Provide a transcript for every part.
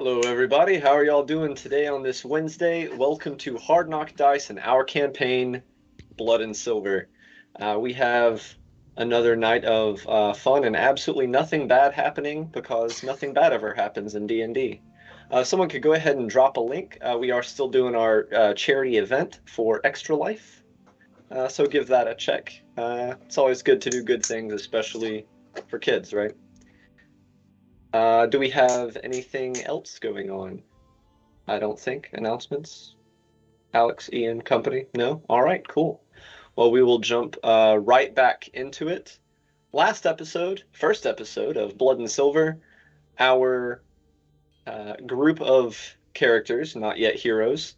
Hello, everybody. How are y'all doing today on this Wednesday? Welcome to Hard Knock Dice and our campaign, Blood and Silver. We have another night of fun and absolutely nothing bad happening because nothing bad ever happens in D&D. Someone could go ahead and drop a link. We are still doing our charity event for Extra Life, so give that a check. It's always good to do good things, especially for kids, right? Do we have anything else going on? I don't think. Announcements? Alex, Ian, company? No? All right, cool. Well, we will jump right back into it. Last episode, first episode of Blood and Silver, our group of characters, not yet heroes,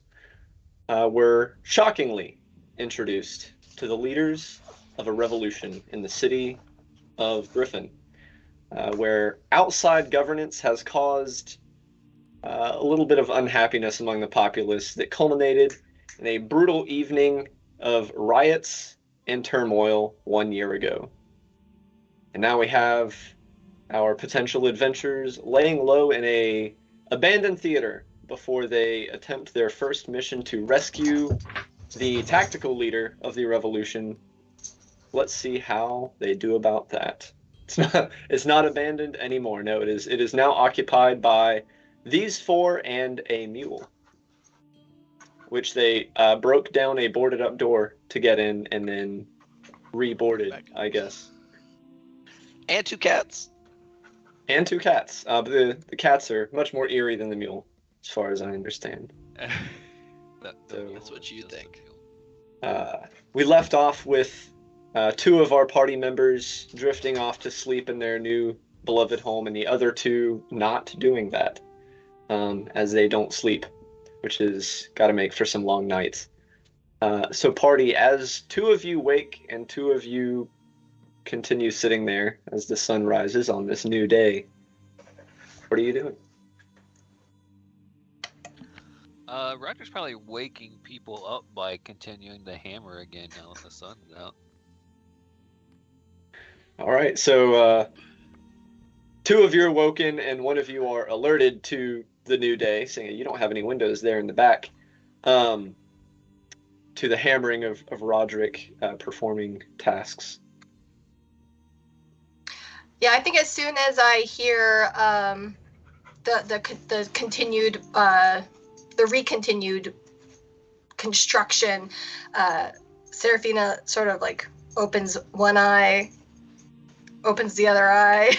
were shockingly introduced to the leaders of a revolution in the city of Griffin, where outside governance has caused a little bit of unhappiness among the populace that culminated in a brutal evening of riots and turmoil 1 year ago. And now we have our potential adventurers laying low in a abandoned theater before they attempt their first mission to rescue the tactical leader of the revolution. Let's see how they do about that. It's not abandoned anymore. No, it is now occupied by these four and a mule, which they broke down a boarded up door to get in and then reboarded, I guess. And two cats. And two cats. But the cats are much more eerie than the mule, as far as I understand. That's what you think. We left off with two of our party members drifting off to sleep in their new beloved home, and the other two not doing that, as they don't sleep, which has got to make for some long nights. So party, as two of you wake and two of you continue sitting there as the sun rises on this new day, what are you doing? Roger's probably waking people up by continuing to hammer again now that the sun's out. All right, so two of you are woken and one of you are alerted to the new day, saying you don't have any windows there in the back, to the hammering of Roderick performing tasks. Yeah, I think as soon as I hear the continued the recontinued construction, Serafina sort of like opens one eye, opens the other eye,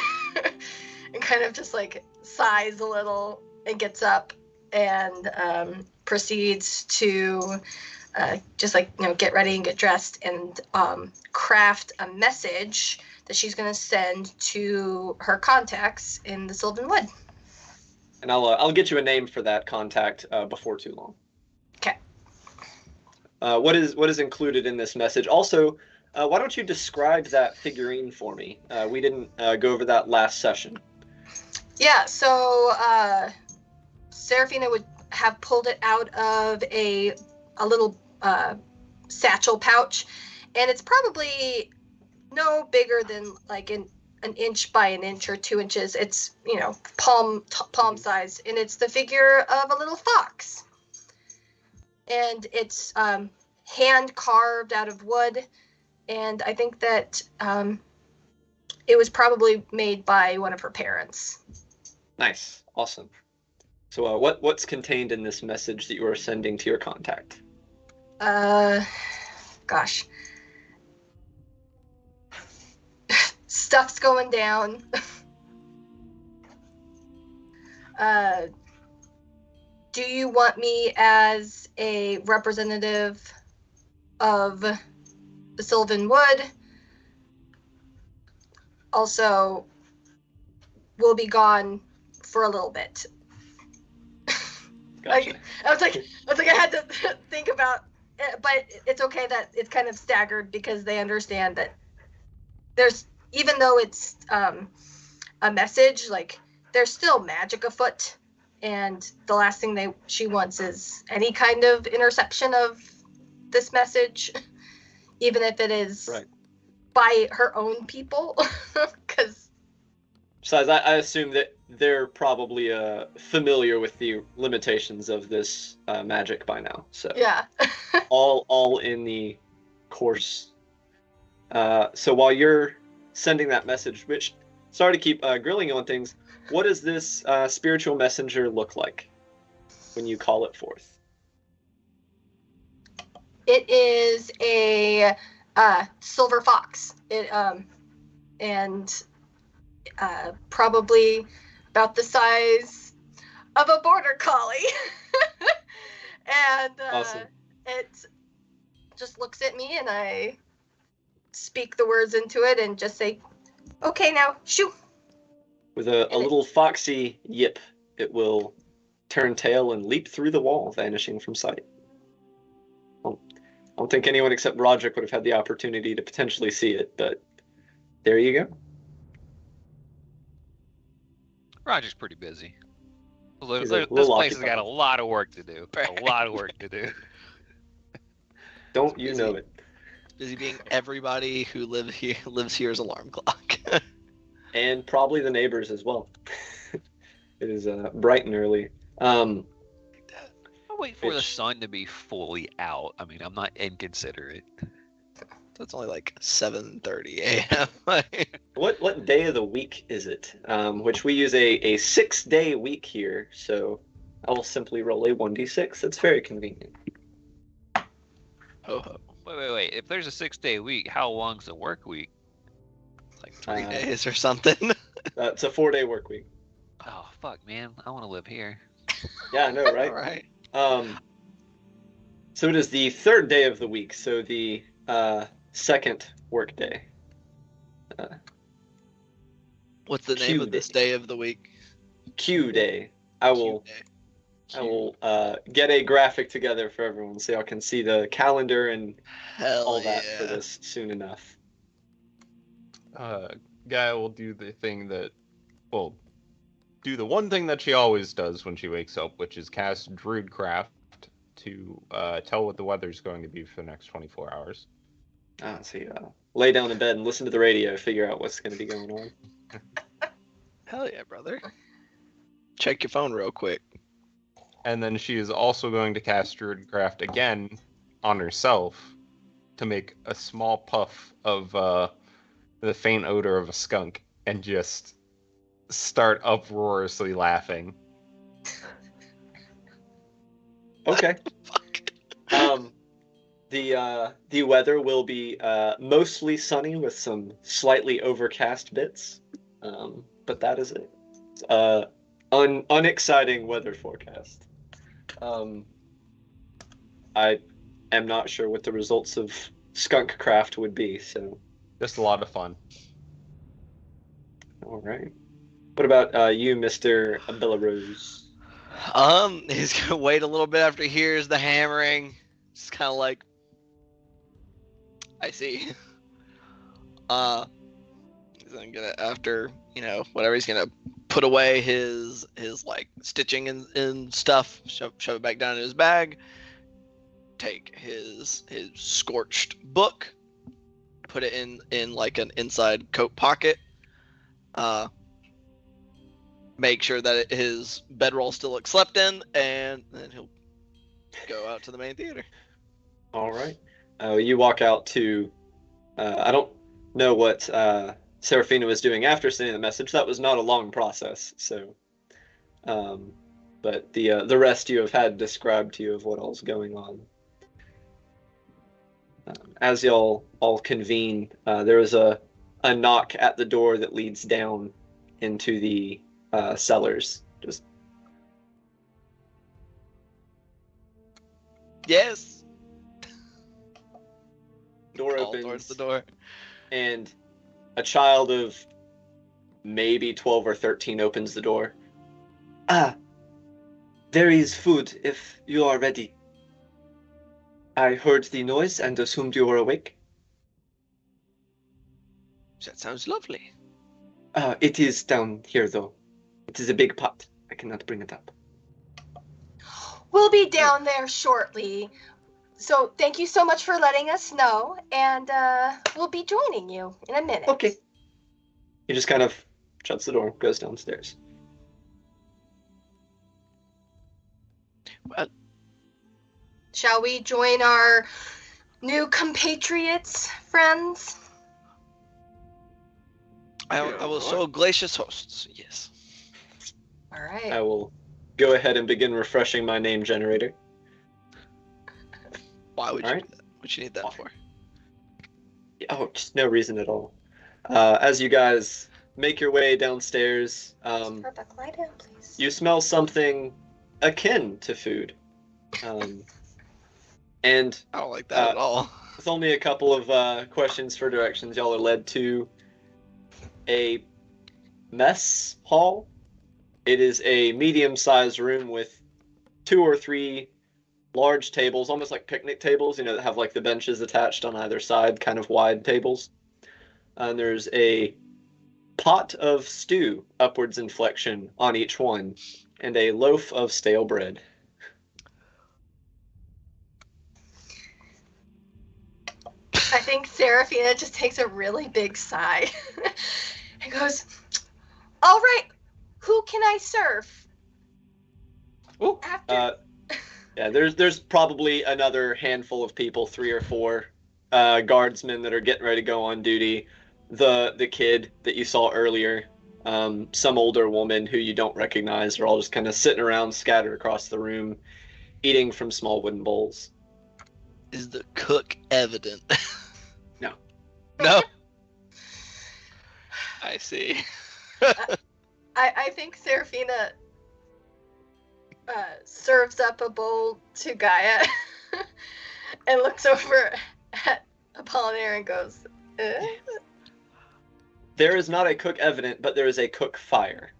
and kind of just like sighs a little and gets up and proceeds to just like, get ready and get dressed and craft a message that she's going to send to her contacts in the Sylvan Wood. And I'll get you a name for that contact before too long. Okay. What is included in this message? Also, why don't you describe that figurine for me? We didn't go over that last session. Yeah, so Serafina would have pulled it out of a little satchel pouch, and it's probably no bigger than like an inch by an inch or 2 inches. It's, palm size, and it's the figure of a little fox. And it's hand carved out of wood, and I think that it was probably made by one of her parents. Nice, awesome. So what's contained in this message that you are sending to your contact? Gosh. Stuff's going down. Do you want me as a representative of the Sylvan Wood? Also, we'll be gone for a little bit. Gotcha. I was like, I had to think about it, but it's okay that it's kind of staggered because they understand that there's, even though it's a message, like there's still magic afoot, and the last thing she wants is any kind of interception of this message, even if it is right. by her own people, because Besides, I assume that they're probably familiar with the limitations of this magic by now. So Yeah. all in the course. So while you're sending that message, which sorry to keep grilling you on things, what does this spiritual messenger look like when you call it forth? It is a silver fox. And probably about the size of a border collie. And Awesome. it just looks at me, and I speak the words into it and just say, "Okay, now shoo." With a little foxy yip, it will turn tail and leap through the wall, vanishing from sight. I don't think anyone except Roderick would have had the opportunity to potentially see it, but there you go. Roger's pretty busy. He's This a little place has got occupied. a lot of work to do. A lot of work to do. Don't you know it? Busy being everybody who lives here's alarm clock. And probably the neighbors as well. It is bright and early. I'll wait for the It's- sun to be fully out. I mean, I'm not inconsiderate. So it's only like 7:30 a.m. What day of the week is it? Which we use a 6-day week here, so I will simply roll a 1d6. It's very convenient. Oh, Wait. If there's a 6-day week, how long's the work week? like 3 Uh, days or something. It's a 4-day work week. Oh, fuck, man. I want to live here. Yeah, I know, right? All right. So it is the 3rd day of the week, so the second work day. What's the name Q of this day. day of the week? Q day. I will Q day. I will get a graphic together for everyone so y'all can see the calendar and Hell all that yeah. for this soon enough. Gaia will do the thing that, well, do the one thing that she always does when she wakes up, which is cast Druidcraft to tell what the weather's going to be for the next 24 hours. So you lay down in bed and listen to the radio, figure out what's going to be going on. Hell yeah, brother. Check your phone real quick. And then she is also going to cast Druidcraft again on herself to make a small puff of the faint odor of a skunk and just start uproariously laughing. Okay. The weather will be mostly sunny with some slightly overcast bits, but that is it. Unexciting weather forecast. I am not sure what the results of skunk craft would be, so Just a lot of fun. all right. What about you, Mr. Belarus? He's gonna wait a little bit after he hears the hammering. Just kind of like, I see. He's then gonna, after whatever, he's gonna put away his like stitching and stuff, shove it back down in his bag. Take his scorched book, put it in like an inside coat pocket. Make sure that his bedroll still looks slept in, and then he'll go out to the main theater. All right. You walk out to. I don't know what Serafina was doing after sending the message. That was not a long process. So, but the rest you have had described to you of what all's going on. As y'all all convene, there is a knock at the door that leads down into the cellars. Just Yes. door Call opens. towards the door. And a child of maybe 12 or 13 opens the door. Ah, there is food if you are ready. I heard the noise and assumed you were awake. That sounds lovely. It is down here, though. It is a big pot. I cannot bring it up. We'll be down there shortly. So thank you so much for letting us know, and we'll be joining you in a minute. Okay. He just kind of shuts the door, goes downstairs. Well, Shall we join our new compatriots, friends? I will show gracious hosts. Yes. All right. I will go ahead and begin refreshing my name generator. Why would you Alright. do that? What you need that for? Oh, just no reason at all. As you guys make your way downstairs, Perfect. Lie down, please. you smell something akin to food. And I don't like that at all. with only a couple of questions for directions, y'all are led to a mess hall. It is a medium-sized room with 2 or 3 large tables, almost like picnic tables, that have like the benches attached on either side, kind of wide tables. And there's a pot of stew, upwards inflection, on each one, and a loaf of stale bread. I think Serafina just takes a really big sigh and goes, "All right, who can I serve?" Ooh. After Yeah, there's probably another handful of people, 3 or 4 guardsmen that are getting ready to go on duty. The kid that you saw earlier, some older woman who you don't recognize, are all just kind of sitting around, scattered across the room, eating from small wooden bowls. Is the cook evident? No. No. I see. I think Serafina serves up a bowl to Gaia and looks over at Apollinaire and goes, There is not a cook evident, but there is a cook fire.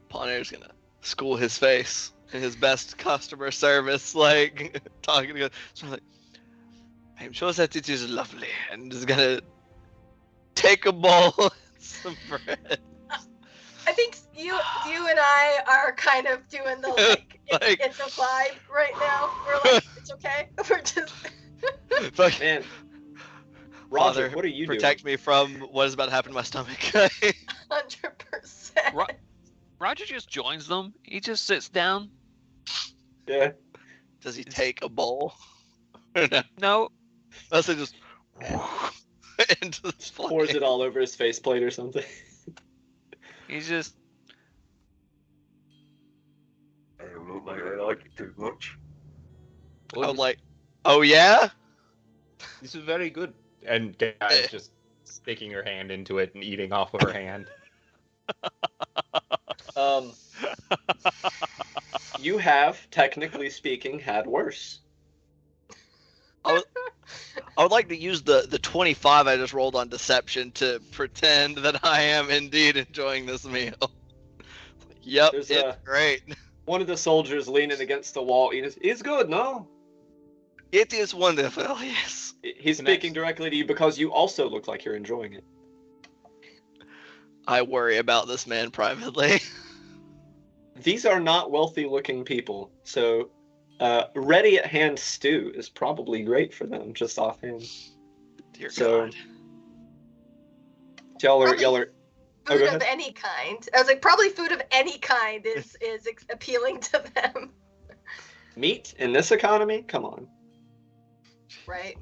Apollinaire gonna school his face in his best customer service, like talking to so like, I'm sure that it is lovely, and is gonna take a bowl and some bread. I think you and I are kind of doing the like, Like- it's a vibe right now. We're like, it's okay. We're just Fuck. Man, Roger, Father, what are you protect me from what is about to happen to my stomach. 100%. Ro- Roger just joins them. He just sits down. doing? Yeah. Does he take a bowl? Or no? No, Unless it just into the Pours it all over his faceplate or something. he's just. I don't look like I like it too much. I'm like, oh yeah? This is very good. And Gaia's just sticking her hand into it and eating off of her hand. You have, technically speaking, had worse. I would like to use the 25 I just rolled on deception to pretend that I am indeed enjoying this meal. Yep, There's it's great. One of the soldiers leaning against the wall. It's good, no? It is wonderful, yes. He's speaking directly to you because you also look like you're enjoying it. I worry about this man privately. These are not wealthy-looking people, so ready-at-hand stew is probably great for them, just offhand. Dear So- God. Y'all are Food go of ahead. any kind. I was like, probably food of any kind is appealing to them, meat in this economy? Come on. right?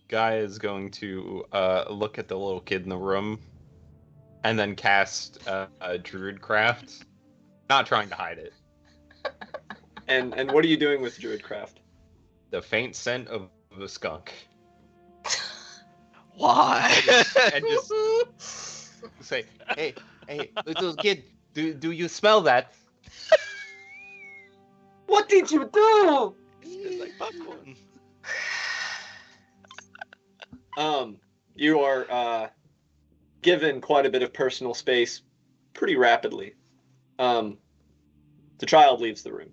Guy is going to look at the little kid in the room and then cast Druidcraft, not trying to hide it. And what are you doing with Druidcraft? The faint scent of a skunk. Why? And just say, hey, little kid, do you smell that? What did you do? It's like popcorn. You are given quite a bit of personal space pretty rapidly. The child leaves the room.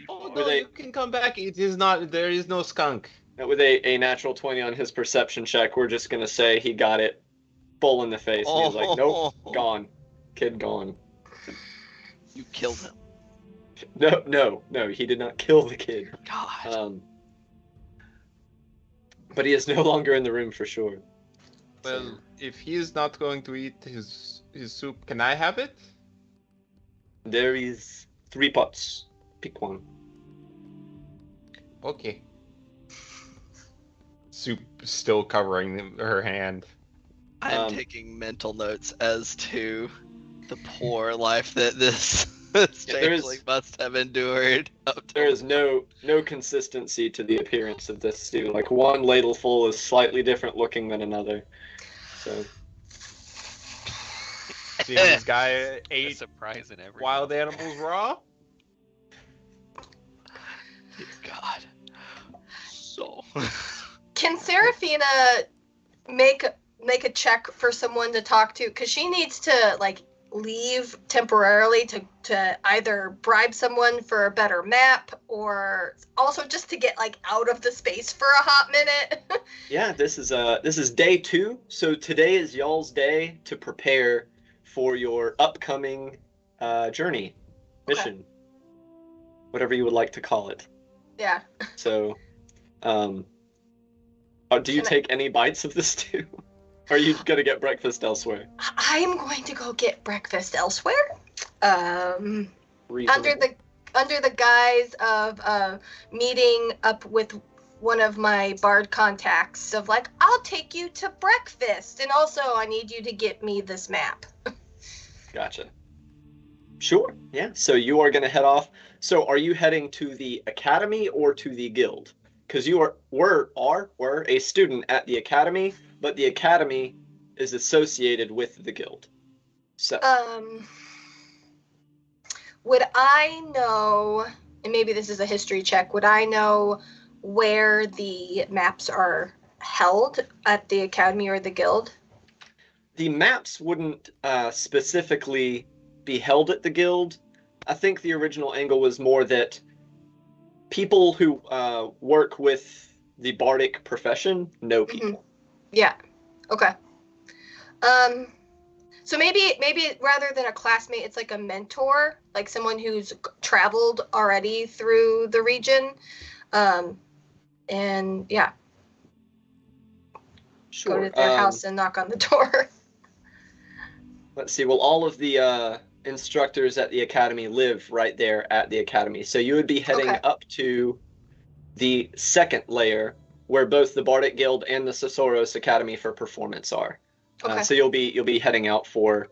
Oh Were no, they- you can come back. It is not. There is no skunk. With a natural 20 on his perception check, we're just gonna say he got it full in the face. And he's like, nope, gone. Kid gone. You killed him. No, he did not kill the kid. God. But he is no longer in the room for sure. Well, if he is not going to eat his soup, can I have it? There is 3 pots. Pick one. Okay. Soup still covering her hand. I'm taking mental notes as to the poor life that this changeling must have endured. There is no consistency to the appearance of this stew. Like one ladleful is slightly different looking than another. So See, this guy A ate surprise in every wild meal. animals raw. Dear God. So. Can Serafina make a check for someone to talk to? Because she needs to like leave temporarily to either bribe someone for a better map or also just to get like out of the space for a hot minute. yeah, this is day 2. So today is y'all's day to prepare for your upcoming journey, mission, whatever you would like to call it. Yeah. So, do you take any bites of the stew? Or are you gonna get breakfast elsewhere? I'm going to go get breakfast elsewhere. Under Reasonable. the guise of meeting up with one of my bard contacts of like, I'll take you to breakfast, and also I need you to get me this map. Gotcha. Sure. Yeah. So you are gonna head off. So are you heading to the academy or to the guild? Because you were a student at the academy, but the academy is associated with the guild. So would I know, and maybe this is a history check, would I know where the maps are held at the academy or the guild? the maps wouldn't specifically be held at the guild. I think the original angle was more that people who work with the bardic profession know people. Mm-hmm. Yeah. Okay. So maybe rather than a classmate, it's like a mentor, like someone who's traveled already through the region. And yeah, Sure. go to their house and knock on the door. Let's see. Well, all of the instructors at the academy live right there at the academy. So you would be heading up to the second layer where both the Bardic Guild and the Sosoros Academy for Performance are. So you'll be heading out for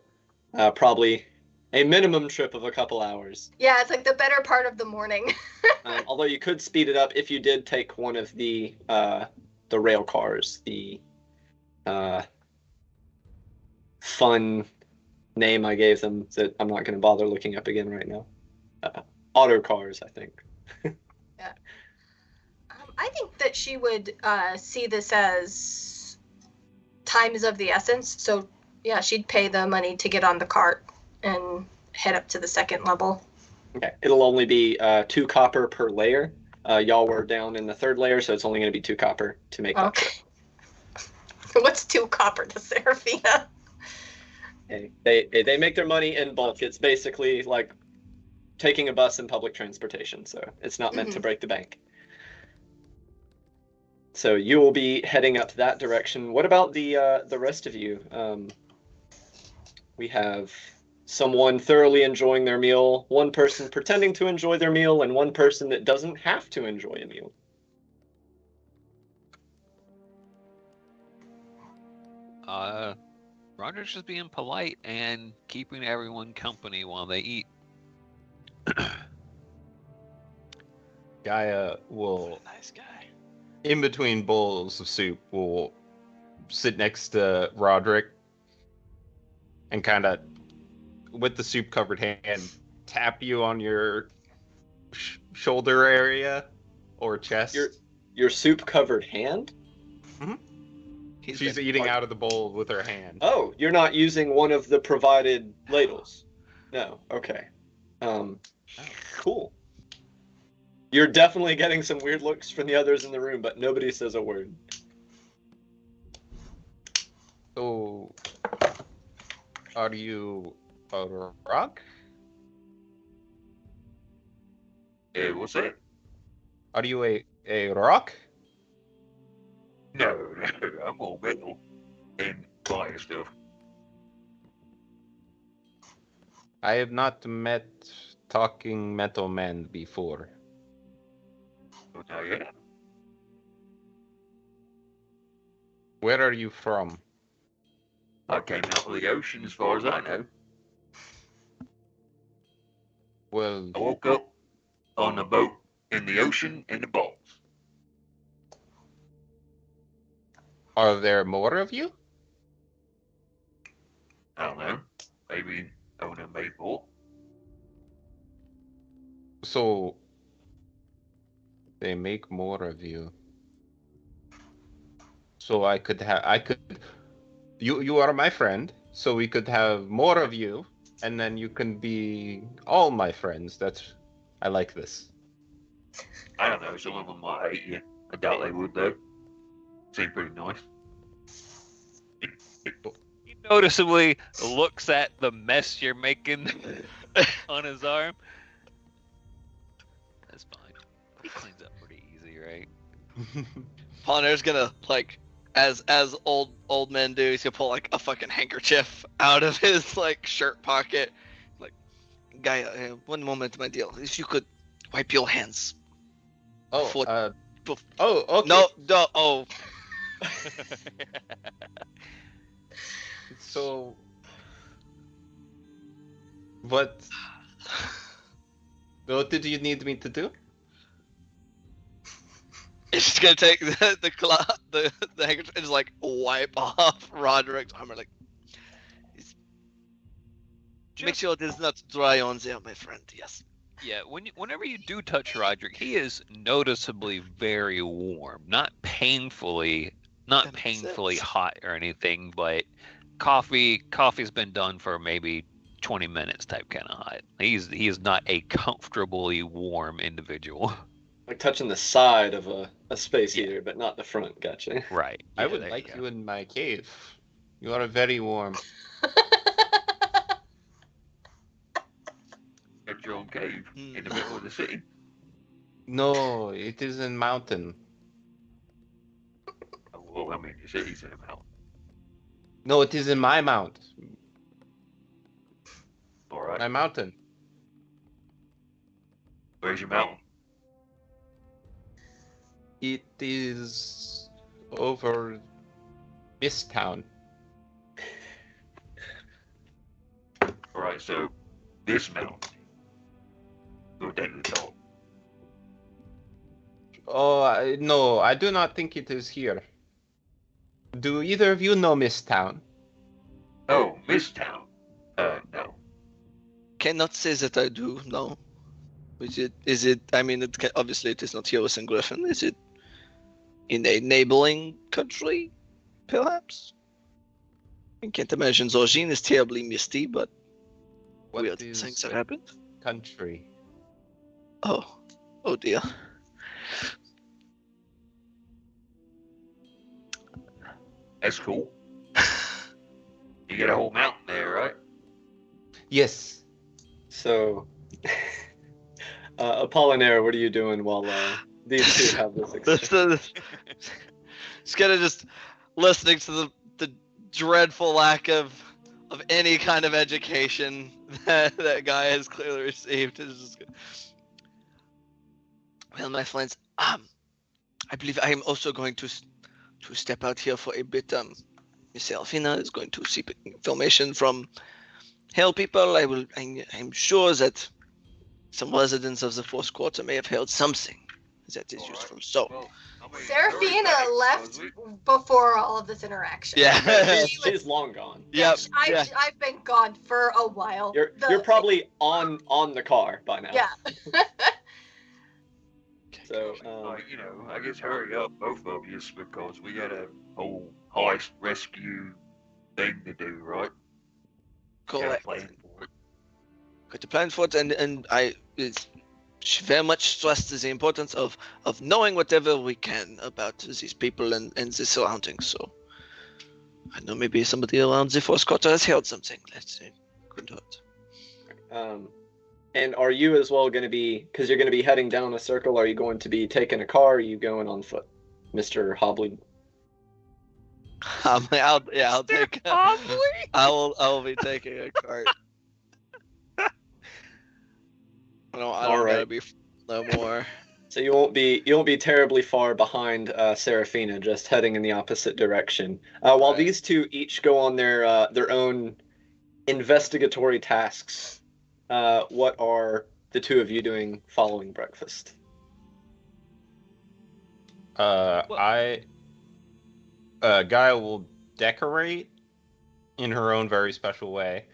probably a minimum trip of a couple hours. Yeah, it's like the better part of the morning. Although you could speed it up if you did take one of the rail cars, the fun name I gave them that I'm not going to bother looking up again right now. Auto cars, I think. Yeah. I think that she would see this as time is of the essence. So yeah, she'd pay the money to get on the cart and head up to the second level. Okay, it'll only be 2 copper per layer. Y'all were down in the 3rd layer, so it's only going to be 2 copper to make that trip. What's 2 copper to Serafina? Hey, they make their money in bulk. It's basically like taking a bus in public transportation, so it's not meant to break the bank. So you will be heading up that direction. What about the rest of you? We have someone thoroughly enjoying their meal, one person pretending to enjoy their meal, and one person that doesn't have to enjoy a meal. Roger's just being polite and keeping everyone company while they eat. Gaia will, Nice guy. in between bowls of soup, will sit next to Roderick and kind of, with the soup covered hand, tap you on your shoulder area or chest. Your soup covered hand? Mm-hmm. She's eating out of the bowl with her hand. Oh, you're not using one of the provided ladles? No. Okay. Cool. You're definitely getting some weird looks from the others in the room, but nobody says a word. So, are you a rock? Hey, what's that? Are you a rock? No, I'm all metal. and fire stuff. I have not met talking metal man before. But now, yeah, Where are you from? I came out of the ocean as far as I know. Well, I woke up on a boat in the ocean in the balls. are there more of you? I don't know. Maybe owner made more. So they make more of you. So I could you are my friend, so we could have more of you, and then you can be all my friends. I like this. I don't know. Some of them might hate you. I doubt they would though. Seem pretty nice. He noticeably looks at the mess you're making on his arm. That's fine. He cleans up pretty easy, right? Poner's gonna like, as old men do, he's gonna pull like a fucking handkerchief out of his like shirt pocket. Like, guy, one moment, my dear. If you could wipe your hands. Oh, Foot. oh, okay. No, oh. So, what did you need me to do? It's just gonna take the handkerchief and just like wipe off Roderick's armor. Like, make sure it is not dry on there, my friend. Yes. Yeah, whenever you do touch Roderick, he is noticeably very warm. Not painfully That makes sense. hot or anything, but coffee's been done for maybe 20 minutes type kind of hot. He is not a comfortably warm individual. Like touching the side of a space Yeah. heater, but not the front. Gotcha. Right. I yeah, would there like go. you in my cave. You are very warm. Got your own cave in the middle of the city. No, it is a mountain. Oh, well, I mean, the city's in a mountain. No, it is in my mount. All right. My mountain. Where's your mountain? It is over this town. All right, so this mountain. Go down to the top. Oh, no, I do not think it is here. Do either of you know Miss Town? Oh, Miss Town. No. Cannot say that I do. No. Is it? I mean, obviously it is not here with Griffin. Is it in a neighboring country, perhaps? I can't imagine Zorgin is terribly misty, but What weird is things have the happened. country? Oh dear. That's cool. You get a whole mountain there, right? Yes. So, Apollinaire, what are you doing while these two have this exchange? It's kind of just listening to the dreadful lack of any kind of education that guy has clearly received. It's just good. Well, my friends, I believe I am also going to step out here for a bit. Miss Alfina is going to seek information from Hell people. I'm sure that some residents of the fourth quarter may have heard something that is useful. So, Well, I mean, Seraphina Dory's back, left so before all of this interaction. yeah. She's long gone. Yep. Yeah, I've been gone for a while. You're probably on the car by now. Yeah. So, like, you know, I guess hurry up, both of you, because we got a whole heist rescue thing to do, right? Got a Correct. plan for it. Got to plan for it, and I very much stressed the importance of knowing whatever we can about these people and the surroundings. So I know maybe somebody around the fourth quarter has heard something. Let's see. Couldn't hurt. And are you as well going to be, because you're going to be heading down a circle, are you going to be taking a car, or are you going on foot, Mr. Hobley? I'll take. Probably. I will be taking a cart. I don't All gotta right. be no more. So you won't be terribly far behind Serafina, just heading in the opposite direction. While Right. these two each go on their own investigatory tasks, what are the two of you doing following breakfast? Gaia will decorate in her own very special way,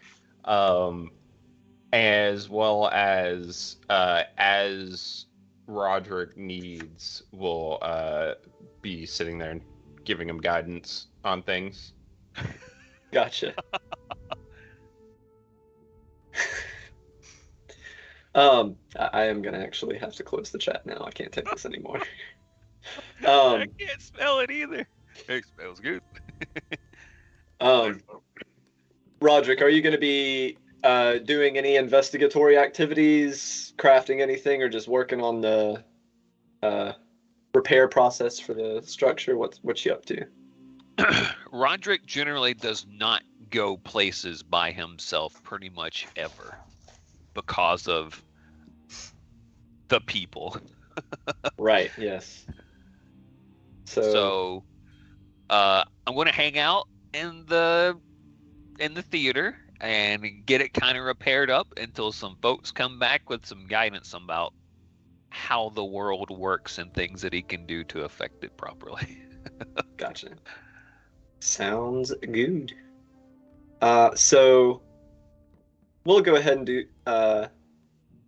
as well as Roderick needs, will be sitting there and giving him guidance on things. Gotcha. I am gonna actually have to close the chat now. I can't take this anymore. I can't smell it either. It smells good. Roderick, are you gonna be doing any investigatory activities, crafting anything, or just working on the repair process for the structure? What's you up to? Roderick generally does not go places by himself pretty much ever because of the people. Right, yes. So I'm going to hang out in the theater and get it kind of repaired up until some folks come back with some guidance about how the world works and things that he can do to affect it properly. Gotcha. Sounds good. So we'll go ahead and do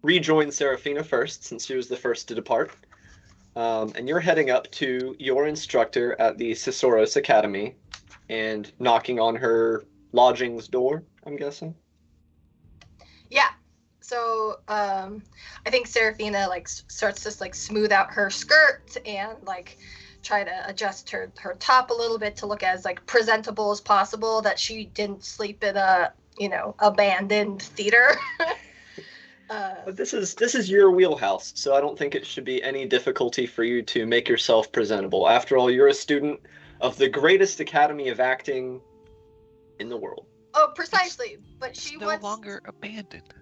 rejoin Serafina first, since she was the first to depart. And you're heading up to your instructor at the Sisoros Academy and knocking on her lodgings door, I'm guessing. Yeah. So I think Serafina like starts to like smooth out her skirt and like try to adjust her top a little bit to look as like presentable as possible, that she didn't sleep in a abandoned theater. But this is your wheelhouse, so I don't think it should be any difficulty for you to make yourself presentable. After all, you're a student of the greatest academy of acting in the world. Oh, precisely. But It's she no wants longer abandoned.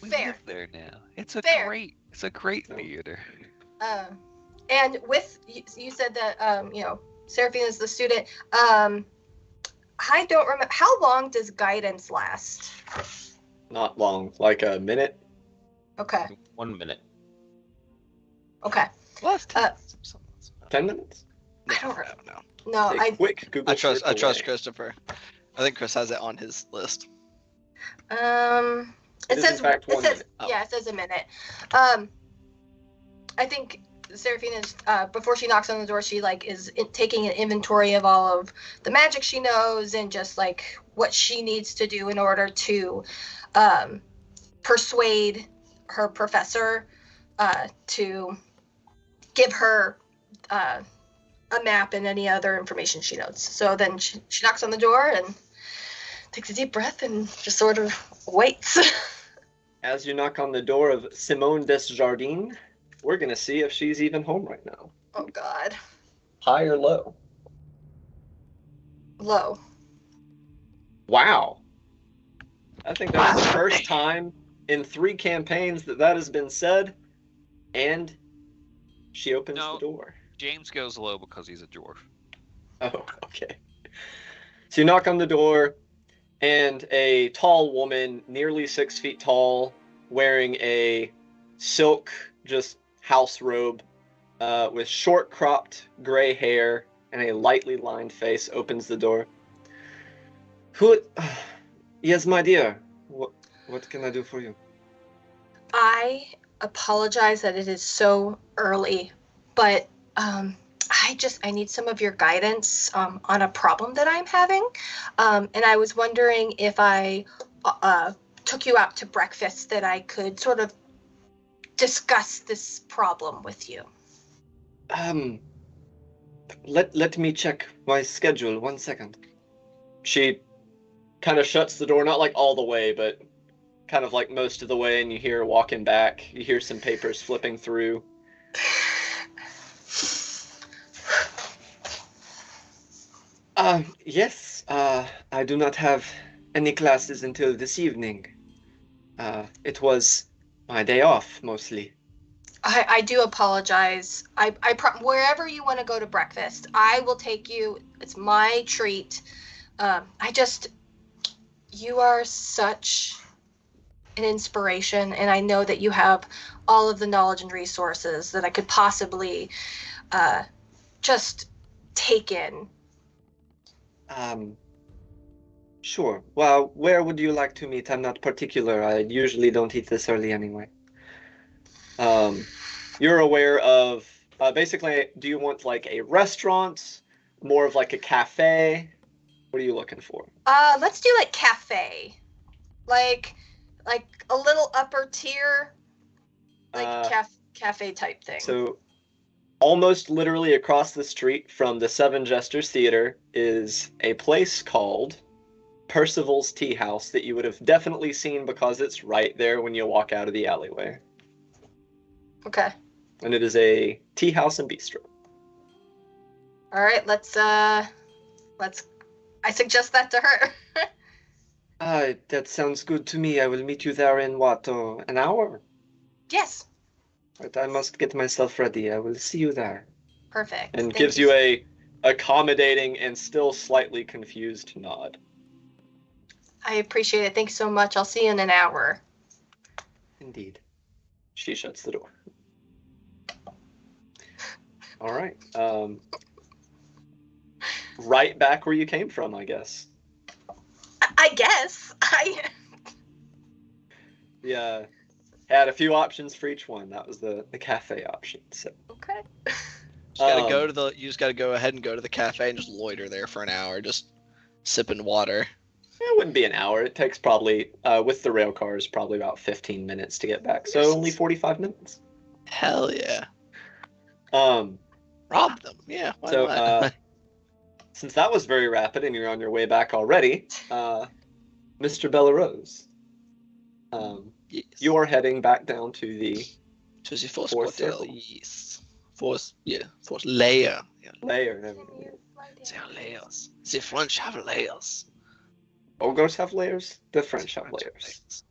We Fair. live there now. It's a Fair. great theater. And with you said that Serafina is the student. I don't remember, how long does guidance last? Not long, like a minute. Okay. 1 minute. Okay. Well, that's 10 minutes? I don't know. No, A quick Google I trust search away. Christopher. I think Chris has it on his list. It It is, says in fact, 1 it says minute. Oh. yeah, it says a minute. I think Serafina's before she knocks on the door, she like is taking an inventory of all of the magic she knows and just like what she needs to do in order to persuade her professor to give her a map and any other information she knows. So then she knocks on the door and takes a deep breath and just sort of waits. As you knock on the door of Simone Desjardins, we're going to see if she's even home right now. Oh, God. High or low? Low. Wow. I think that's the first time in 3 campaigns that has been said. And she opens No. the door. James goes low because he's a dwarf. Oh, okay. So you knock on the door, and a tall woman, nearly 6 feet tall, wearing a silk, just house robe, with short cropped gray hair and a lightly lined face, opens the door. Yes, my dear. What can I do for you? I apologize that it is so early, but I need some of your guidance on a problem that I'm having. And I was wondering if I took you out to breakfast that I could sort of discuss this problem with you. Let me check my schedule 1 second. She kind of shuts the door, not like all the way, but kind of like most of the way, and you hear her walking back. You hear some papers flipping through. Yes. I do not have any classes until this evening. It was my day off mostly. I do apologize. Wherever you want to go to breakfast, I will take you. It's my treat. You are such an inspiration, and I know that you have all of the knowledge and resources that I could possibly just take in. Sure. Well, where would you like to meet? I'm not particular. I usually don't eat this early anyway. You're aware of basically, do you want like a restaurant, more of like a cafe? What are you looking for? Let's do like cafe, like a little upper tier, like cafe type thing. So, almost literally across the street from the Seven Jesters Theater is a place called Percival's Tea House that you would have definitely seen because it's right there when you walk out of the alleyway. Okay. And it is a tea house and bistro. All right, let's. I suggest that to her. That sounds good to me. I will meet you there in what, an hour? Yes. Right, I must get myself ready. I will see you there. Perfect. And Thank gives you a accommodating and still slightly confused nod. I appreciate it. Thanks so much. I'll see you in an hour. Indeed. She shuts the door. All right. Right back where you came from, I guess. I guess. Yeah. Had a few options for each one. That was the cafe option. So. Okay. You just gotta go ahead and go to the cafe and just loiter there for an hour, just sipping water. It wouldn't be an hour. It takes probably, with the rail cars, probably about 15 minutes to get back. So only 45 minutes. Hell yeah. Rob them. Yeah. Why So, not? since that was very rapid and you're on your way back already, Mr. Bellarose, Yes. you are heading back down to the To the fourth Fourth quarter. circle. Yes. Fourth layer. Yeah. layer. There we go. They are layers. The French have layers. Ogres have layers. The French have layers.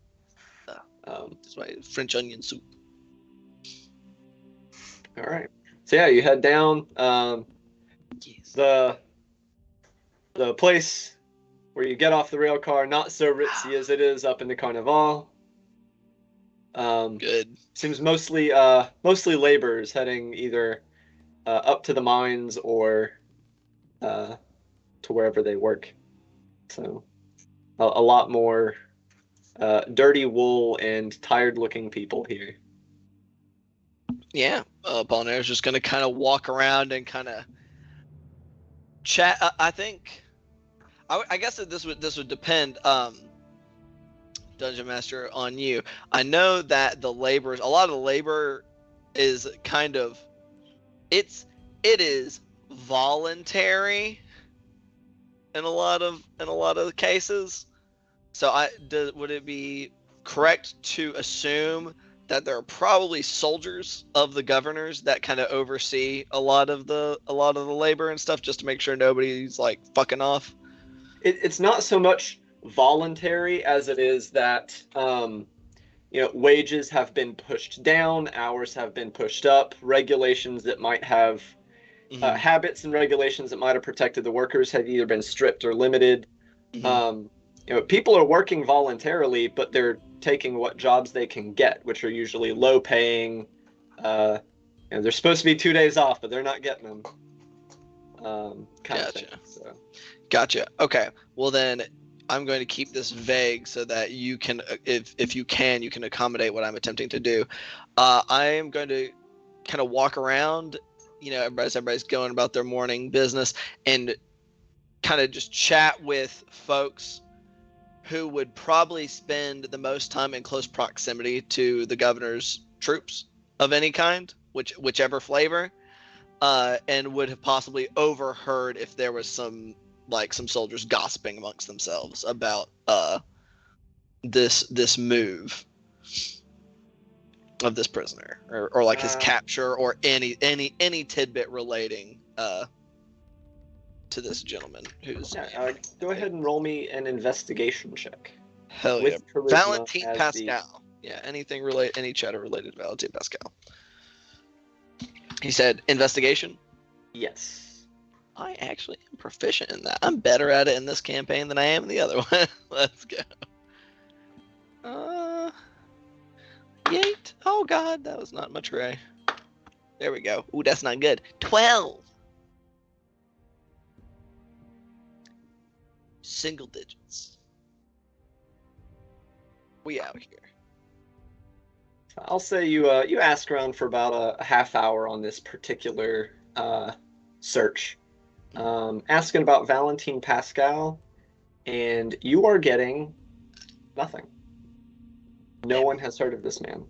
That's why French onion soup. All right. So yeah, you head down. Yes. The place where you get off the rail car, not so ritzy as it is up in the Carnival. Good. Seems mostly laborers heading either up to the mines or to wherever they work. So a lot more dirty wool and tired-looking people here. Yeah. Apollinaire just gonna kind of walk around and kind of chat. I think. I guess that this would depend, Dungeon Master, on you. I know that a lot of the labor is kind of, it is voluntary in a lot of cases. So would it be correct to assume that there are probably soldiers of the governors that kind of oversee a lot of the labor and stuff, just to make sure nobody's like fucking off? It's not so much voluntary as it is that wages have been pushed down, hours have been pushed up, regulations that might have habits and regulations that might have protected the workers have either been stripped or limited. People are working voluntarily, but they're taking what jobs they can get, which are usually low paying. They're supposed to be 2 days off, but they're not getting them. Gotcha. Gotcha. Okay. Well, then I'm going to keep this vague so that you can, if you can accommodate what I'm attempting to do. I am going to kind of walk around, everybody's going about their morning business, and kind of just chat with folks who would probably spend the most time in close proximity to the governor's troops of any kind, whichever flavor, and would have possibly overheard if there was some soldiers gossiping amongst themselves about this move of this prisoner, or his capture, or any tidbit relating to this gentleman who's Yeah, go ahead and roll me an investigation check. hell with yeah, charisma Valentine as Pascal. Yeah, any chatter related to Valentine Pascal. He said investigation. Yes. I actually am proficient in that. I'm better at it in this campaign than I am in the other one. Let's go. Yeet. Oh god, that was not much ray. There we go. Ooh, that's not good. 12. Single digits. We out here. I'll say you ask around for about a half hour on this particular search, asking about Valentine Pascal, and you are getting nothing. No one has heard of this man.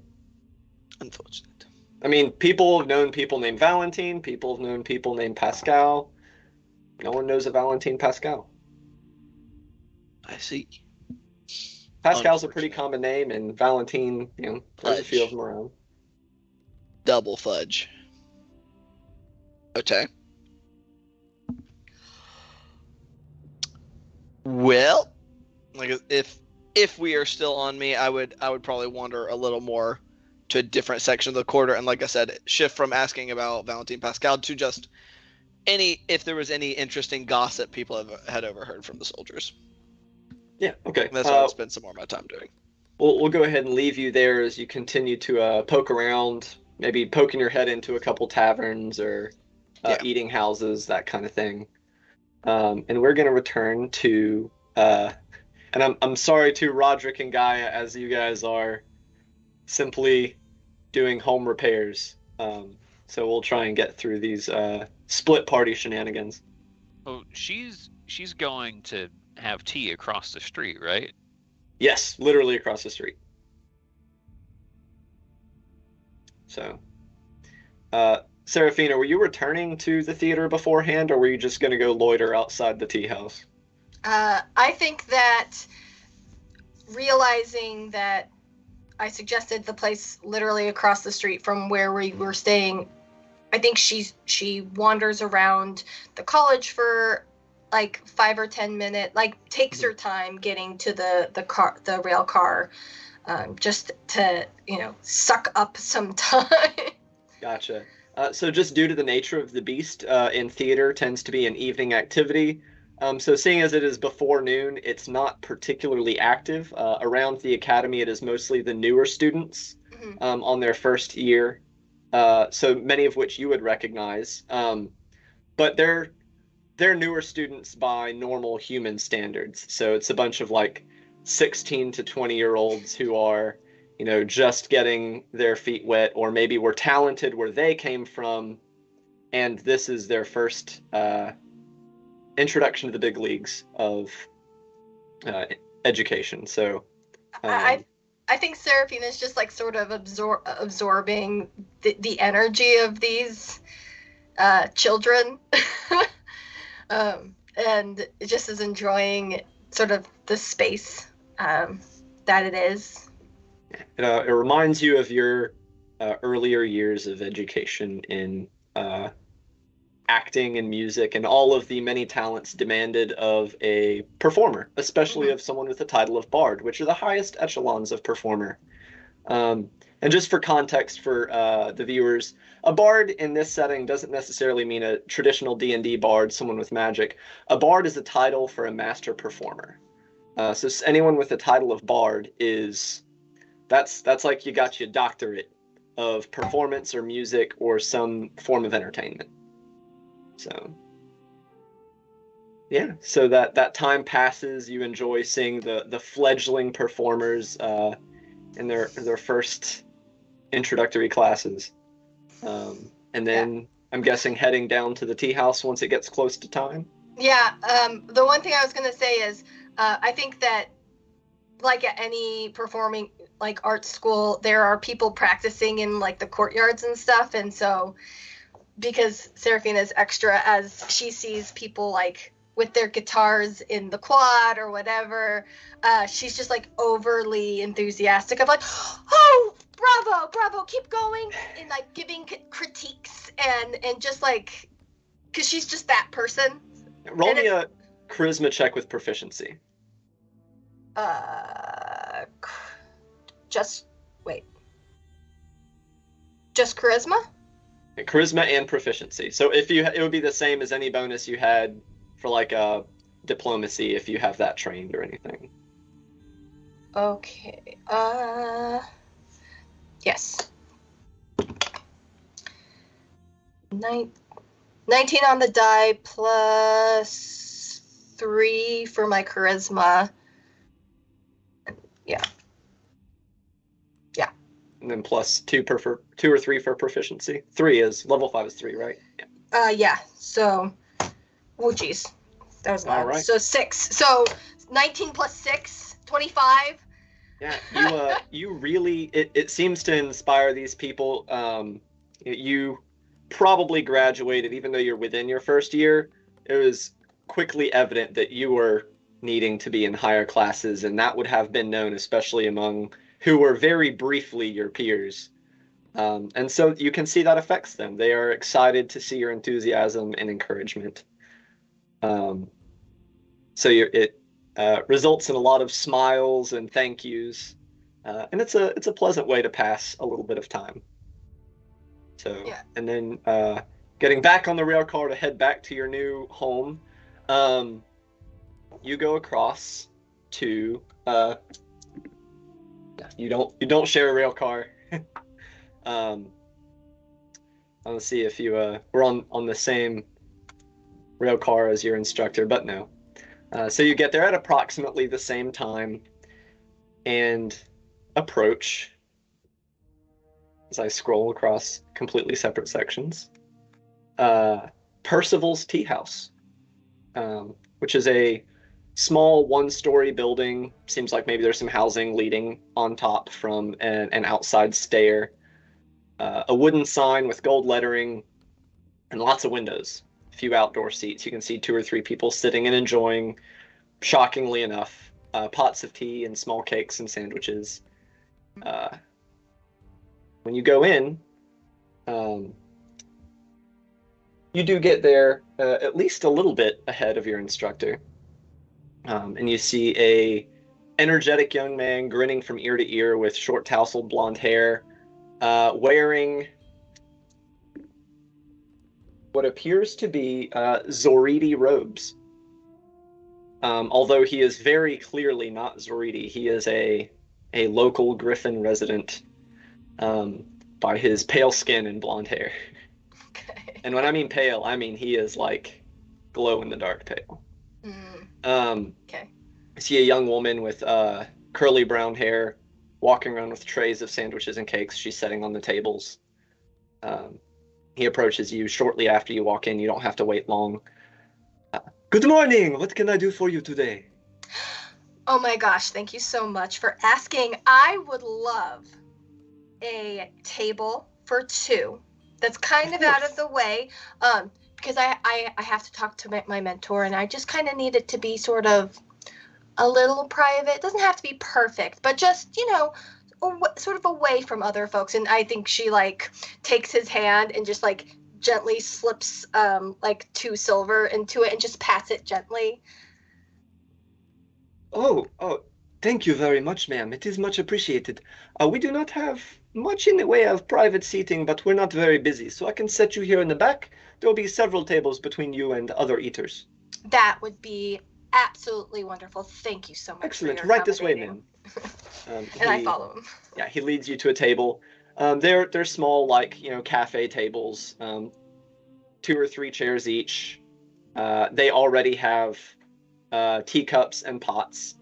Unfortunate. I mean, people have known people named Valentine. People have known people named Pascal. No one knows a Valentine Pascal. I see. Pascal's a pretty common name, and Valentine, there's a few of them around. Double fudge. Okay. Well, like if we are still on me, I would probably wander a little more to a different section of the quarter, and like I said, shift from asking about Valentine Pascal to just if there was any interesting gossip people had overheard from the soldiers. Yeah, okay. That's what I'll spend some more of my time doing. We'll go ahead and leave you there as you continue to poke around, maybe poking your head into a couple taverns or eating houses, that kind of thing. And we're going to return to, and I'm sorry to Roderick and Gaia, as you guys are simply doing home repairs. So we'll try and get through these split party shenanigans. Oh, she's going to have tea across the street, right? Yes, literally across the street. So, Seraphina, were you returning to the theater beforehand, or were you just going to go loiter outside the tea house? I think that realizing that I suggested the place literally across the street from where we were staying, I think she wanders around the college for like 5 or 10 minutes, like takes her time getting to the rail car, just to suck up some time. Gotcha. So just due to the nature of the beast, in theater tends to be an evening activity. So seeing as it is before noon, it's not particularly active. Around the academy, it is mostly the newer students on their first year, so many of which you would recognize. But they're newer students by normal human standards. So it's a bunch of like 16 to 20-year-olds who are, just getting their feet wet, or maybe were talented where they came from, and this is their first introduction to the big leagues of education. So I think Seraphina is just like sort of absorbing the energy of these children. And just is enjoying sort of the space that it is. It reminds you of your earlier years of education in acting and music and all of the many talents demanded of a performer, especially of someone with the title of bard, which are the highest echelons of performer. And just for context for the viewers, a bard in this setting doesn't necessarily mean a traditional D&D bard, someone with magic. A bard is a title for a master performer. So anyone with the title of bard that's like you got your doctorate of performance or music or some form of entertainment. So yeah, so that time passes. You enjoy seeing the fledgling performers in their first introductory classes, and then I'm guessing heading down to the tea house once it gets close to time. Yeah. The one thing I was going to say is I think that like at any performing like art school, there are people practicing in like the courtyards and stuff, and so because Seraphina is extra, as she sees people like with their guitars in the quad or whatever, she's just like overly enthusiastic of like, oh, bravo, keep going, and like giving critiques and just like, because she's just that person. Roll And me a charisma check with proficiency. Just wait. Just charisma? Charisma and proficiency. So if it would be the same as any bonus you had for like a diplomacy if you have that trained or anything. Okay. Yes. 19 on the die plus 3 for my charisma. Yeah. And then plus 2 for 2 or 3 for proficiency. 3 is level 5 is 3, right? Yeah. Yeah. So, oh geez, that was loud. All right. So 6. So 19 plus 6, 25. Yeah, you really it seems to inspire these people. You probably graduated even though you're within your first year. It was quickly evident that you were needing to be in higher classes, and that would have been known especially among who were very briefly your peers. And so you can see that affects them. They are excited to see your enthusiasm and encouragement. So it results in a lot of smiles and thank yous, and it's a pleasant way to pass a little bit of time. So Yeah. And then getting back on the rail car to head back to your new home, you go across to you don't share a rail car. Let's see if you were on the same rail car as your instructor, but no. So you get there at approximately the same time and approach, as I scroll across completely separate sections, Percival's Tea House, which is a small one-story building. Seems like maybe there's some housing leading on top from an outside stair. A wooden sign with gold lettering and lots of windows. A few outdoor seats. You can see 2 or 3 people sitting and enjoying, shockingly enough, pots of tea and small cakes and sandwiches. When you go in, you do get there at least a little bit ahead of your instructor. And you see a energetic young man grinning from ear to ear with short tousled blonde hair, wearing what appears to be Zoridi robes. Although he is very clearly not Zoridi, he is a local Griffin resident by his pale skin and blonde hair. Okay. And when I mean pale, I mean he is like glow in the dark pale. Okay. I see a young woman with curly brown hair walking around with trays of sandwiches and cakes she's setting on the tables. He approaches you shortly after you walk in. You don't have to wait long. Good morning. What can I do for you today? Oh my gosh, thank you so much for asking. I would love a table for 2 that's kind of out of the way, because I have to talk to my mentor, and I just kind of need it to be sort of a little private. It doesn't have to be perfect, but just, sort of away from other folks. And I think she like takes his hand and just like gently slips like 2 silver into it and just pats it gently. Oh, thank you very much, ma'am. It is much appreciated. We do not have much in the way of private seating, but we're not very busy, so I can set you here in the back. There will be several tables between you and other eaters. That would be absolutely wonderful. Thank you so much. Excellent. Right this way, ma'am. And I follow him. Yeah, he leads you to a table. They're small, like, cafe tables, 2 or 3 chairs each. They already have teacups and pots.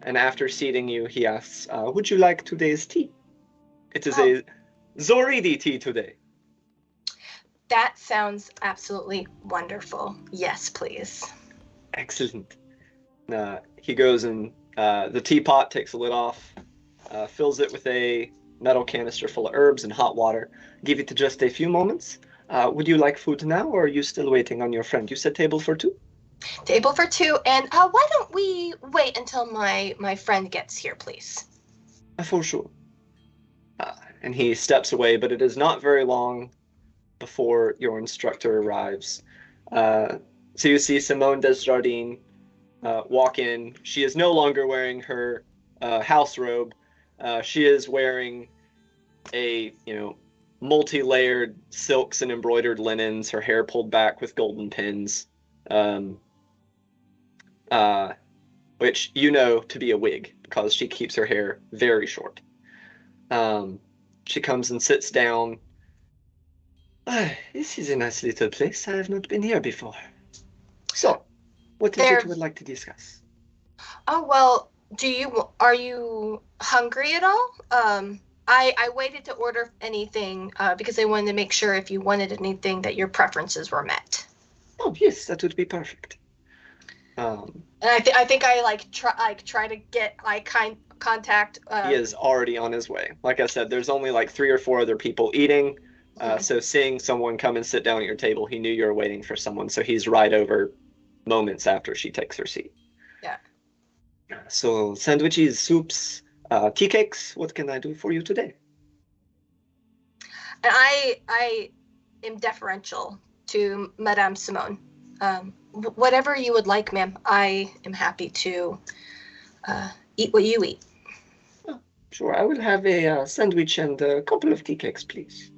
And after seating you, he asks, would you like today's tea? It is a Zoridi tea today. That sounds absolutely wonderful. Yes, please. Excellent. He goes and the teapot, takes the lid off, fills it with a metal canister full of herbs and hot water. Give it just a few moments. Would you like food now, or are you still waiting on your friend? You said table for 2? Table for 2, and why don't we wait until my friend gets here, please? For sure. And he steps away, but it is not very long before your instructor arrives. So you see Simone Desjardins walk in. She is no longer wearing her house robe. She is wearing a, multi-layered silks and embroidered linens, her hair pulled back with golden pins, which you know to be a wig because she keeps her hair very short. She comes and sits down. This is a nice little place. I have not been here before. So, what is it you would like to discuss? Oh, well, are you hungry at all? I waited to order anything because I wanted to make sure if you wanted anything that your preferences were met. Oh, yes, that would be perfect. And I think I try to get contact. He is already on his way. Like I said, there's only like 3 or 4 other people eating. So seeing someone come and sit down at your table, he knew you were waiting for someone, so he's right over moments after she takes her seat. Yeah. So sandwiches, soups, tea cakes. What can I do for you today? And I am deferential to Madame Simone. Whatever you would like, ma'am. I am happy to eat what you eat. Oh, sure, I will have a sandwich and a couple of tea cakes, please.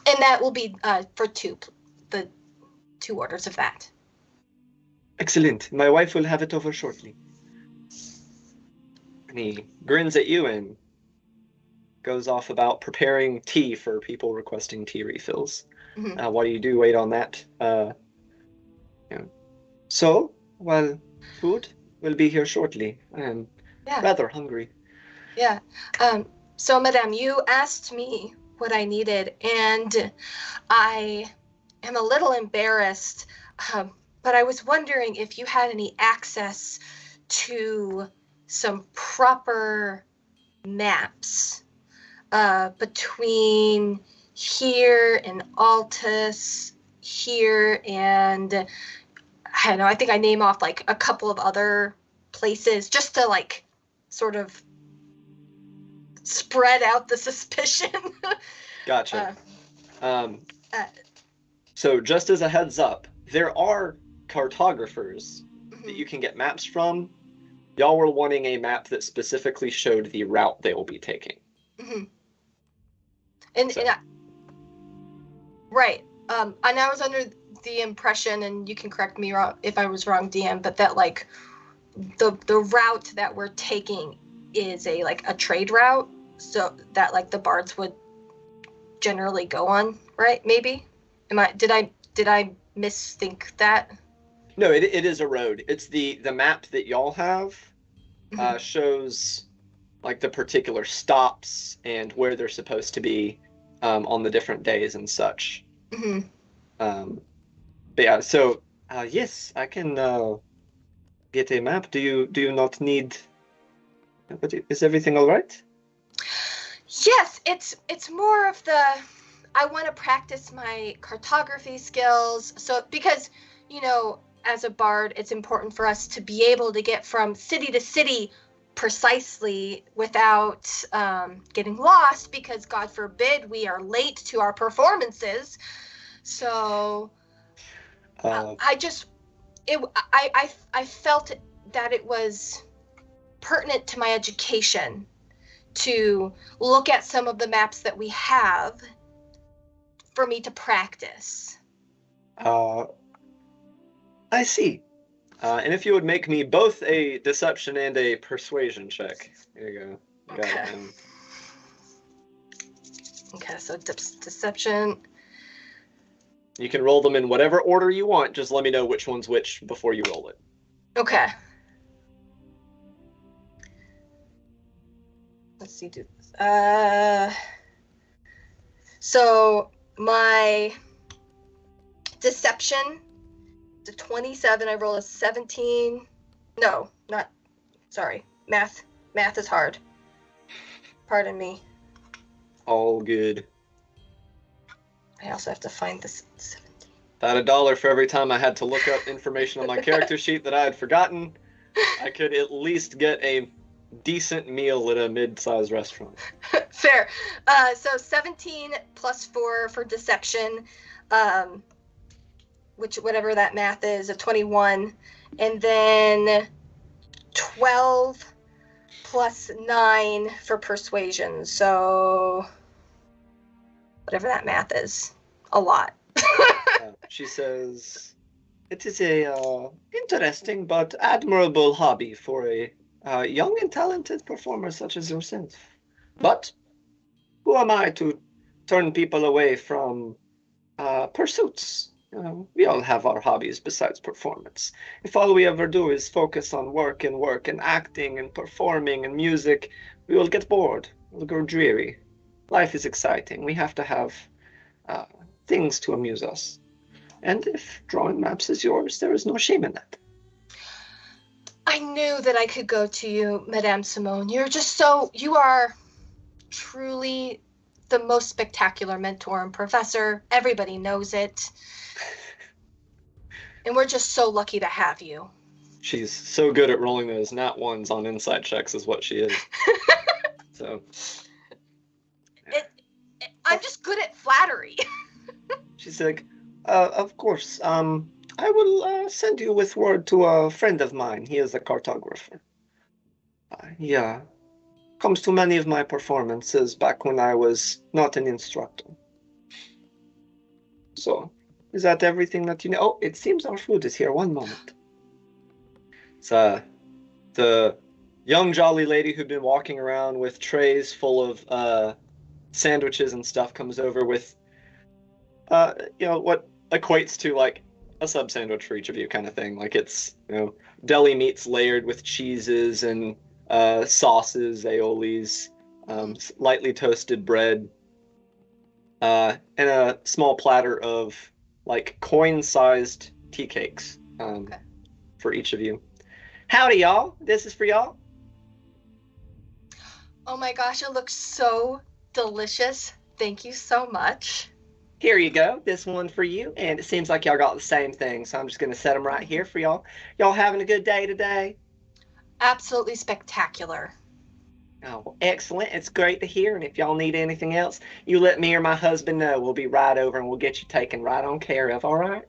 And that will be for the 2 orders of that. Excellent. My wife will have it over shortly. And he grins at you and goes off about preparing tea for people requesting tea refills. Mm-hmm. While you do wait on that, So, well, food will be here shortly. I am rather hungry. Yeah. So, Madame, you asked me what I needed, and I am a little embarrassed, but I was wondering if you had any access to some proper maps between here and Altus, here and I don't know, I think I name off like a couple of other places just to like sort of spread out the suspicion. Gotcha. So just as a heads up, there are cartographers that you can get maps from. Y'all were wanting a map that specifically showed the route they will be taking. Mm-hmm. Right. And I was under the impression, and you can correct me if I was wrong, DM, but that like the route that we're taking is a trade route, so that like the bards would generally go on, right? Maybe. Did I misthink that? No, it is a road. It's the map that y'all have shows like the particular stops and where they're supposed to be on the different days and such. Mm-hmm. But yeah, so yes, I can get a map. Do you not need? But is everything all right? Yes, it's more of the I want to practice my cartography skills. So because as a bard, it's important for us to be able to get from city to city precisely without getting lost, because God forbid we are late to our performances. So I felt that it was pertinent to my education to look at some of the maps that we have for me to practice. I see. And if you would make me both a deception and a persuasion check. There you go. Got Okay. it. Okay, so deception. You can roll them in whatever order you want. Just let me know which one's which before you roll it. Okay. Let's see. So my deception, the 27. I roll a 17. No, not. Sorry. Math is hard. Pardon me. All good. I also have to find this 17. About $1 for every time I had to look up information on my character sheet that I had forgotten. I could at least get a decent meal at a mid-sized restaurant. Fair. So 17 plus 4 for deception, whatever that math is, a 21, and then 12 plus 9 for persuasion. So whatever that math is, a lot. She says, "It is a interesting but admirable hobby for a young and talented performer such as yourself. But who am I to turn people away from pursuits? We all have our hobbies besides performance. If all we ever do is focus on work and acting and performing and music, we will get bored. We'll grow dreary. Life is exciting. We have to have things to amuse us. And if drawing maps is yours, there is no shame in that." I knew that I could go to you, Madame Simone. You are truly the most spectacular mentor and professor. Everybody knows it. And we're just so lucky to have you. She's so good at rolling those nat ones on inside checks is what she is. So I'm just good at flattery. she's like, of course, I will send you with word to a friend of mine. He is a cartographer. He comes to many of my performances back when I was not an instructor. So, is that everything that you know? Oh, it seems our food is here. One moment. It's the young jolly lady who'd been walking around with trays full of sandwiches and stuff comes over with what equates to like a sub sandwich for each of you kind of thing. Like it's, deli meats layered with cheeses and sauces, aiolis, lightly toasted bread, and a small platter of like coin-sized tea cakes for each of you. Howdy, y'all. This is for y'all. Oh my gosh, it looks so delicious. Thank you so much. Here you go. This one for you. And it seems like y'all got the same thing, so I'm just going to set them right here for y'all. Y'all having a good day today? Absolutely spectacular. Oh, excellent. It's great to hear. And if y'all need anything else, you let me or my husband know. We'll be right over and we'll get you taken right on care of, all right?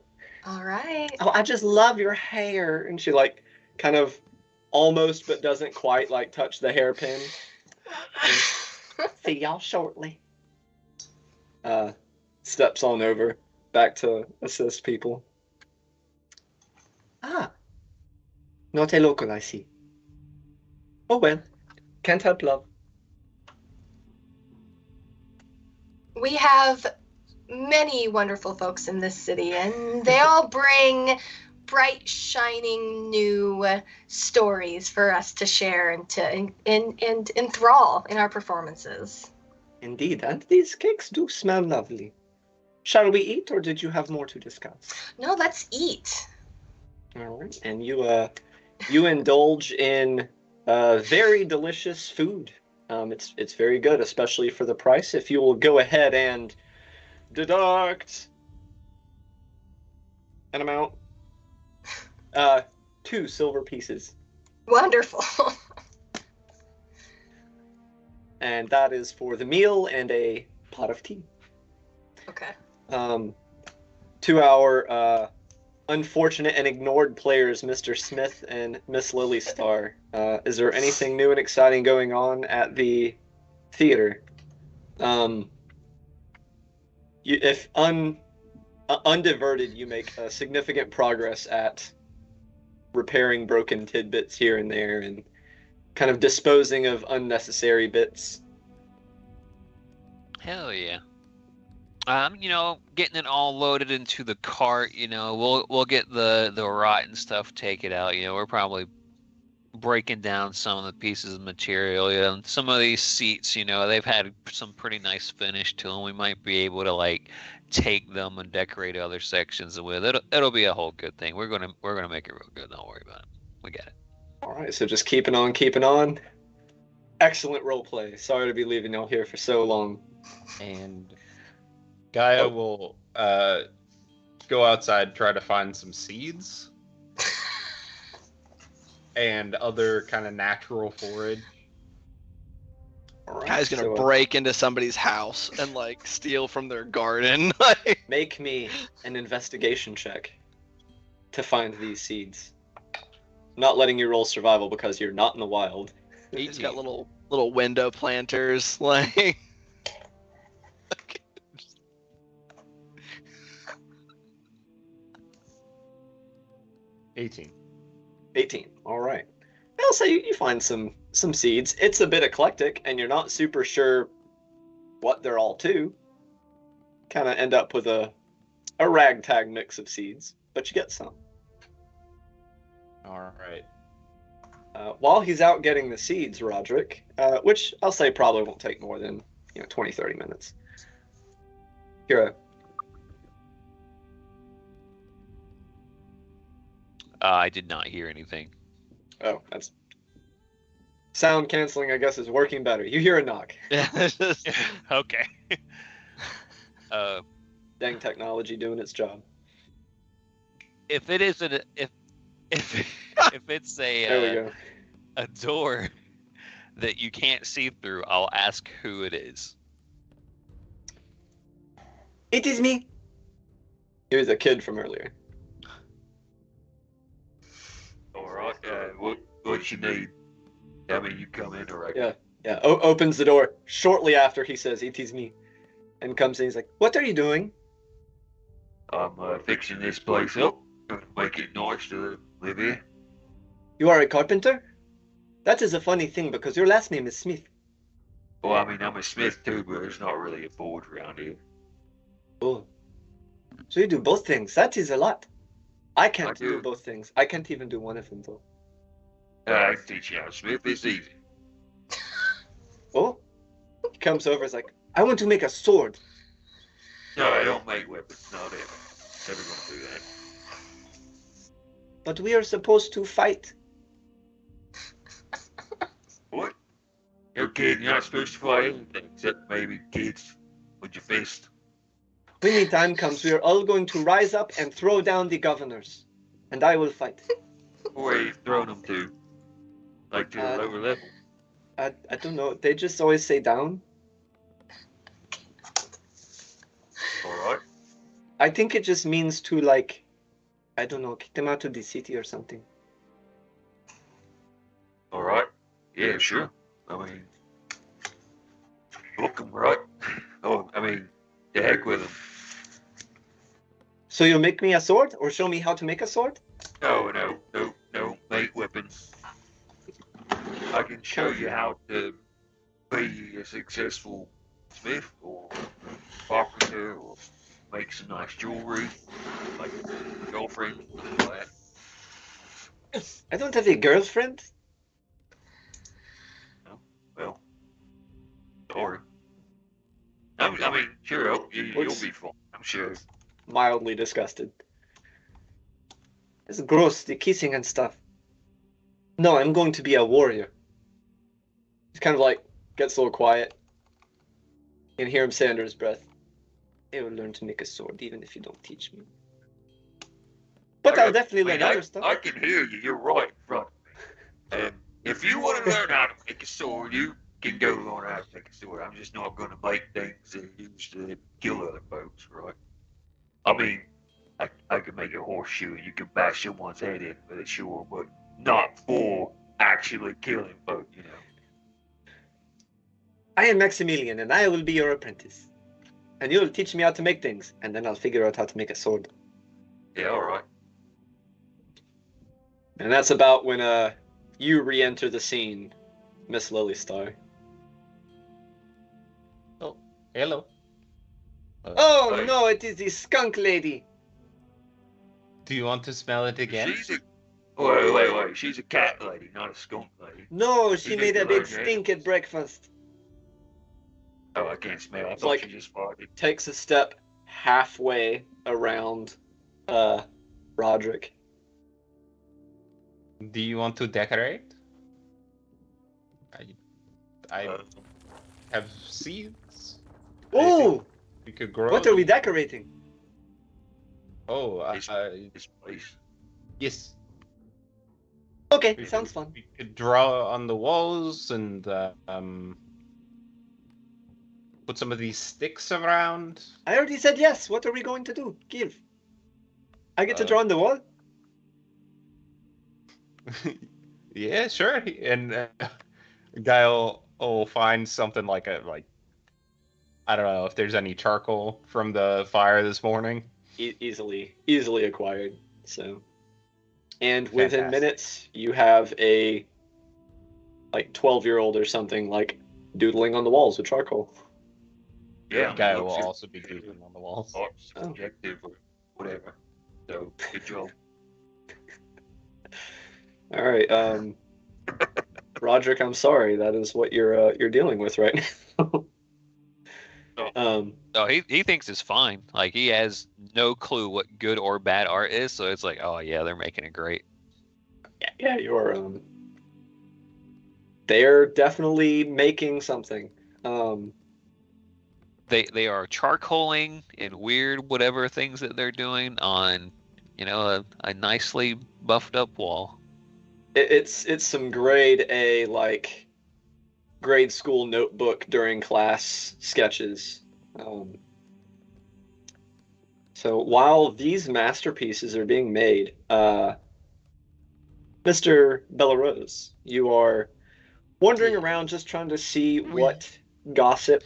All right. Oh, I just love your hair. And she like kind of almost but doesn't quite like touch the hairpin. See y'all shortly. Steps on over back to assist people. Ah, not a local, I see. Oh well, can't help love. We have many wonderful folks in this city, and they all bring bright, shining new stories for us to share and to enthrall in our performances. Indeed, and these cakes do smell lovely. Shall we eat, or did you have more to discuss? No, let's eat. All right, and you indulge in very delicious food. It's very good, especially for the price. If you will go ahead and deduct an amount, 2 silver pieces, Wonderful. and that is for the meal and a pot of tea. Okay. To our unfortunate and ignored players, Mr. Smith and Miss Lily Star, is there anything new and exciting going on at the theater? If undiverted, you make significant progress at repairing broken tidbits here and there and kind of disposing of unnecessary bits. Hell yeah. Getting it all loaded into the cart, we'll get the rotten stuff taken out. We're probably breaking down some of the pieces of material. And some of these seats, they've had some pretty nice finish to them. We might be able to like take them and decorate other sections with it. It'll be a whole good thing. We're gonna make it real good. Don't worry about it. We get it. All right, so just keeping on. Excellent role play. Sorry to be leaving y'all here for so long. And Gaia will go outside, try to find some seeds and other kind of natural forage. All right, Guy's gonna so, break into somebody's house and like steal from their garden. make me an investigation check. to find these seeds. Not letting you roll survival because you're not in the wild. It's got little window planters, like. 18. 18. All right. I'll say you find some seeds. It's a bit eclectic, and you're not super sure what they're all to. Kind of end up with a ragtag mix of seeds, but you get some. All right. While he's out getting the seeds, Roderick, which I'll say probably won't take more than 20, 30 minutes. Kira. I did not hear anything. Oh, that's sound canceling. I guess is working better. You hear a knock. Yeah. Okay. Dang technology doing its job. If it isn't, if it's There we go. a door that you can't see through, I'll ask who it is. It is me. He was a kid from earlier. All right. What you need? I mean, you come in already. Yeah. Yeah. Opens the door shortly after he says, "It is me," and comes in. He's like, "What are you doing?" I'm fixing this place up. Gonna make it nice to live here. You are a carpenter? That is a funny thing because your last name is Smith. Well, I mean, I'm a smith too, but there's not really a forge around here. Oh. So you do both things. That is a lot. I can't I do do. both things. I can't even do one of them though. I can teach you how to smith. It's easy. Oh. He comes over. Is like, I want to make a sword. No, I don't make weapons. No, never gonna do that. But we are supposed to fight. What? You're kidding. You're not supposed to fight anything except maybe kids with your fist. When the time comes, we are all going to rise up and throw down the governors. And I will fight. Where you thrown them to? Like to a lower level? I don't know. They just always say down. Alright. I think it just means to, like, I don't know, kick them out of the city or something. Alright. Yeah, sure. I mean, book them, right? Oh, I mean, the heck with them. So you'll make me a sword or show me how to make a sword? No, make weapons. I can show you how to be a successful smith or carpenter or make some nice jewelry, like girlfriend, something like that. I don't have a girlfriend. Well, or I mean, sure, you'll be fine. I'm sure. Mildly disgusted. It's gross, the kissing and stuff. No, I'm going to be a warrior. He's kind of like, gets a little quiet. You can hear him say under his breath, I will learn to make a sword even if you don't teach me. But I'll definitely learn other stuff. I can hear you. You're right in front of me. And if you want to learn how to make a sword, you can go learn how to make a sword. I'm just not going to make things that are used to kill other folks, right? I mean, I could make a horseshoe and you could bash someone's head in with it, sure, but not for actually killing folk, you know. I am Maximilian and I will be your apprentice. And you'll teach me how to make things, and then I'll figure out how to make a sword. Yeah, all right. And that's about when you re-enter the scene, Miss Lilystar. Oh, hello. Oh Hey. no, it is the skunk lady. Do you want to smell it again? She's a wait. She's a cat lady, not a skunk lady. No, she You made a think big you're stink at breakfast. Oh, I can't smell. I It's thought like- she just farted. Takes a step halfway around Roderick. Do you want to decorate? I Uh, have seeds. Oh, We could grow. what are we decorating? Oh, this place. yes. Okay, We sounds could- fun. We could draw on the walls and put some of these sticks around. I already said yes. What are we going to do? Give. I get to Uh, draw on the wall? Yeah, sure. And a guy will find something like I don't know if there's any charcoal from the fire this morning. Easily acquired. So, and within Fantastic. minutes, you have a like 12-year-old or something like doodling on the walls with charcoal. Yeah, The guy will looks your also be doodling on the walls. art's Oh. subjective or whatever. So good job. All right, Roderick, I'm sorry. That is what you're dealing with right now. No, he thinks it's fine. Like he has no clue what good or bad art is, so it's like, oh yeah, they're making it great. yeah, you're they're definitely making something. They are charcoaling and weird whatever things that they're doing on, a nicely buffed up wall. It's some grade A, like grade school notebook during class sketches. So while these masterpieces are being made, Mr. Bellarose, you are wandering around just trying to see what gossip.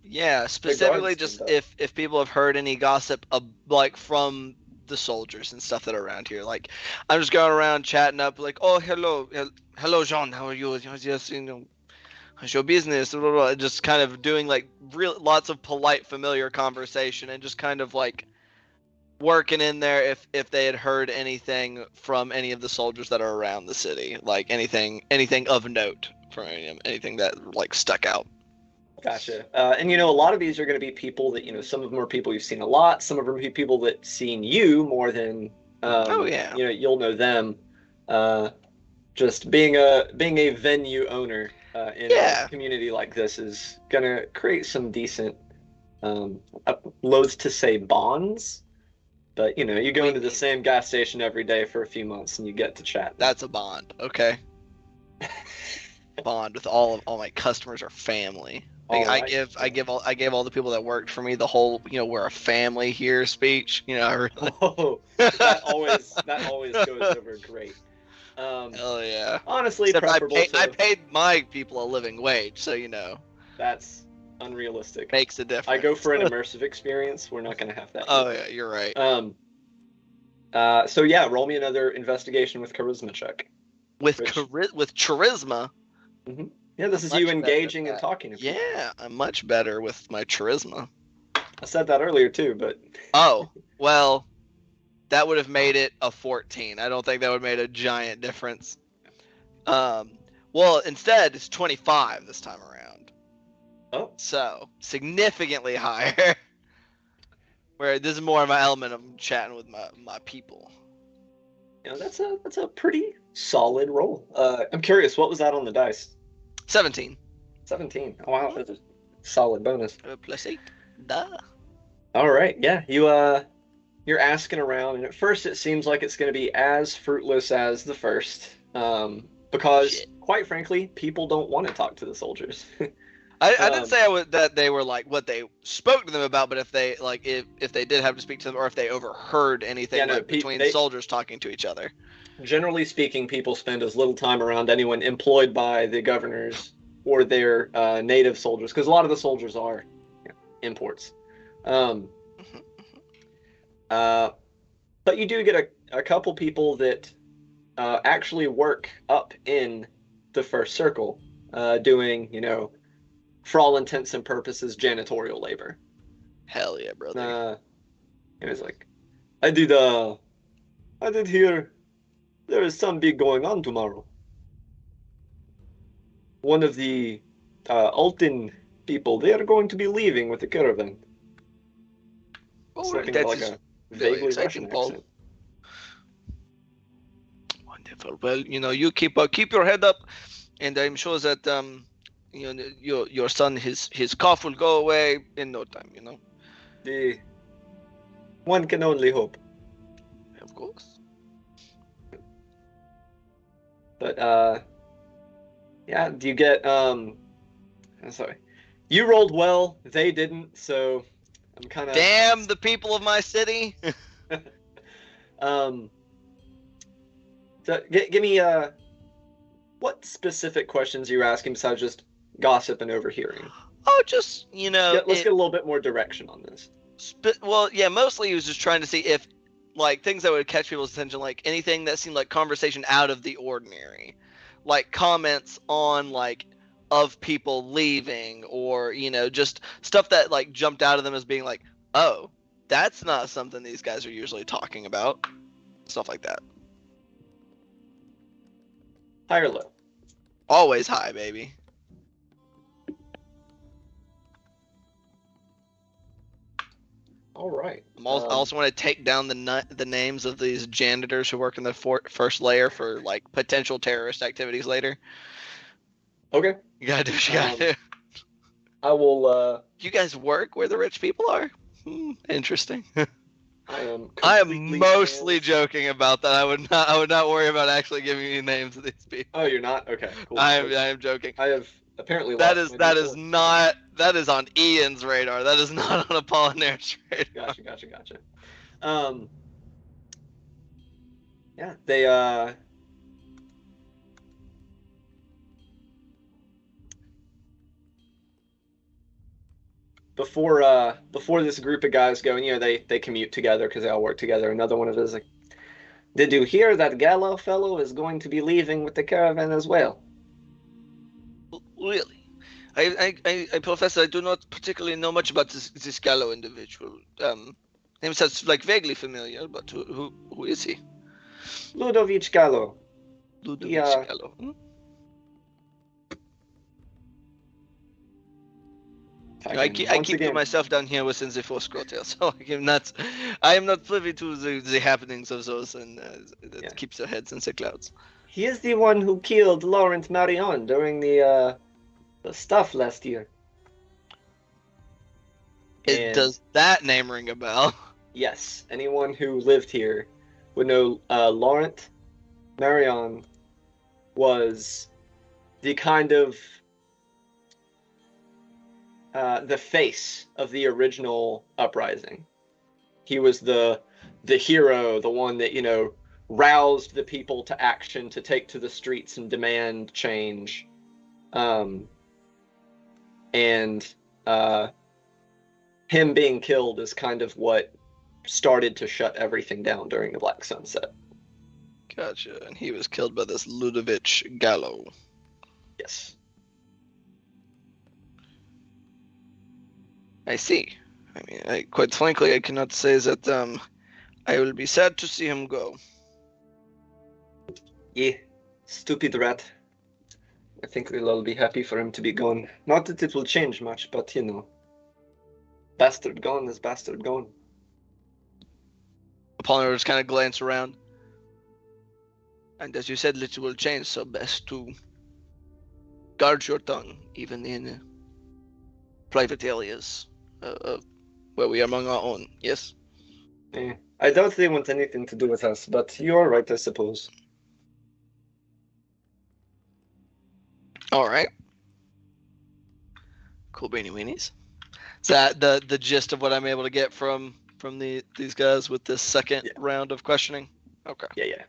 Yeah, specifically Regards to just that. if people have heard any gossip like from the soldiers and stuff that are around here. Like I'm just going around chatting up like, "Oh, hello Jean, how are you? Yes, how's your business?" Blah, blah, blah. Just kind of doing like lots of polite familiar conversation and just kind of like working in there if they had heard anything from any of the soldiers that are around the city, like anything of note from anything that like stuck out. Gotcha. And a lot of these are going to be people that, some of them are people you've seen a lot. Some of them are people that seen you more than, Oh yeah. You'll know them. Just being a venue owner in Yeah. a community like this is going to create some decent, loath to say bonds, but you go into the same gas station every day for a few months and you get to chat. That's a bond. Okay. Bond with all my customers or family. Like, All I right. gave all the people that worked for me the whole we're a family here speech. Oh, that always goes over great. Hell yeah. Honestly, Except preferable I to paid my people a living wage, so that's unrealistic. makes a difference. I go for an immersive experience. We're not going to have that. Oh yeah, you're right. So yeah, roll me another investigation with charisma check. With Which- with charisma. Yeah, this is Much you better engaging at and that. talking to people. Yeah, I'm much better with my charisma. I said that earlier too, but Oh, well, that would have made it a 14. I don't think that would have made a giant difference. Well, instead, it's 25 this time around. oh, So, significantly higher. Where this is more of my element of chatting with my people. that's a pretty solid roll. I'm curious, what was that on the dice? 17. 17. Oh, wow, that's a solid bonus. Plus 8. Duh. All right, yeah, you're asking around, and at first it seems like it's going to be as fruitless as the first, because Shit. quite frankly, people don't want to talk to the soldiers. I didn't say that they were like what they spoke to them about, but if they if they did have to speak to them, or if they overheard anything Yeah, no, between they- soldiers talking to each other. Generally speaking, people spend as little time around anyone employed by the governors or their native soldiers, because a lot of the soldiers are imports. But you do get a couple people that actually work up in the first circle, doing, for all intents and purposes, janitorial labor. Hell yeah, brother. It was like, I did hear there is some big going on tomorrow. One of the Alton people, they are going to be leaving with the caravan. It's Alright, looking that like is a very vaguely exciting, Russian Paul. accent. Wonderful. Well, you keep your head up, and I'm sure that your son his cough will go away in no time. One can only hope. Of course. But yeah, do you get I'm sorry. You rolled well, they didn't, so I'm kind of Damn the people of my city. So, give me what specific questions are you asking besides just gossip and overhearing? Oh, just, you know, Let's get a little bit more direction on this. well, yeah, mostly he was just trying to see if, like, things that would catch people's attention, like anything that seemed like conversation out of the ordinary, like comments on, like, of people leaving, or, you know, just stuff that, like, jumped out of them as being like, oh, that's not something these guys are usually talking about. Stuff like that. High or low? Always high, baby. All right. I also want to take down the names of these janitors who work in the first layer for, like, potential terrorist activities later. Okay. You gotta do what you gotta do. I will. You guys work where the rich people are? Interesting. I am mostly joking about that. I would not worry about actually giving you names of these people. Oh, you're not? Okay, cool. I am joking. I have apparently that is on Ian's radar. That is not on Apollinaire's radar. Gotcha. Yeah, they before this group of guys go, you know, they commute together because they all work together. Another one of us like, did you hear that Gallo fellow is going to be leaving with the caravan as well? Really? I profess I do not particularly know much about this Gallo individual. Name sounds like vaguely familiar, but who is he? Ludovic Gallo. Gallo. I keep myself down here within the Force Quarter, so I am not privy to the happenings of those, and that keeps their heads in the clouds. He is the one who killed Laurent Marion during the stuff last year. Does that name ring a bell? Yes, anyone who lived here would know Laurent Marion was the kind of the face of the original uprising. He was the hero, the one that, you know, roused the people to action, to take to the streets and demand change. Him being killed is kind of what started to shut everything down during the Black Sunset. Gotcha. And he was killed by this Ludovic Gallo. Yes. I see. I mean, quite frankly, I cannot say that I will be sad to see him go. Yeah, stupid rat. I think we'll all be happy for him to be gone. Not that it will change much, but, you know, bastard gone is bastard gone. Apollinaire just kind of glanced around. And as you said, little will change, so best to guard your tongue, even in private areas where we are among our own, yes? I doubt they want anything to do with us, but you're right, I suppose. All right. Cool beanie weenies. Is that the gist of what I'm able to get from these guys with this second round of questioning? Okay. Yeah.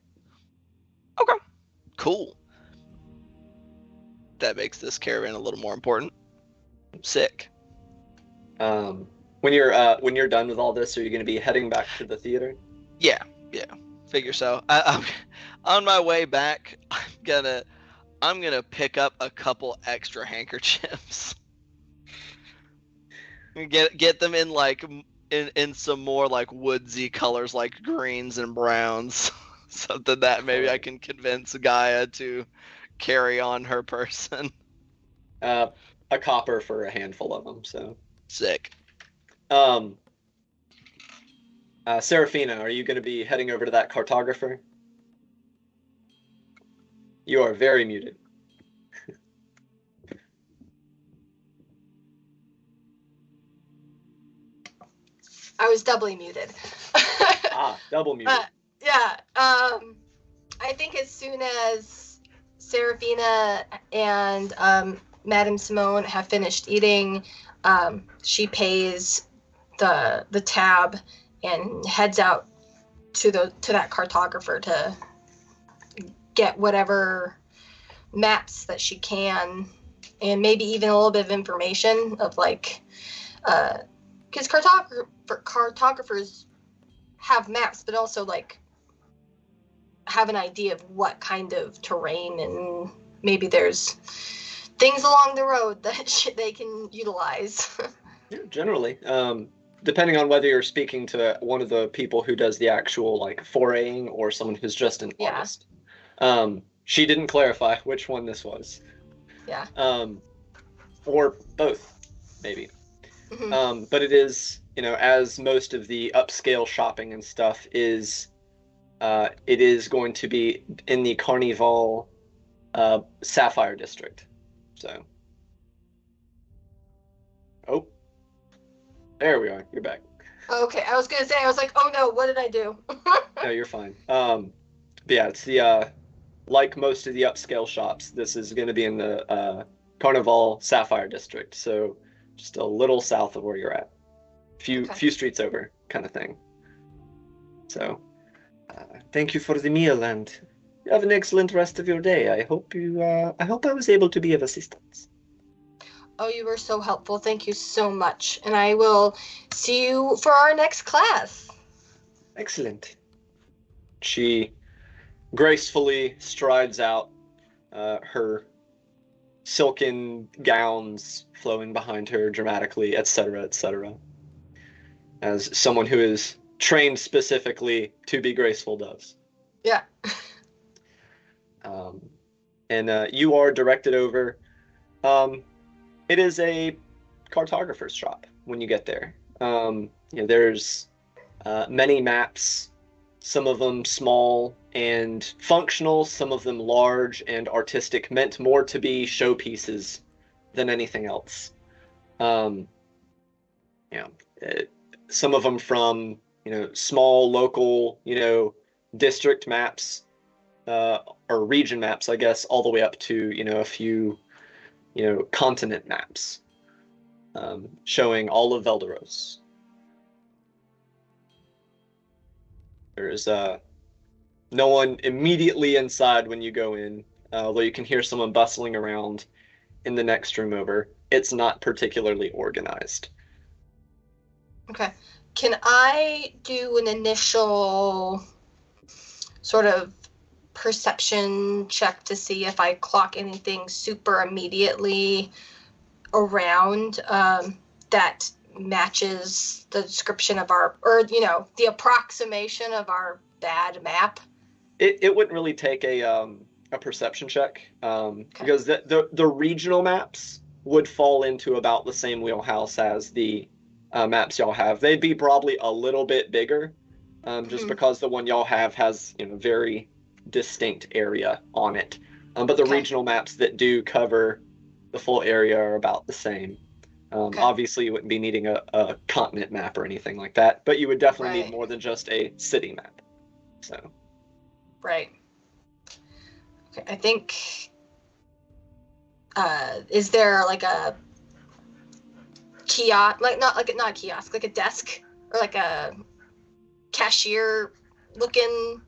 Okay. Cool. That makes this caravan a little more important. Sick. When you're done with all this, are you going to be heading back to the theater? Yeah. Figure so. I'm on my way back. I'm gonna pick up a couple extra handkerchiefs. Get them in like in some more like woodsy colors, like greens and browns. Something that maybe I can convince Gaia to carry on her person. A copper for a handful of them. So sick. Serafina, are you going to be heading over to that cartographer? You are very muted. I was doubly muted. Double muted. Yeah. I think as soon as Serafina and Madame Simone have finished eating, she pays the tab and heads out to that cartographer to get whatever maps that she can, and maybe even a little bit of information of like, because cartographers have maps, but also like have an idea of what kind of terrain, and maybe there's things along the road that they can utilize. Yeah, generally. Depending on whether you're speaking to one of the people who does the actual like foraying or someone who's just an Yeah. artist. She didn't clarify which one this was. Yeah. Or both, maybe. Mhm. But it is, as most of the upscale shopping and stuff is, it is going to be in the Carnival Sapphire District. So. Oh. There we are. You're back. Okay, I was gonna say, I was like, oh no, what did I do? No, you're fine. But yeah, it's the like most of the upscale shops, this is going to be in the Carnival Sapphire District, so just a little south of where you're at, few streets over, kind of thing. So, thank you for the meal, and you have an excellent rest of your day. I hope I was able to be of assistance. Oh, you were so helpful. Thank you so much. And I will see you for our next class. Excellent. She gracefully strides out, her silken gowns flowing behind her dramatically, etc., etc. As someone who is trained specifically to be graceful does. Yeah. And you are directed over. It is a cartographer's shop when you get there. There's many maps, some of them small and functional, some of them large and artistic, meant more to be showpieces than anything else. Some of them from small local district maps or region maps, I guess, all the way up to a few continent maps showing all of Velderos. There's no one immediately inside when you go in, although you can hear someone bustling around in the next room over. It's not particularly organized. Okay. Can I do an initial sort of perception check to see if I clock anything super immediately around that matches the description of our, or the approximation of our bad map? It wouldn't really take a perception check because the regional maps would fall into about the same wheelhouse as the maps y'all have. They'd be probably a little bit bigger, just because the one y'all have has very distinct area on it. But the regional maps that do cover the full area are about the same. Obviously, you wouldn't be needing a continent map or anything like that, but you would definitely need more than just a city map. So. Right. Okay, I think. Is there like a kiosk, not a kiosk, like a desk or like a cashier looking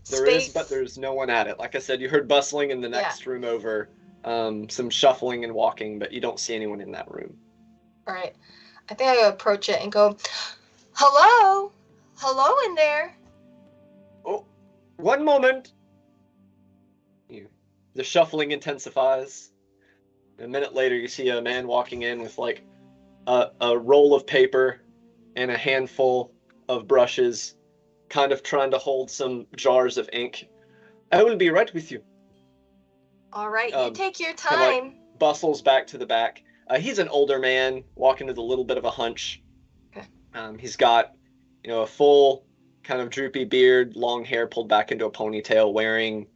There space? is, but there's no one at it. Like I said, you heard bustling in the next room over, some shuffling and walking, but you don't see anyone in that room. All right. I think I approach it and go, hello? Hello in there? Oh, one moment. The shuffling intensifies. A minute later, you see a man walking in with like a roll of paper and a handful of brushes, kind of trying to hold some jars of ink. I will be right with you. All right, you take your time. Kind of like bustles back to the back. He's an older man, walking with a little bit of a hunch. Okay. He's got, a full kind of droopy beard, long hair pulled back into a ponytail, wearing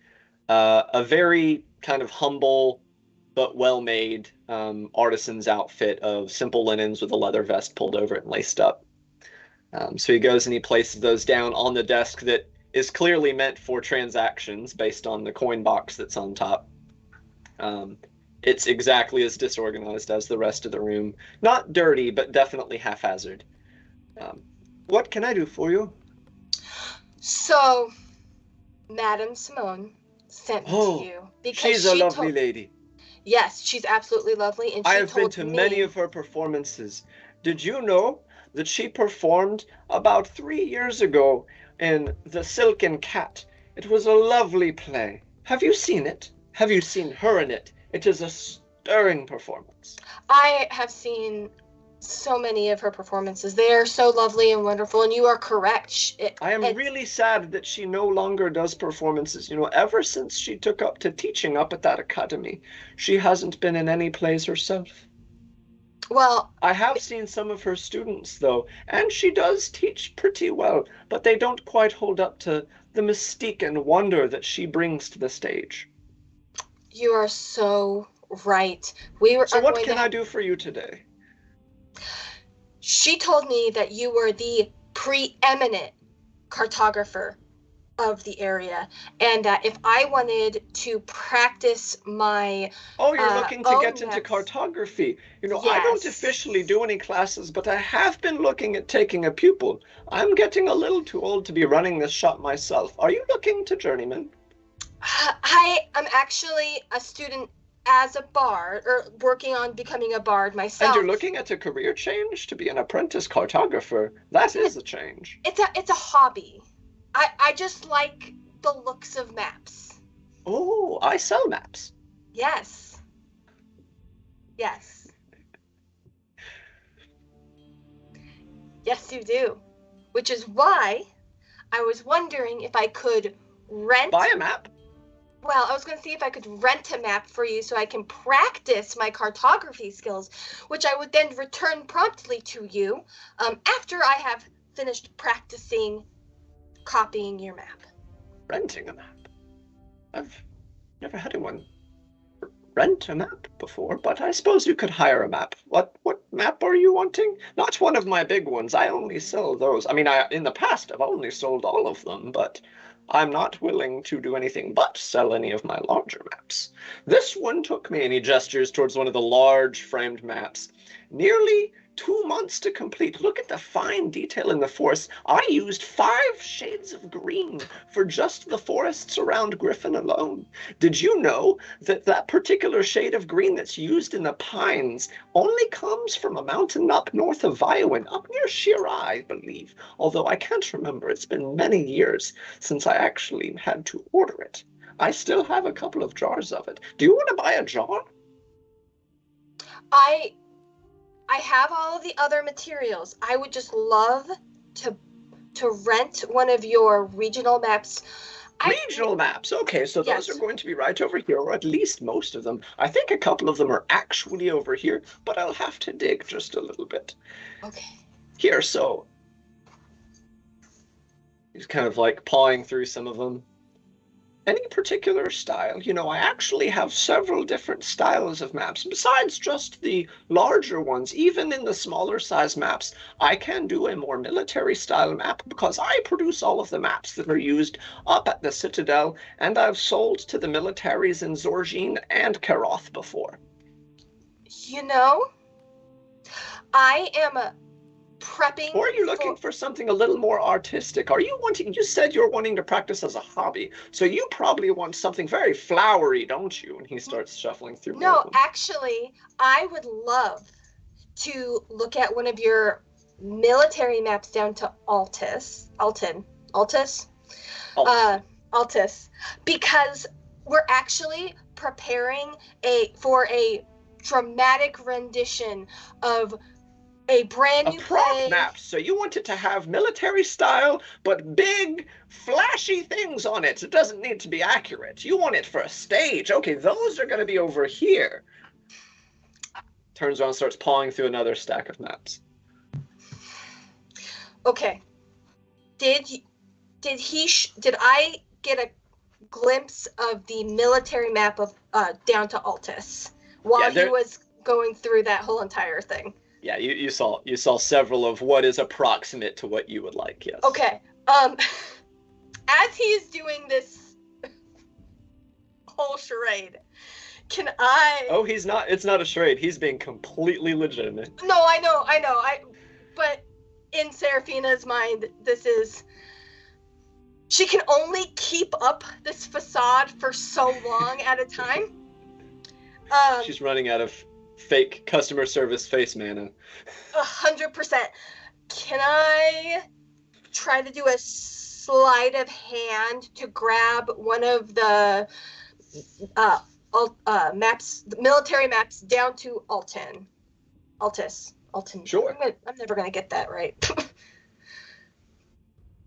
a very kind of humble but well-made artisan's outfit of simple linens with a leather vest pulled over it and laced up. So he goes and he places those down on the desk that is clearly meant for transactions based on the coin box that's on top. It's exactly as disorganized as the rest of the room. Not dirty, but definitely haphazard. What can I do for you? So, Madame Simone sent me Oh, to you because she's a she lovely told. lady. Yes, she's absolutely lovely, and I she have been told to me. many of her performances. Did you know that she performed about 3 years ago in The Silken Cat? It was a lovely play. Have you seen it? Have you seen her in it? It is a stirring performance. I have seen so many of her performances. They are so lovely and wonderful, and you are correct. I am really sad that she no longer does performances. You know, ever since she took up to teaching up at that academy, she hasn't been in any plays herself. Well, I have seen some of her students, though, and she does teach pretty well, but they don't quite hold up to the mystique and wonder that she brings to the stage. you are so right. So what can I do for you today? She told me that you were the preeminent cartographer of the area, and that if I wanted to practice my Oh, you're looking to get into maps. cartography. You know, I don't Yes. officially do any classes, but I have been looking at taking a pupil. I'm getting a little too old to be running this shop myself. Are you looking to journeyman? I am actually a student as a bard, or working on becoming a bard myself. And you're looking at a career change to be an apprentice cartographer. That is a change. It's a hobby. I just like the looks of maps. Oh, I sell maps. Yes. Yes. Yes, you do. Which is why I was wondering if I could rent. Buy a map? Well, I was going to see if I could rent a map for you so I can practice my cartography skills, which I would then return promptly to you after I have finished practicing copying your map. Renting a map? I've never had anyone rent a map before, but I suppose you could hire a map. What map are you wanting? Not one of my big ones. I only sell those. I mean, in the past, I've only sold all of them, but I'm not willing to do anything but sell any of my larger maps. This one took me, and he gestures towards one of the large framed maps, nearly 2 months to complete. Look at the fine detail in the forest. I used 5 shades of green for just the forests around Griffin alone. Did you know that that particular shade of green that's used in the pines only comes from a mountain up north of Iowa, up near Shira, I believe, although I can't remember. It's been many years since I actually had to order it. I still have a couple of jars of it. Do you want to buy a jar? I have all of the other materials. I would just love to rent one of your regional maps. Regional maps. Okay, so those Yes. are going to be right over here, or at least most of them. I think a couple of them are actually over here, but I'll have to dig just a little bit. Okay. Here, so he's kind of like pawing through some of them. Any particular style? You know, I actually have several different styles of maps, besides just the larger ones. Even in the smaller size maps, I can do a more military style map because I produce all of the maps that are used up at the Citadel, and I've sold to the militaries in Zorgine and Karoth before. You know, I am prepping. Or are you looking for something a little more artistic? Are you wanting, you said you're wanting to practice as a hobby, so you probably want something very flowery, don't you? And he starts shuffling through. No, actually, I would love to look at one of your military maps down to Altus, because we're actually preparing for a dramatic rendition of a brand new play. Map. So you want it to have military style, but big, flashy things on it. It doesn't need to be accurate. You want it for a stage. Okay, those are going to be over here. Turns around and starts pawing through another stack of maps. Okay. Did I get a glimpse of the military map of down to Altus while he was going through that whole entire thing? Yeah, you saw several of what is approximate to what you would like, yes. Okay. As he's doing this whole charade, can I... Oh, it's not a charade. He's being completely legitimate. No, I know. But in Seraphina's mind, this is... she can only keep up this facade for so long at a time. She's running out of fake customer service face mana. 100%. Can I try to do a sleight of hand to grab one of the maps, the military maps, down to Alton? Sure. I'm never gonna get that right.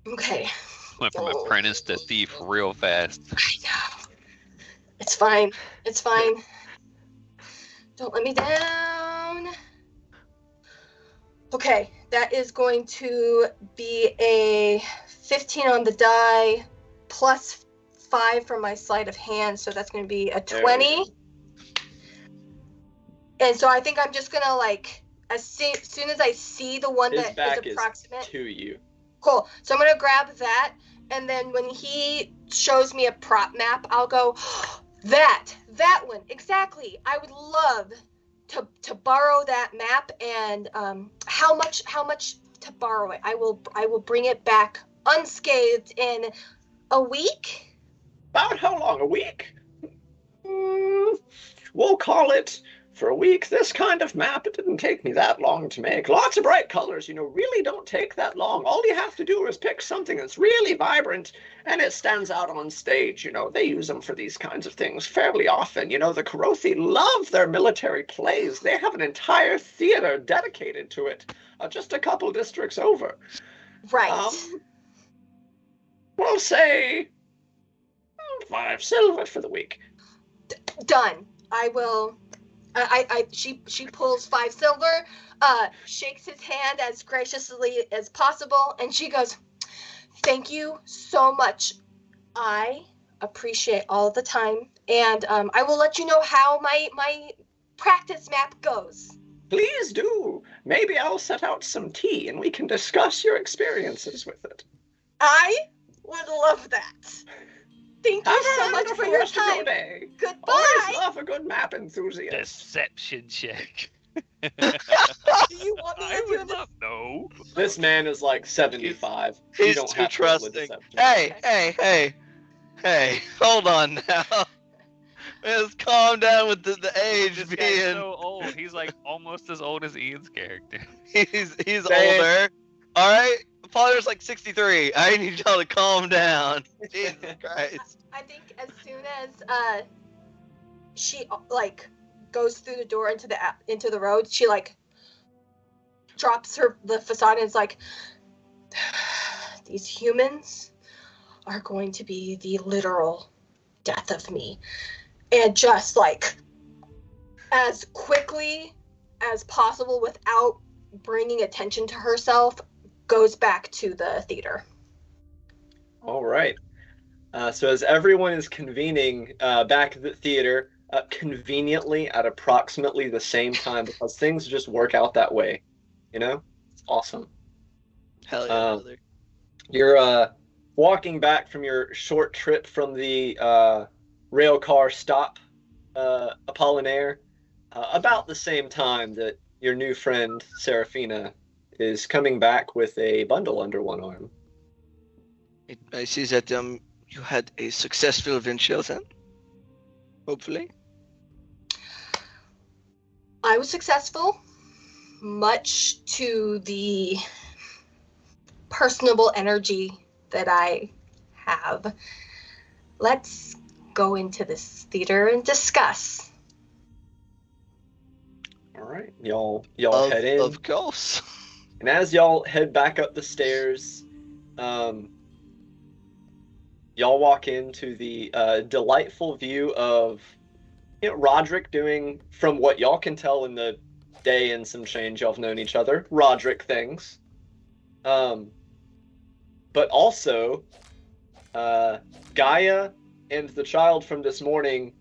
Okay. Went from apprentice to thief real fast. I know. It's fine. It's fine. Don't let me down. Okay, that is going to be a 15 on the die, plus 5 from my sleight of hand, so that's going to be a 20. And so I think I'm just going to, like, as soon as I see the one His that back is approximate. to you. Cool. So I'm going to grab that, and then when he shows me a prop map, I'll go, that one, exactly. I would love to borrow that map, and how much to borrow it? I will bring it back unscathed in a week. About how long? A week? We'll call it for a week. This kind of map, it didn't take me that long to make. Lots of bright colors, really don't take that long. All you have to do is pick something that's really vibrant and it stands out on stage. They use them for these kinds of things fairly often. The Karothi love their military plays. They have an entire theater dedicated to it, just a couple districts over. Right. We'll say 5 silver for the week. Done. I will. She pulls 5 silver, shakes his hand as graciously as possible, and she goes, "Thank you so much. I appreciate all the time, and I will let you know how my practice map goes." Please do. Maybe I'll set out some tea and we can discuss your experiences with it. I would love that. Thank you so much for your time. Day. Goodbye. Always love a good map enthusiast. Deception check. Do you want me I to do would this? love no. This man is like 75. You He's don't too have to roll with trusting. deception. Hey, hold on now. Let's calm down with the age This being. guy's so old. He's like almost as old as Ian's character. He's Say it. older. All right, father's like 63. I need y'all to calm down. Jesus Christ. I think as soon as she like goes through the door into the road, she like drops the facade and is like, "These humans are going to be the literal death of me," and just like as quickly as possible without bringing attention to herself goes back to the theater. All right. So as everyone is convening back at the theater, conveniently at approximately the same time, because things just work out that way, It's awesome. Hell yeah, brother. You're walking back from your short trip from the rail car stop, Apollinaire, about the same time that your new friend, Seraphina, is coming back with a bundle under one arm. I see that you had a successful venture then. Hopefully. I was successful, much to the personable energy that I have. Let's go into this theater and discuss. All right, y'all head in. Of course. And as y'all head back up the stairs, y'all walk into the delightful view of Roderick doing, from what y'all can tell in the day and some change y'all have known each other, Roderick things. But also, Gaia and the child from this morning,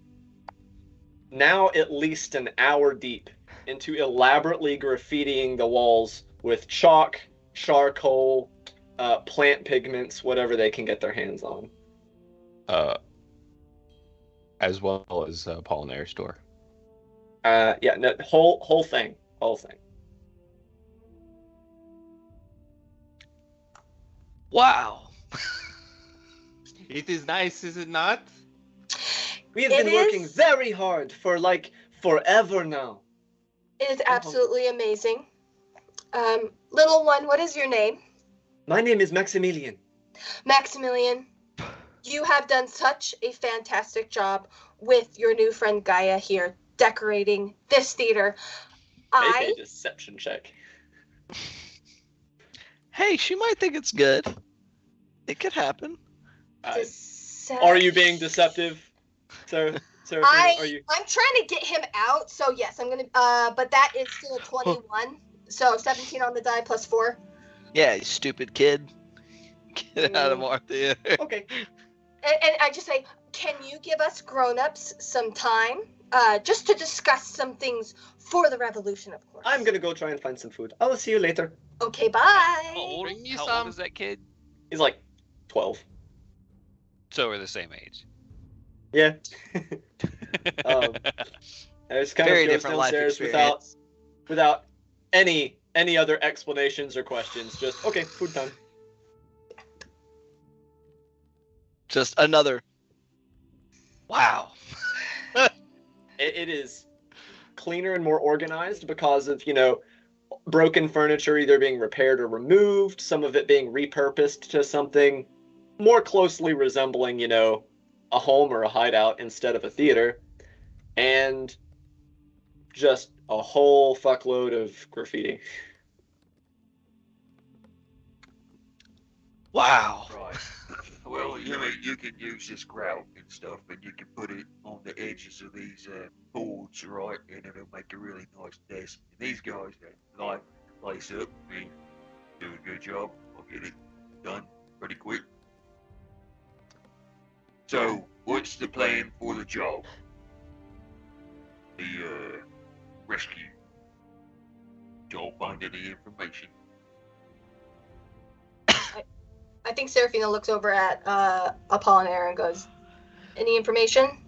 now at least an hour deep into elaborately graffitiing the walls with chalk, charcoal, plant pigments, whatever they can get their hands on. As well as Apollinaire store. Yeah, no, whole thing. Wow. It is nice, is it not? We have It been working is- very hard for like forever now. It is absolutely amazing. Little one, what is your name? My name is Maximilian. Maximilian. You have done such a fantastic job with your new friend Gaia here, decorating this theater. Make I a deception check. Hey, she might think it's good. It could happen. Are you being deceptive, sir? Serafina, are you? I'm trying to get him out, so yes, I'm gonna. But that is still a 21, so 17 on the die plus 4. Yeah, you stupid kid. Get out of Mm. our theater. Okay. And I just say, can you give us grown-ups some time, just to discuss some things for the revolution, of course. I'm gonna go try and find some food. I will see you later. Okay, bye. How old, Bring me how some. old is that kid? He's like 12. So we're the same age. Yeah. I just kind Very of goes different life downstairs experience. without any other explanations or questions. Just okay, food time. Just another. Wow. It is cleaner and more organized because of broken furniture either being repaired or removed. Some of it being repurposed to something more closely resembling a home or a hideout instead of a theater, and just a whole fuckload of graffiti. Wow. Right. Well, you can use this grout and stuff, and you can put it on the edges of these boards, right? And it'll make a really nice desk. And these guys that light the place up, they do a good job. I'll get it done pretty quick. So, what's the plan for the job? The rescue. Don't find any information. I think Serafina looks over at Apollinaire and goes, "Any information?"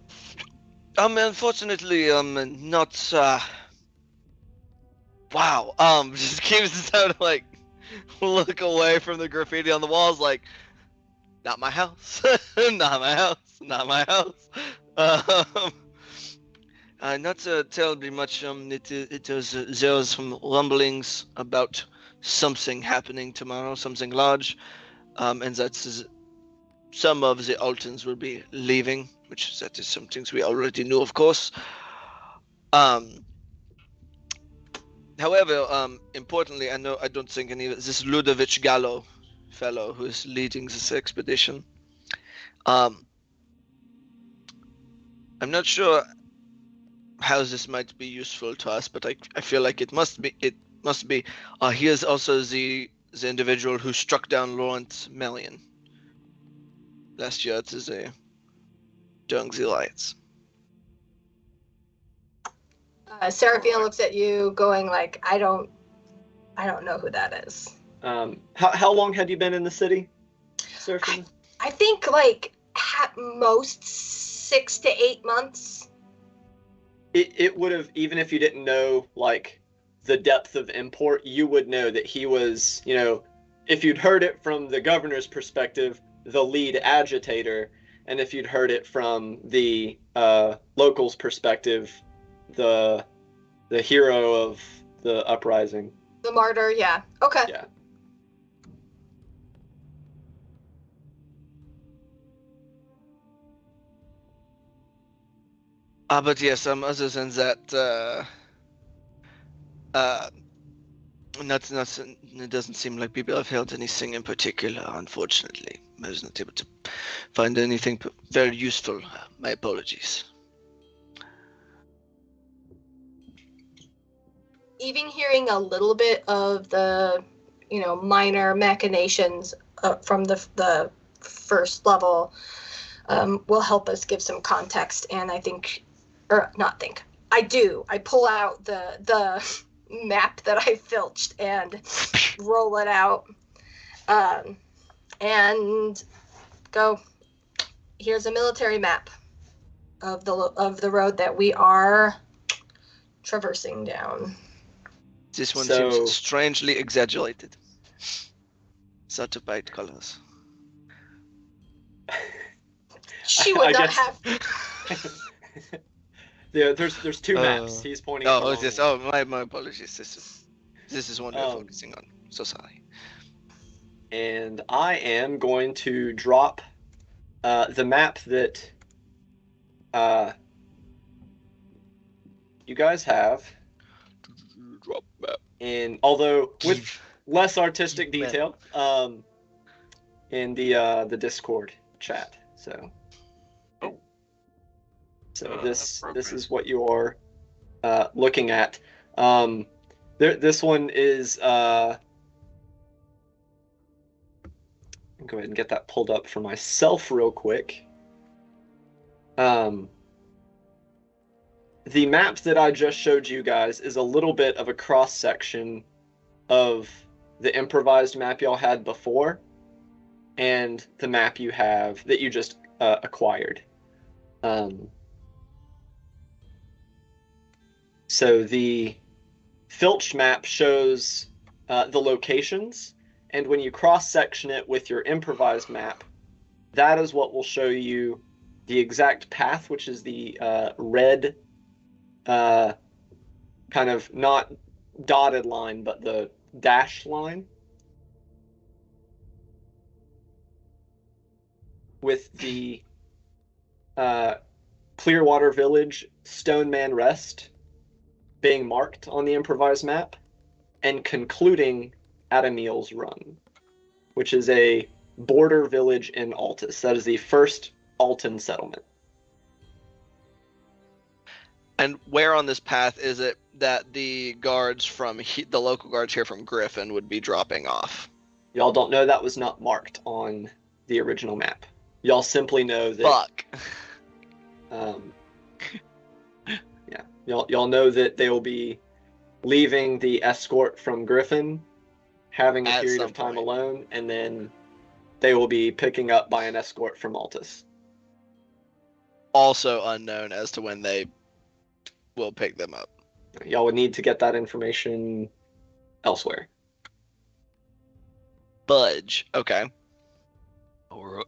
Unfortunately, not. Wow. Just keeps trying to like look away from the graffiti on the walls, like, not my house, not my house, not my house. Not terribly much. It was there was some rumblings about something happening tomorrow, something large. And that some of the Altons will be leaving, which that is some things we already knew, of course. However, importantly, I don't think any of this Ludovic Gallo fellow who is leading this expedition. I'm not sure how this might be useful to us, but I feel like it must be. He is also the individual who struck down Lawrence Melian last year during the riots. Serafina looks at you, going like, "I don't know who that is." How long had you been in the city, Serafina? I think like at most 6 to 8 months. It would have, even if you didn't know like the depth of import, you would know that he was, if you'd heard it from the governor's perspective, the lead agitator, and if you'd heard it from the locals' perspective, the hero of the uprising. The martyr, yeah. Okay. Yeah. But yes, other than that, it doesn't seem like people have heard anything in particular, unfortunately. I was not able to find anything very useful. My apologies. Even hearing a little bit of the, minor machinations from the first level will help us give some context. And I think, or not think, I do. I pull out the map that I filched and roll it out, and go, "Here's a military map of the road that we are traversing down." This one So- seems strangely exaggerated. Such bright colors. She would I not guess- have. Yeah, there's two maps. He's pointing. at the Oh, wrong yes. one. Oh, my apologies. This is one we're Um, focusing on. So sorry. And I am going to drop the map that you guys have, Drop map. in although with less artistic Map. detail, in the Discord chat. So this is what you are looking at. This one is. Go ahead and get that pulled up for myself real quick. The map that I just showed you guys is a little bit of a cross section of the improvised map y'all had before and the map you have that you just acquired. So the Filch map shows the locations, and when you cross-section it with your improvised map, that is what will show you the exact path, which is the red, kind of not dotted line, but the dashed line. With the Clearwater Village Stone Man Rest being marked on the improvised map, and concluding at Emil's Run, which is a border village in Altus. That is the first Alton settlement. And where on this path is it that the guards from the local guards here from Griffin would be dropping off? Y'all don't know that was not marked on the original map. Y'all simply know that. Fuck. Yeah, y'all know that they will be leaving the escort from Griffin, having a At period some of time point. alone, and then they will be picking up by an escort from Altus. Also unknown as to when they will pick them up. Y'all would need to get that information elsewhere. Budge. Okay. Or,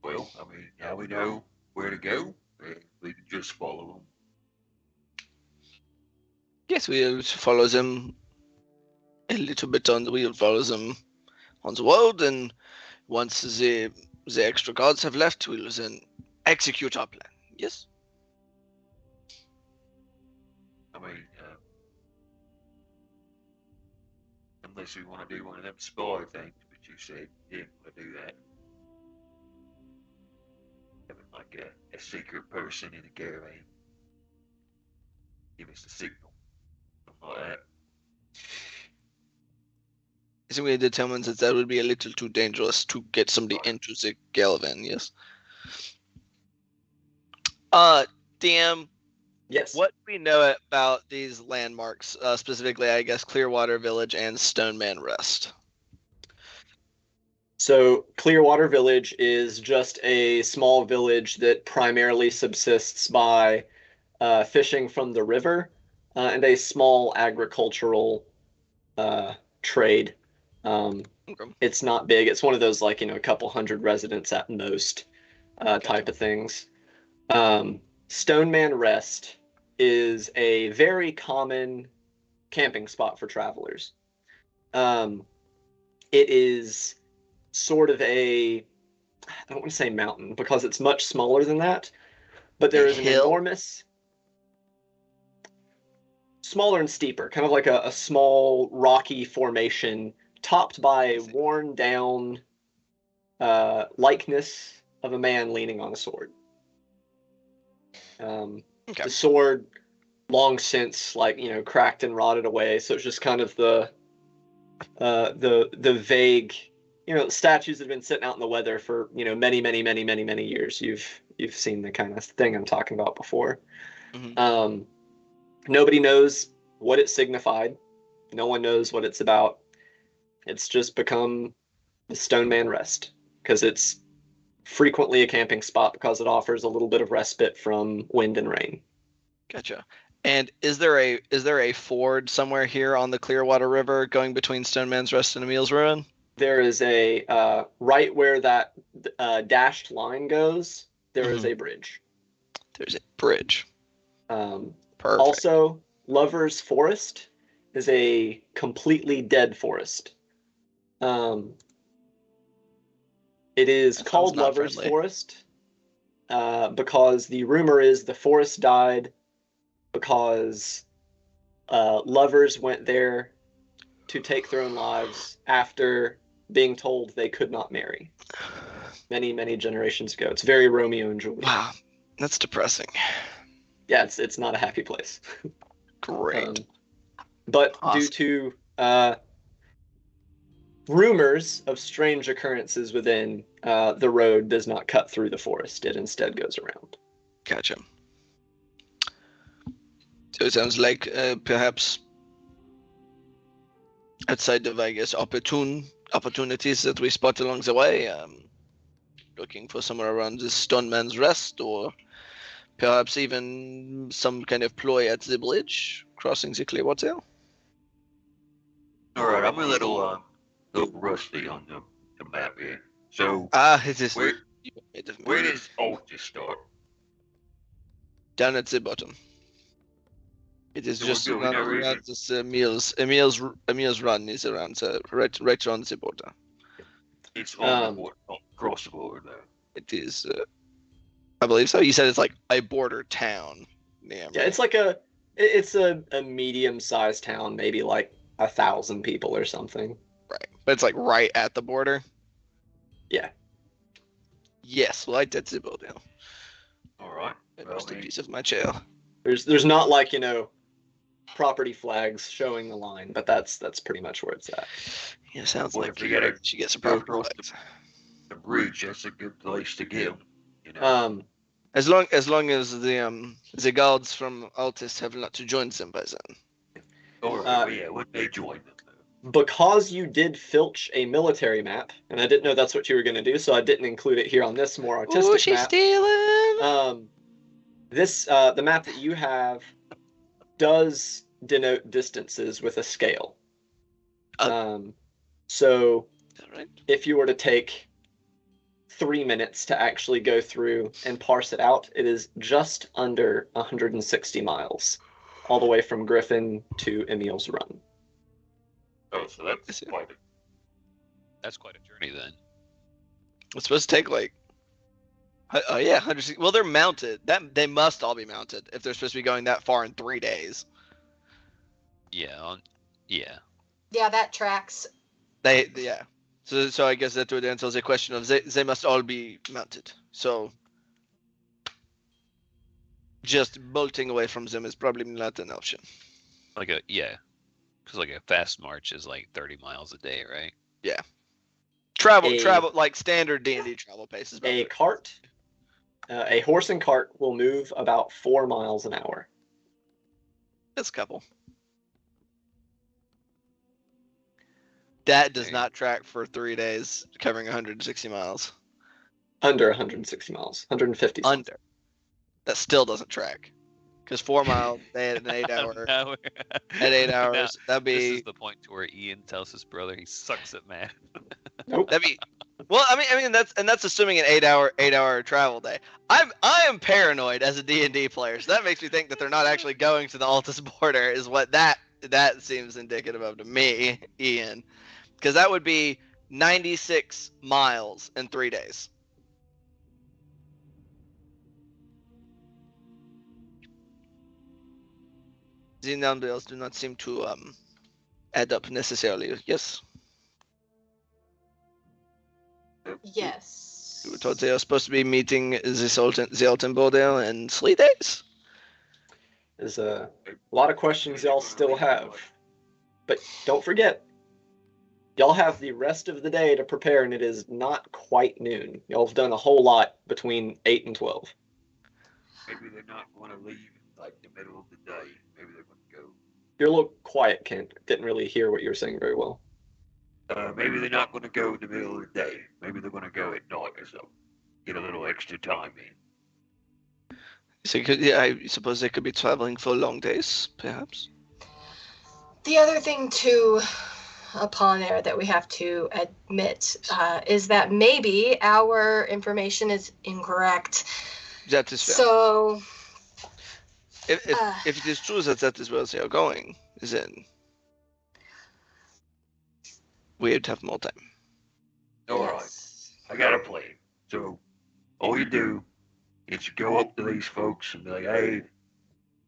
well, I mean, now we know where to go. We can just follow them. Yes, we'll follow them a little bit on. We'll follow them on the road, and once the extra guards have left, we'll then execute our plan. Yes. I mean, unless we want to do one of them spy things, but you said you didn't want to do that. Having like a secret person in a caravan. Give us the signal. Something like that. I think we determined that would be a little too dangerous to get somebody into the caravan. Yes. DM. Yes. What do we know about these landmarks, specifically, I guess, Clearwater Village and Stoneman Rest? So Clearwater Village is just a small village that primarily subsists by fishing from the river and a small agricultural trade. Okay. It's not big. It's one of those, like, a couple hundred residents at most type of things. Stoneman Rest is a very common camping spot for travelers. It is sort of I don't want to say mountain because it's much smaller than that, but there is an hill? enormous, smaller and steeper, kind of like a small rocky formation topped by a worn down likeness of a man leaning on a sword. Okay. The sword long since, cracked and rotted away, so it's just kind of the vague, statues that have been sitting out in the weather for many years. You've seen the kind of thing I'm talking about before. Mm-hmm. Nobody knows what it signified. No one knows what it's about. It's just become the Stoneman Rest because it's frequently a camping spot because it offers a little bit of respite from wind and rain. Gotcha. And is there a ford somewhere here on the Clearwater River going between Stoneman's Rest and Emil's Ruin? there is a right where that dashed line goes. There is Mhm. a bridge. There's a bridge. Perfect. Also, Lover's Forest is a completely dead forest. It is That sounds called not Lover's friendly. Forest because the rumor is the forest died because lovers went there to take their own lives after being told they could not marry many, many generations ago. It's very Romeo and Juliet. Wow, that's depressing. Yeah, it's not a happy place. Great. But Awesome. due to rumors of strange occurrences within, the road does not cut through the forest. It instead goes around. Gotcha. So it sounds like perhaps outside of, I guess, opportunities that we spot along the way, looking for somewhere around this Stone Man's Rest, or perhaps even some kind of ploy at the bridge crossing the Clearwater. All right, I'm a little rusty on the map here. So It is. where You made of me. where does Altus start? Down at the bottom. It is So just we're going around over this Emil's run is around right around the border. It's on the border, not across the border though. It is, I believe so. You said it's like a border town. Yeah, it's like a medium-sized town, maybe like 1,000 people or something. right, but it's like right at the border. Yeah. Yes, right at the border. All right. That Well, was a then, piece of my chair. There's not like, property flags showing the line, but that's pretty much where it's at. Yeah, sounds Well, like if we gotta she gets a go proper across flags. the bridge, that's a good place to get 'em, As long as the guards from Altus have not joined them by then. All right, yeah, when they join them. Because you did filch a military map, and I didn't know that's what you were going to do, so I didn't include it here on this more artistic Ooh, she's map. stealing. The map that you have does denote distances with a scale. So Right. if you were to take 3 minutes to actually go through and parse it out, it is just under 160 miles, all the way from Griffin to Emil's Run. Oh, so that's quite a... That's quite a journey then. It's supposed to take like. Oh yeah, 160. Well, they're mounted. They must all be mounted if they're supposed to be going that far in 3 days. Yeah. Yeah. Yeah, that tracks. Yeah. So I guess that would answer the question of they must all be mounted. So just bolting away from them is probably not an option. Because like a fast march is like 30 miles a day, right? Yeah. Travel like standard D&D travel pace is about A 30. cart, a horse and cart will move about 4 miles an hour. That's a couple. That does Okay. not track for 3 days, covering 160 miles. Under 160 miles, 150. Under. That still doesn't track. Because 4 miles at an 8 hour. Now- At 8 hours, now, that'd This be is the point to where Ian tells his brother he sucks at math. Nope. that'd be. Well, I mean that's assuming an 8-hour travel day. I am paranoid as a D&D player, so that makes me think that they're not actually going to the Altus border. Is what that seems indicative of to me, Ian, because that would be 96 miles in 3 days. The numbers do not seem to add up necessarily. Yes, Yes. we were told they are supposed to be meeting the Alton border in 3 days. There's a lot of questions y'all still have. But don't forget, y'all have the rest of the day to prepare, and it is not quite noon. Y'all have done a whole lot between 8 and 12. Maybe they're not going to leave in like the middle of the day. Maybe they're going to go. You're a little quiet, Kent. Didn't really hear what you were saying very well. Maybe they're not going to go in the middle of the day. Maybe they're going to go at night or something. Get a little extra time in. So I suppose they could be traveling for long days, perhaps. The other thing to upon air that we have to admit is that maybe our information is incorrect. That is fair. So, If it is true that is where they are going, then we would have more time. All right. yes. I got a plan. So all you do is you go up to these folks and be like, hey,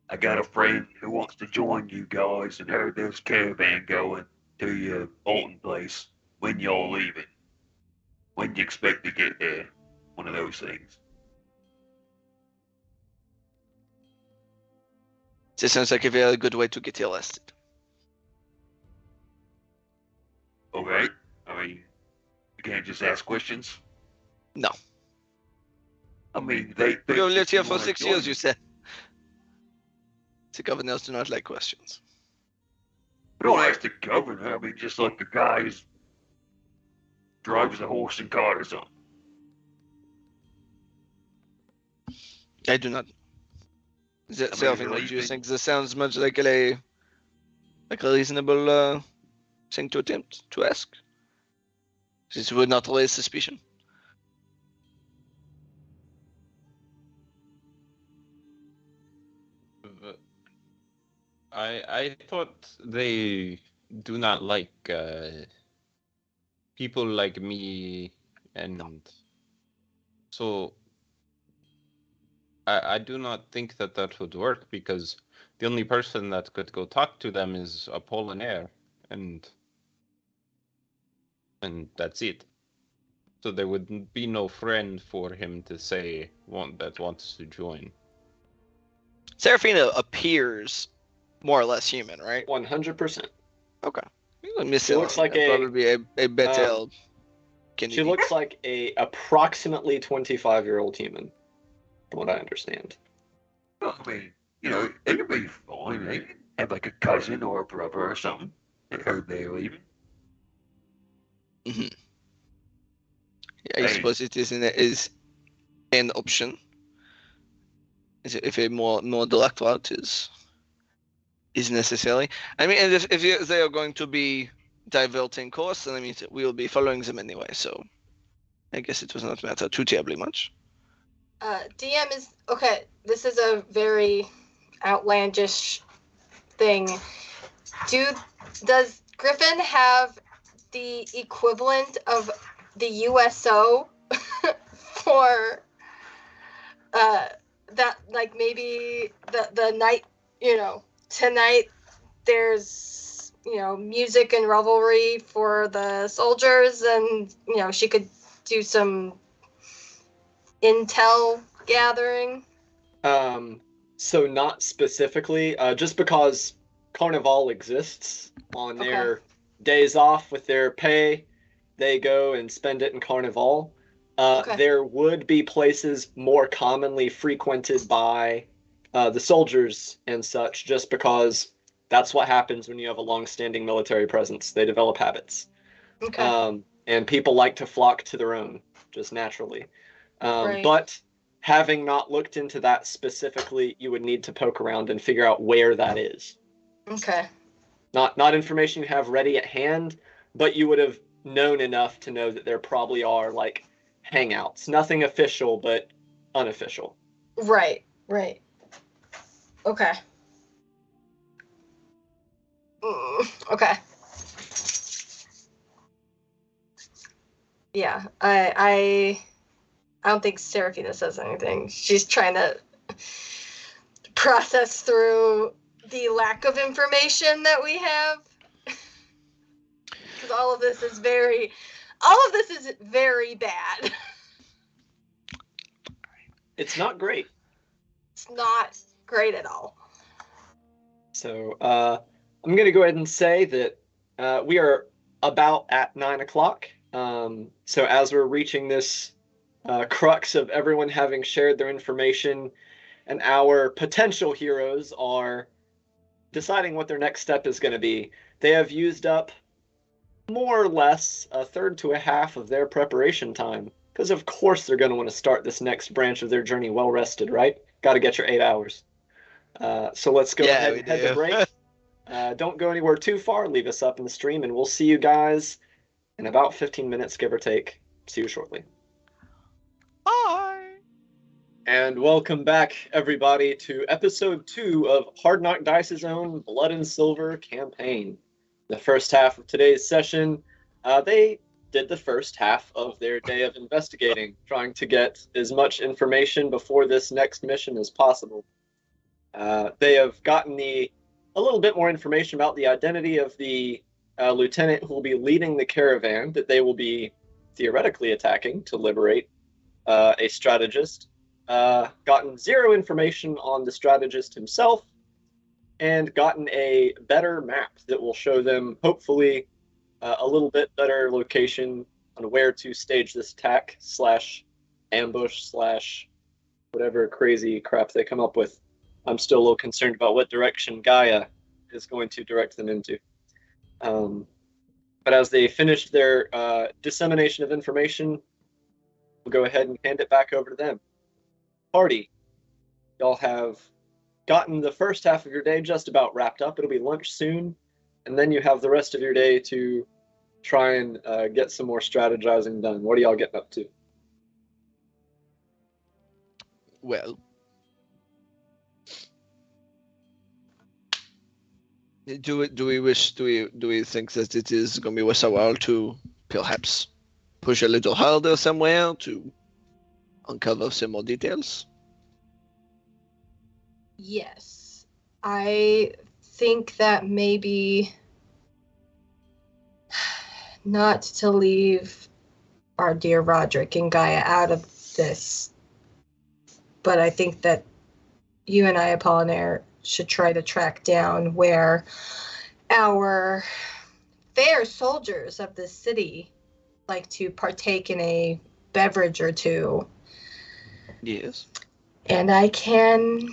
I got a friend who wants to join you guys and heard there's a caravan going to your Bolton place. When y'all leaving? When do you expect to get there? One of those things. This sounds like a very good way to get arrested. Okay? I mean, you can't just ask questions. No. I mean, they think You lived that here for wanna 6 join years, you said. The governors do not like questions. Don't ask the governor. I mean, just like the guy who drives the horse and cart or something. I do not. Selfie, really, do you they- think this sounds much like a reasonable thing to attempt to ask? This would not raise suspicion. I thought they do not like people like me, and so I do not think that that would work, because the only person that could go talk to them is Apollinaire, and that's it. So there would be no friend for him to say that wants to join. Seraphina appears more or less human, right? 100%. Okay. Miss She looks like probably a better She candidate. looks like a approximately 25-year-old human, from what I understand. Well, I mean, you know, they could be fine. They could have like a cousin or a brother or something. They heard they were leaving. Yeah, I Hey. suppose it is an option. If a more direct route is necessary. I mean, and if they are going to be diverting course, then I mean we will be following them anyway. So I guess it does not matter too terribly much. DM is okay. This is a very outlandish thing. Does Griffin have the equivalent of the USO for that, like maybe the night, tonight there's music and revelry for the soldiers, and she could do some intel gathering? So not specifically, just because Carnival exists on their days off with their pay, they go and spend it in Carnival. There would be places more commonly frequented by the soldiers and such, just because that's what happens when you have a long-standing military presence. They develop habits. And people like to flock to their own, just naturally. Right. But having not looked into that specifically, you would need to poke around and figure out where that is. Okay. Not information you have ready at hand, but you would have known enough to know that there probably are like hangouts. Nothing official, but unofficial. Right. Okay. Okay. Yeah, I don't think Seraphina says anything. She's trying to process through the lack of information that we have. Because all of this is very bad. It's not great. It's not great at all. So I'm going to go ahead and say that we are about at 9 o'clock. So as we're reaching this crux of everyone having shared their information, and our potential heroes are deciding what their next step is going to be, they have used up more or less a third to a half of their preparation time. Because of course they're going to want to start this next branch of their journey well rested, right? Got to get your 8 hours. So let's go ahead and head to break. Don't go anywhere too far. Leave us up in the stream, and we'll see you guys in about 15 minutes, give or take. See you shortly. Bye. And welcome back, everybody, to episode 2 of Hard Knock Dice's own Blood and Silver campaign. The first half of today's session, they did the first half of their day of investigating, trying to get as much information before this next mission as possible. They have gotten a little bit more information about the identity of the lieutenant who will be leading the caravan that they will be theoretically attacking to liberate a strategist. Gotten 0 information on the strategist himself, and gotten a better map that will show them, hopefully, a little bit better location on where to stage this attack / ambush / whatever crazy crap they come up with. I'm still a little concerned about what direction Gaia is going to direct them into. But as they finished their dissemination of information, we'll go ahead and hand it back over to them. Party, y'all have gotten the first half of your day just about wrapped up. It'll be lunch soon, and then you have the rest of your day to try and get some more strategizing done. What are y'all getting up to? Well, do we think that it is going to be worth our while to perhaps push a little harder somewhere to uncover some more details? Yes. I think that maybe not to leave our dear Roderick and Gaia out of this, but I think that you and I, Apollinaire, should try to track down where our fair soldiers of the city like to partake in a beverage or two. Yes. And I can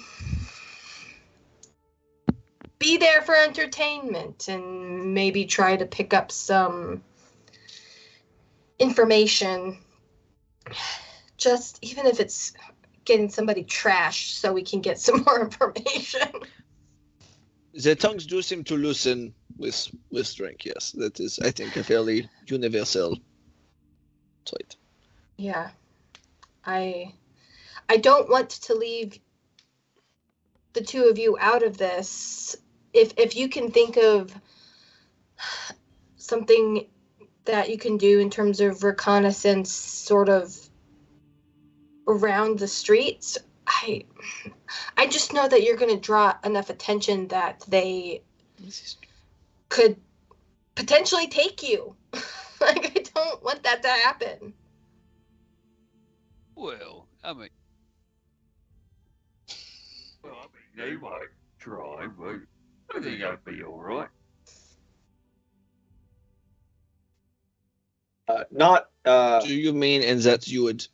be there for entertainment and maybe try to pick up some information. Just even if it's getting somebody trashed so we can get some more information. The tongues do seem to loosen with drink, yes. That is, I think, a fairly universal trait. Yeah. I don't want to leave the two of you out of this. If you can think of something that you can do in terms of reconnaissance sort of around the streets, I just know that you're going to draw enough attention that they could potentially take you. Like, I don't want that to happen. Well, I mean, they might try, but I think I'd be all right. Do you mean in that you would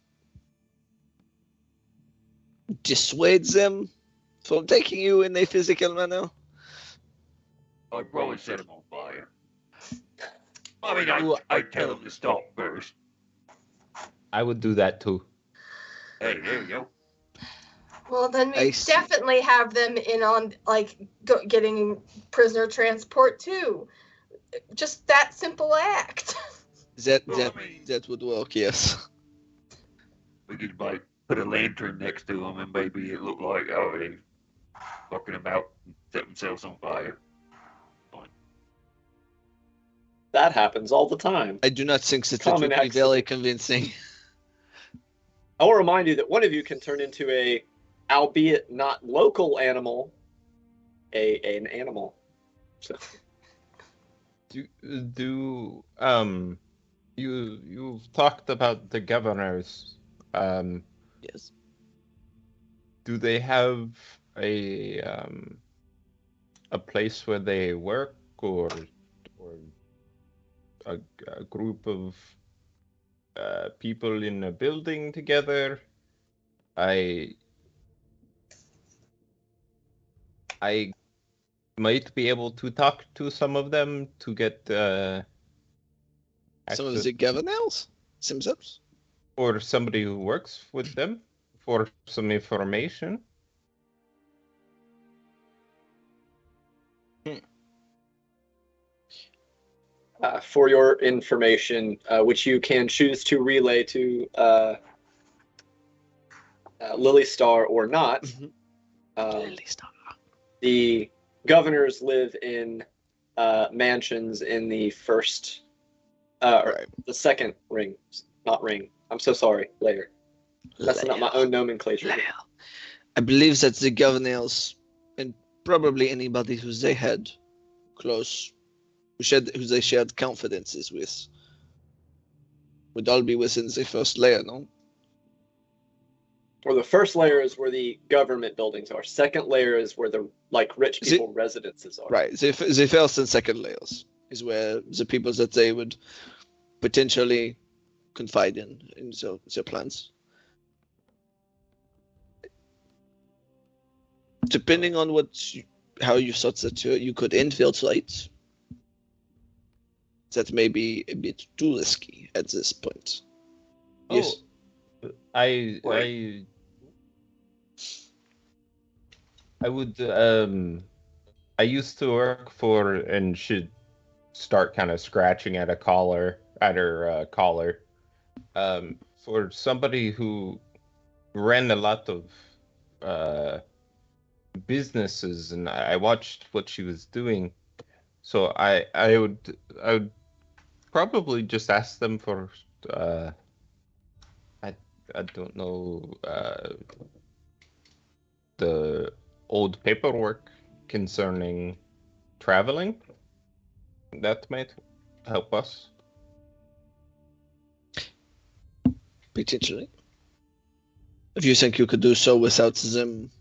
dissuade them from taking you in a physical manner? I'd probably set them on fire. I mean, I'd tell them to stop first. I would do that too. Hey, there you go. Well, then I we see. definitely have them in on, like, getting prisoner transport, too. Just that simple act. That Well, I mean- that would work, yes. We could like put a lantern next to them and maybe it looked like they fucking about and set themselves on fire. That happens all the time. I do not think that it Common would be accident. very convincing. I will remind you that one of you can turn into a, albeit not local animal, an animal. So You've talked about the governors. Yes. Do they have a place where they work, or a group of people in a building together? I might be able to talk to some of them to get Some of access, the governors themselves? or somebody who works with them for some information. for your information, which you can choose to relay to Lily Star or not. Mhm. Lily Star. The governors live in mansions in the first, Right. the second ring, not ring. I'm so sorry. Layer. That's not my own nomenclature. I believe that the governors and probably anybody who they had close, who they shared confidences with, would all be within the first layer, no? Or the first layer is where the government buildings are. Second layer is where the rich people residences are. Right. The first and second layers is where the people that they would potentially confide in their plans. Depending on how you thought that you could infiltrate, that may be a bit too risky at this point. Oh, Yes. I would I used to work for, and should start kind of scratching at her collar, for somebody who ran a lot of businesses, and I watched what she was doing. So I would probably just ask them for I don't know, the old paperwork concerning traveling. That might help us. Potentially. If you think you could do so without them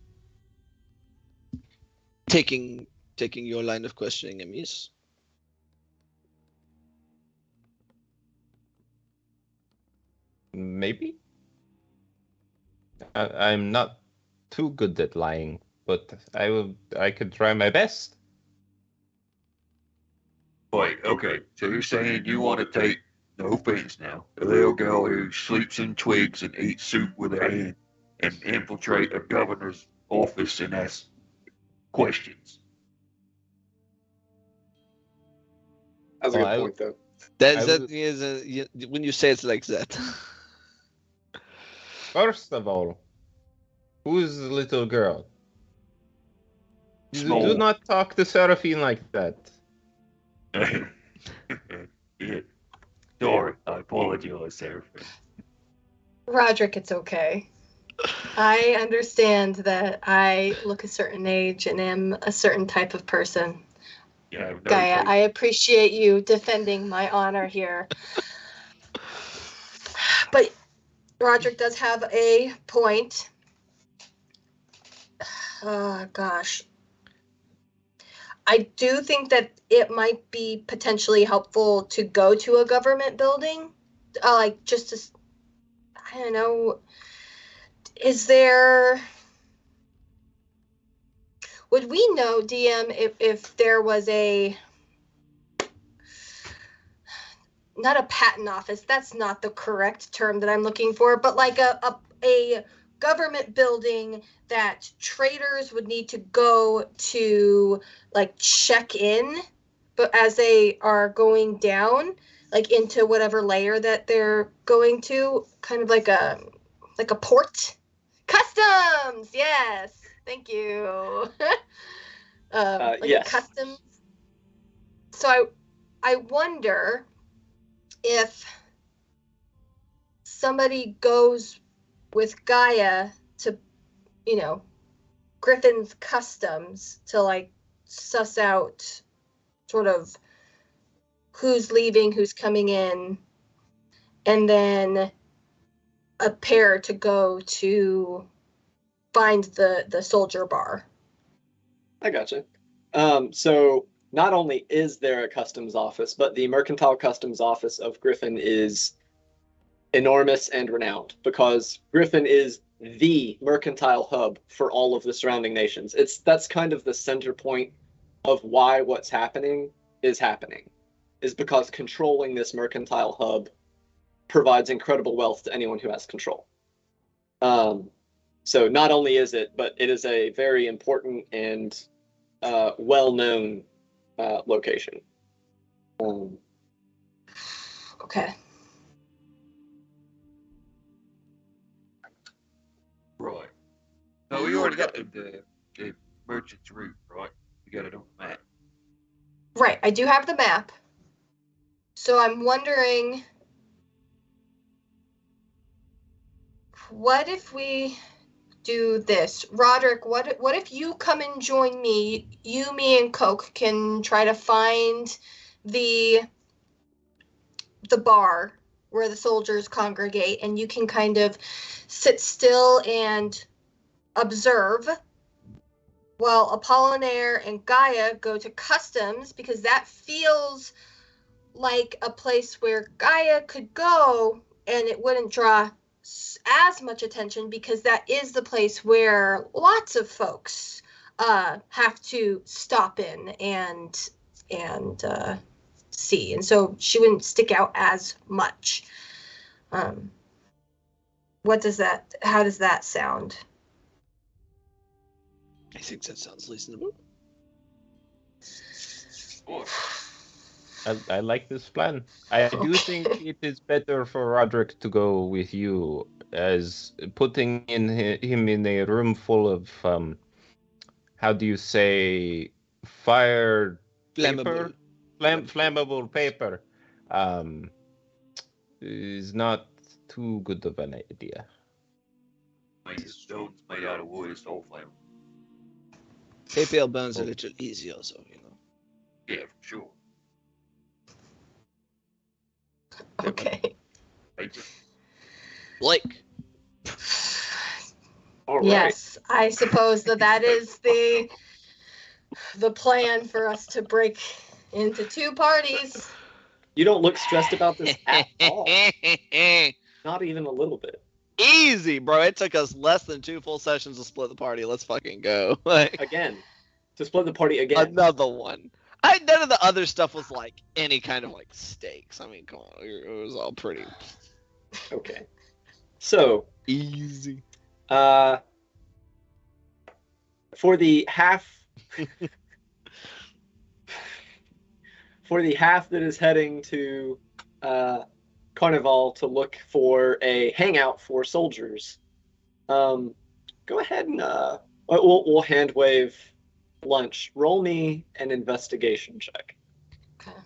taking your line of questioning amiss. Maybe. I'm not too good at lying, but I could try my best. Wait, okay, so you're saying you want to take, no offense now, a little girl who sleeps in twigs and eats soup with her hand and infiltrate a governor's office and ask questions? That's a good point, though. When you say it like that. First of all, who's the little girl? Small. Do not talk to Seraphine like that. Yeah. Sorry, I apologize, Seraphine. Roderick, it's okay. I understand that I look a certain age and am a certain type of person. Yeah, no, Gaia, I appreciate you defending my honor here. But Roderick does have a point. Gosh. I do think that it might be potentially helpful to go to a government building. Just to, I don't know, would we know, DM, if there was not a patent office, that's not the correct term that I'm looking for, but like a government building that traders would need to go to check in, but as they are going down into whatever layer that they're going to, kind of like a port. Customs, yes, thank you. Yes. A customs. So I wonder if somebody goes with Gaia to, Griffin's customs to suss out sort of who's leaving, who's coming in, and then a pair to go to find the soldier bar. I gotcha. So not only is there a customs office, but the Mercantile Customs Office of Griffin is enormous and renowned because Griffin is the mercantile hub for all of the surrounding nations. That's kind of the center point of why what's happening, is because controlling this mercantile hub provides incredible wealth to anyone who has control. So not only is it, but it is a very important and well-known location. Okay. Right. No, we already got the merchant's route, right? We got it on the map. Right, I do have the map. So I'm wondering, what if we do this? Roderick, what if you come and join me? You, me, and Coke can try to find the bar where the soldiers congregate, and you can kind of sit still and observe while Apollinaire and Gaia go to customs, because that feels like a place where Gaia could go and it wouldn't draw as much attention, because that is the place where lots of folks have to stop in and see, and so she wouldn't stick out as much. How does that sound? I think that sounds reasonable. I like this plan. I do think it is better for Roderick to go with you, as putting him in a room full of how do you say, fire paper, flammable paper, is not too good of an idea. I mean, the stone's made out of wood, it's all flammable. APL burns a little easy also, you know. Yeah, for sure. Okay. Blake. All right. Yes, I suppose that is the plan for us to break into two parties. You don't look stressed about this at all. Not even a little bit. Easy, bro. It took us less than 2 full sessions to split the party. Let's fucking go. Like, Again. To split the party again. another one. None of the other stuff was like any kind of like stakes. I mean, come on. It was all pretty Okay. So, easy. for the half that is heading to Carnival to look for a hangout for soldiers, go ahead and we'll hand wave lunch. Roll me an investigation check. Okay.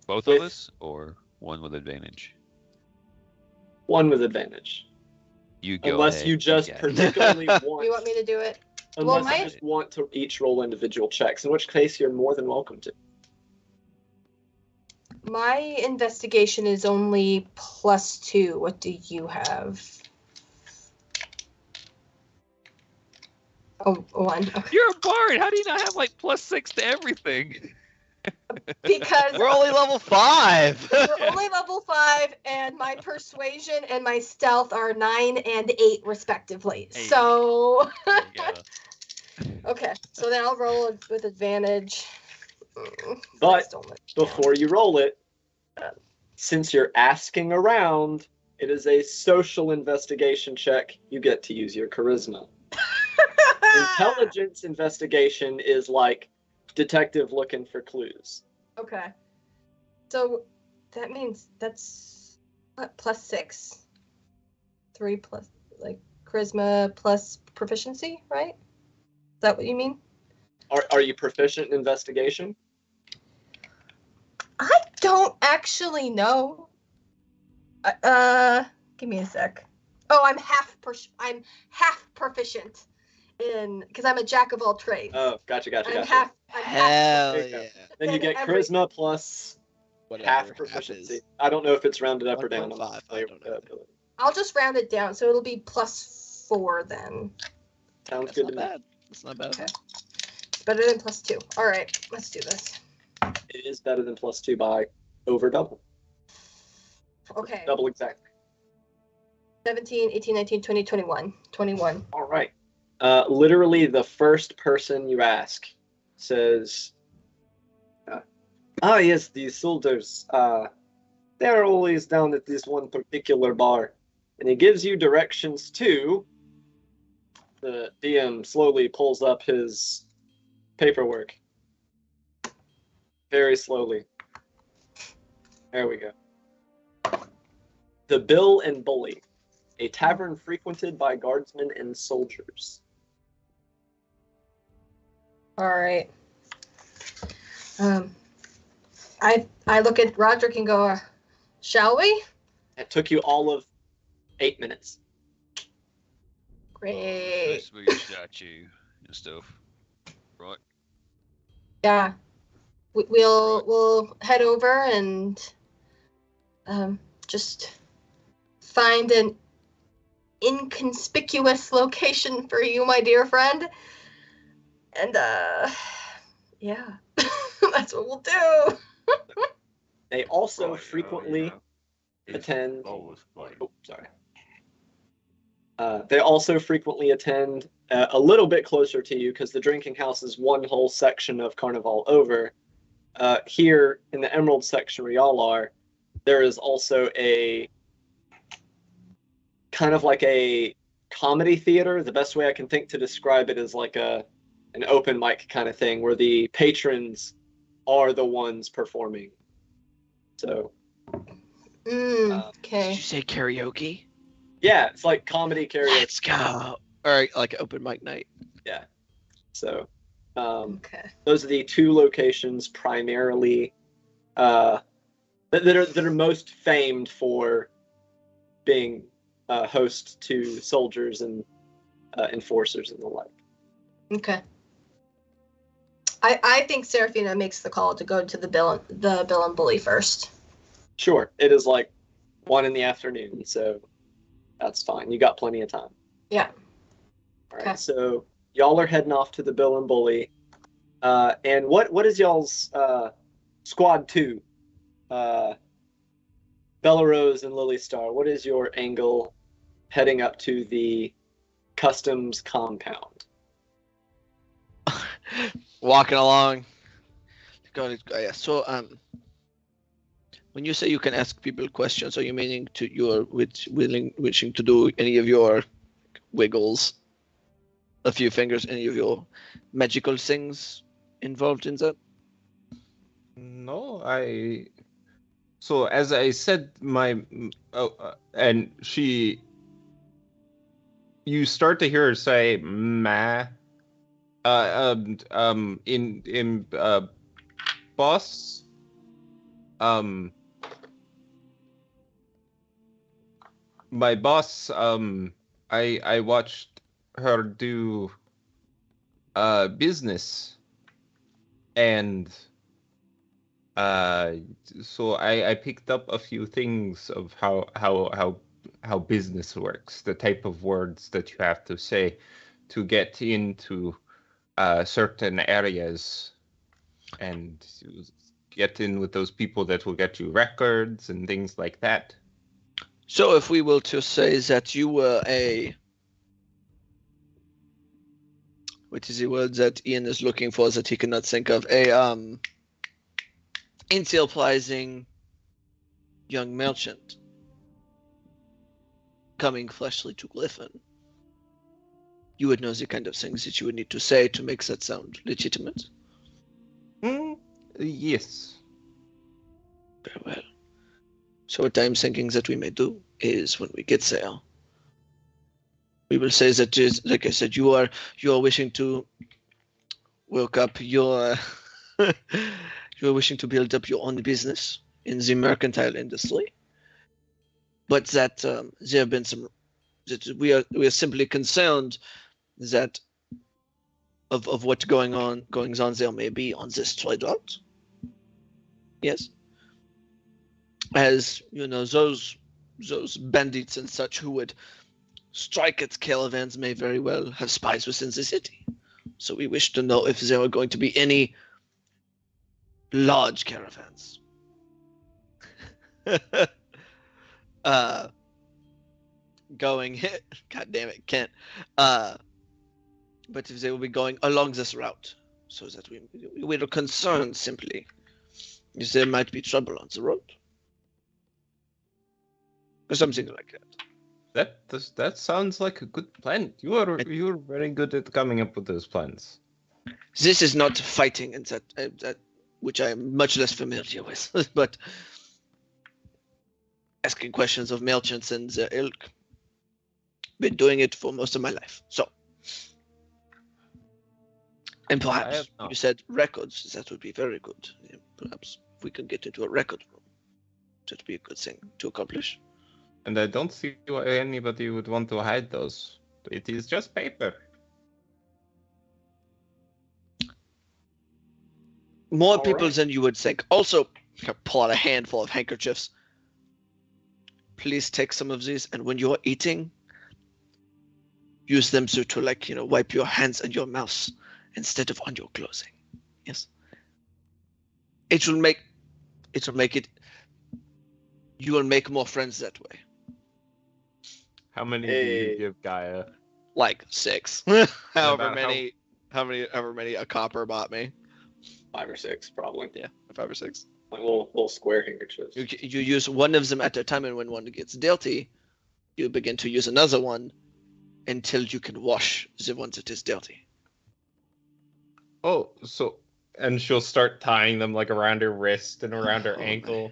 Both of us, or one with advantage? One with advantage. You go Unless ahead, you just got it. particularly You want. want me to do it? Unless Well, you just want to each roll individual checks, in which case you're more than welcome to. My investigation is only +2. What do you have? Oh, 1. Okay. You're a bard. How do you not have like +6 to everything? Because We're only level 5. we're only level 5, and my persuasion and my stealth are 9 and 8 respectively. Hey. So, There you go. okay. So then I'll roll it with advantage. But Don't let me before you roll it, since you're asking around, it is a social investigation check. You get to use your charisma. down. Intelligence investigation is like detective looking for clues. Okay. So that means that's what, +6? 3 plus, like, charisma plus proficiency, right? Is that what you mean? Are you proficient in investigation? I don't actually know. Give me a sec. Oh, I'm half proficient in, because I'm a jack of all trades. Oh, gotcha. I'm half. Hell There you go. yeah. Then you get every- charisma plus Whatever. half proficiency. I don't know if it's rounded up or down. 1.5, I don't know. I'll just round it down, so it'll be +4 then. Sounds That's good not to me. bad. That's not bad. Okay. It's better than +2. All right, let's do this. It is better than +2 by over double. Okay. Double exactly. 17, 18, 19, 20, 21. 21. All right. Literally, the first person you ask says, yes, these soldiers, they're always down at this one particular bar. And he gives you directions to, the DM slowly pulls up his paperwork. Very slowly. There we go. The Bill and Bully, a tavern frequented by guardsmen and soldiers. All right. I look at Roderick and go, shall we? It took you all of 8 minutes. Great. Nice to meet statue and stuff. Right. Yeah. We'll head over and just find an inconspicuous location for you, my dear friend. And yeah, that's what we'll do. They also Right, frequently It's attend. always like, Oh, sorry. They also frequently attend a little bit closer to you because the drinking house is one whole section of Carnival over. Here in the Emerald section where y'all are, there is also a kind of like a comedy theater. The best way I can think to describe it is like an open mic kind of thing where the patrons are the ones performing. So Okay. Did you say karaoke? yeah, it's like comedy karaoke. Let's go. All right, like open mic night. So Okay. those are the two locations primarily that are most famed for being host to soldiers and enforcers and the like. Okay. I think Serafina makes the call to go to the Bill and Bully first. Sure, it is like 1 p.m, so that's fine. You got plenty of time. Yeah. All right, Okay. so y'all are heading off to the Bill and Bully. And what is y'all's squad 2? Bella Rose and Lily Star, what is your angle heading up to the customs compound? Walking along. Yeah. So when you say you can ask people questions, are you meaning to you're wishing to do any of your wiggles, a few fingers, any of your magical things involved in that? No, So as I said, and you start to hear her say "ma," in boss, my boss, I watched her do business, and so I picked up a few things of how business works, the type of words that you have to say to get into certain areas and to get in with those people that will get you records and things like that. So if we were to say that you were what is the word that Ian is looking for that he cannot think of? Enterprising young merchant coming fleshly to Glyphon, you would know the kind of things that you would need to say to make that sound legitimate. Yes. Very well. So what I'm thinking that we may do is when we get there, we will say that, like I said, you are wishing to work up your you are wishing to build up your own business in the mercantile industry, but that there have been some that we are simply concerned that of what going on there may be on this trade route. Yes, as you know, those bandits and such who would strike at caravans may very well have spies within the city. So we wish to know if there are going to be any large caravans. Going, God damn it, Kent. But if they will be going along this route, so that we are concerned simply if there might be trouble on the road, or something like that. That sounds like a good plan. You're very good at coming up with those plans. This is not fighting, and that which I am much less familiar with. But asking questions of merchants and their ilk. Been doing it for most of my life. So, and perhaps have not. you said records. That would be very good. Yeah, perhaps we can get into a record room. That'd be a good thing to accomplish. And I don't see why anybody would want to hide those. It is just paper. More All people right. than you would think. Also, pull out a handful of handkerchiefs. Please take some of these, and when you are eating, use them to like, wipe your hands and your mouth instead of on your clothing. Yes. It will make it. You will make more friends that way. How many do Hey. you give Gaia? Like 6. however about many a copper bought me. 5 or 6, probably. Yeah, 5 or 6. Like little square handkerchiefs. You use one of them at a time, and when one gets dirty, you begin to use another one until you can wash the one that is dirty. Oh, and she'll start tying them like around her wrist and around her Oh, ankle.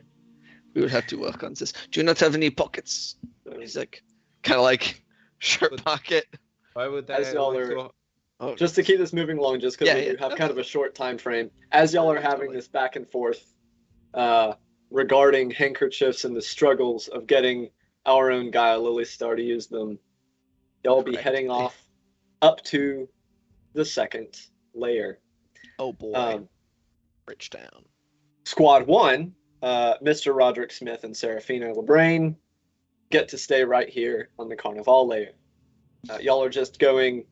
We would have to work on this. Do you not have any pockets? He's like, kind of like shirt But- pocket. Why would As that? y'all like, are- so- Oh, Just to keep this moving along, just because Yeah, we do yeah, have kind of a absolutely. short time frame, as y'all are having Totally. this back and forth regarding handkerchiefs and the struggles of getting our own Gaia Lily Star to use them, y'all will be heading Correctly. off up to the second layer. oh boy, Um, Rich Town. Squad 1, Mr. Roderick Smith and Serafina LeBrain get to stay right here on the Carnival layer. Y'all are just going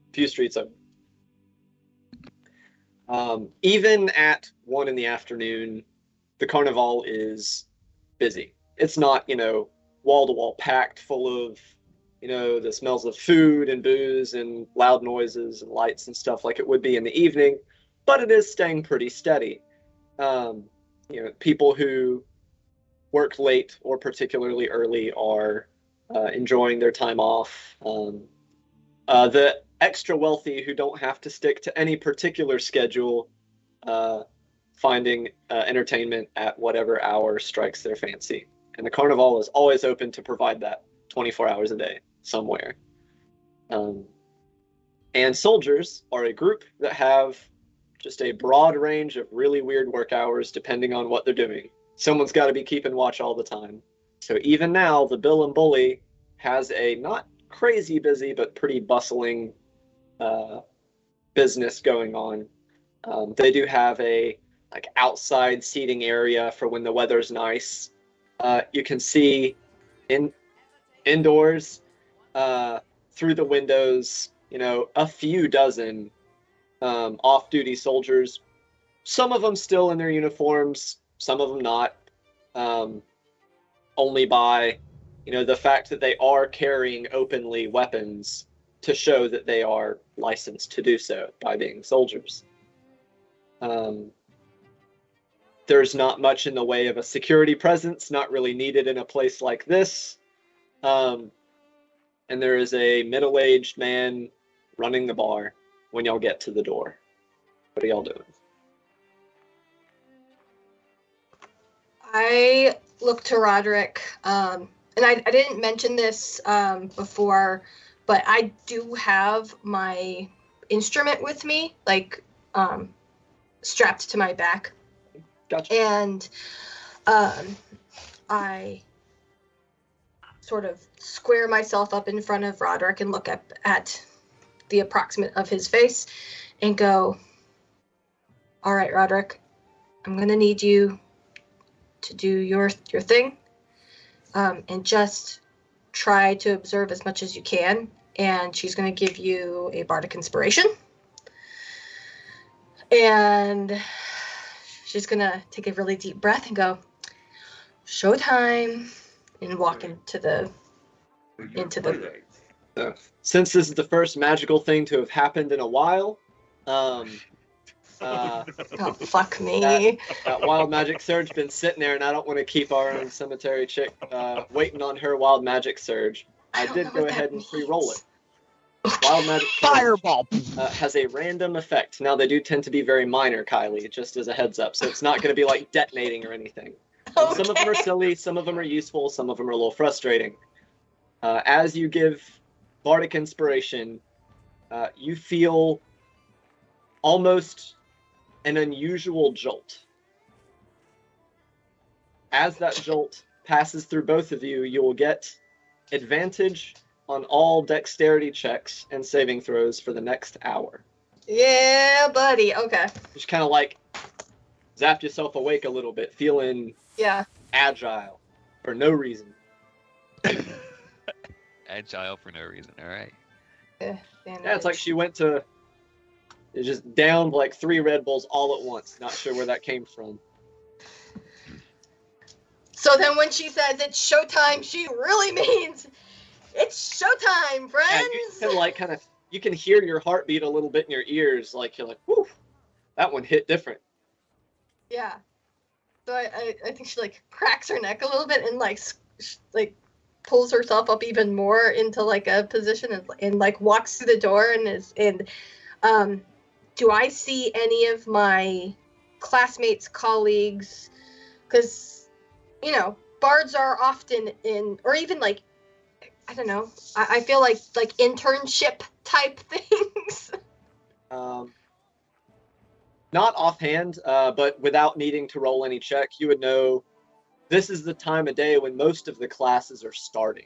a few streets over. Even at 1 in the afternoon, the Carnival is busy. It's not, wall to wall packed full of, the smells of food and booze and loud noises and lights and stuff like it would be in the evening, but it is staying pretty steady. People who work late or particularly early are enjoying their time off. The extra wealthy who don't have to stick to any particular schedule, finding entertainment at whatever hour strikes their fancy. And the Carnival is always open to provide that 24 hours a day somewhere. And soldiers are a group that have just a broad range of really weird work hours depending on what they're doing. Someone's got to be keeping watch all the time. So even now, the Bill and Bully has a not crazy busy, but pretty bustling business going on. They do have a outside seating area for when the weather's nice. You can see indoors through the windows, a few dozen off-duty soldiers. Some of them still in their uniforms, some of them not. Only by, the fact that they are carrying openly weapons to show that they are licensed to do so by being soldiers. There's not much in the way of a security presence, not really needed in a place like this. And there is a middle-aged man running the bar when y'all get to the door. What are y'all doing? I look to Roderick, and I didn't mention this before, but I do have my instrument with me, strapped to my back. Gotcha. And I sort of square myself up in front of Roderick and look up at the approximate of his face and go, all right, Roderick, I'm going to need you to do your thing, and just try to observe as much as you can. And she's going to give you a bardic inspiration. And she's going to take a really deep breath and go, showtime, and walk into the Since this is the first magical thing to have happened in a while, oh, fuck me. that wild magic surge been sitting there, and I don't want to keep our own cemetery chick waiting on her wild magic surge. I don't did know go what that ahead and pre-roll means. it. Wild magic surge Fireball. has a random effect. Now they do tend to be very minor, Kylie, just as a heads up. So it's not going to be like detonating or anything. And some of them are Okay. silly, some of them are useful, some of them are a little frustrating. As you give Bardic Inspiration, you feel almost an unusual jolt. As that jolt passes through both of you, you will get advantage on all dexterity checks and saving throws for the next hour. Yeah, buddy. Okay. Just kind of like zap yourself awake a little bit, feeling Yeah. agile for no reason. Agile for no reason. All right. Yeah, it's like she went to just downed like 3 Red Bulls all at once. Not sure where that came from. So then when she says it's showtime, she really means it's showtime, friends. Yeah, you can like you can hear your heartbeat a little bit in your ears. Like you're like, whew, that one hit different. Yeah. So I think she like cracks her neck a little bit and like pulls herself up even more into like a position and like walks through the door and do I see any of my classmates, colleagues? Because you know, bards are often in, or even like, I don't know. I feel like internship type things. Not offhand, but without needing to roll any check, you would know this is the time of day when most of the classes are starting.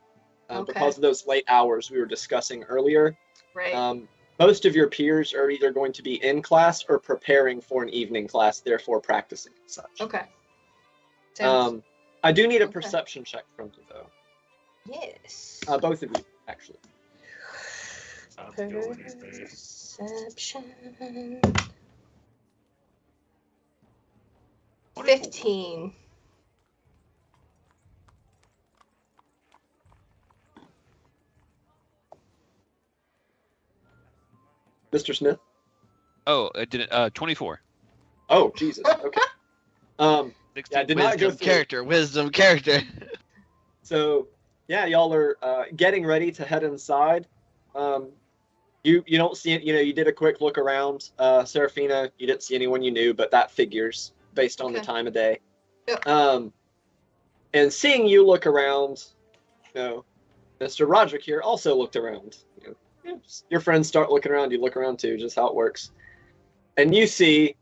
Okay. Because of those late hours we were discussing earlier. Right. Most of your peers are either going to be in class or preparing for an evening class, therefore practicing and such. Okay. I do need a Okay. perception check from you, though. Yes. Both of you, actually. I'm doing it, man. Perception. 24. 15. Mr. Smith? Oh, it didn't. 24. Oh, Jesus. Okay. Yeah, I did not go through. Wisdom character. So, yeah, y'all are getting ready to head inside. You don't see it. You know, you did a quick look around. Seraphina, you didn't see anyone you knew, but that figures based on the Okay. time of day. Yep. And seeing you look around, you know, Mr. Roderick here also looked around. You know, yeah, your friends start looking around, you look around too, just how it works. And you see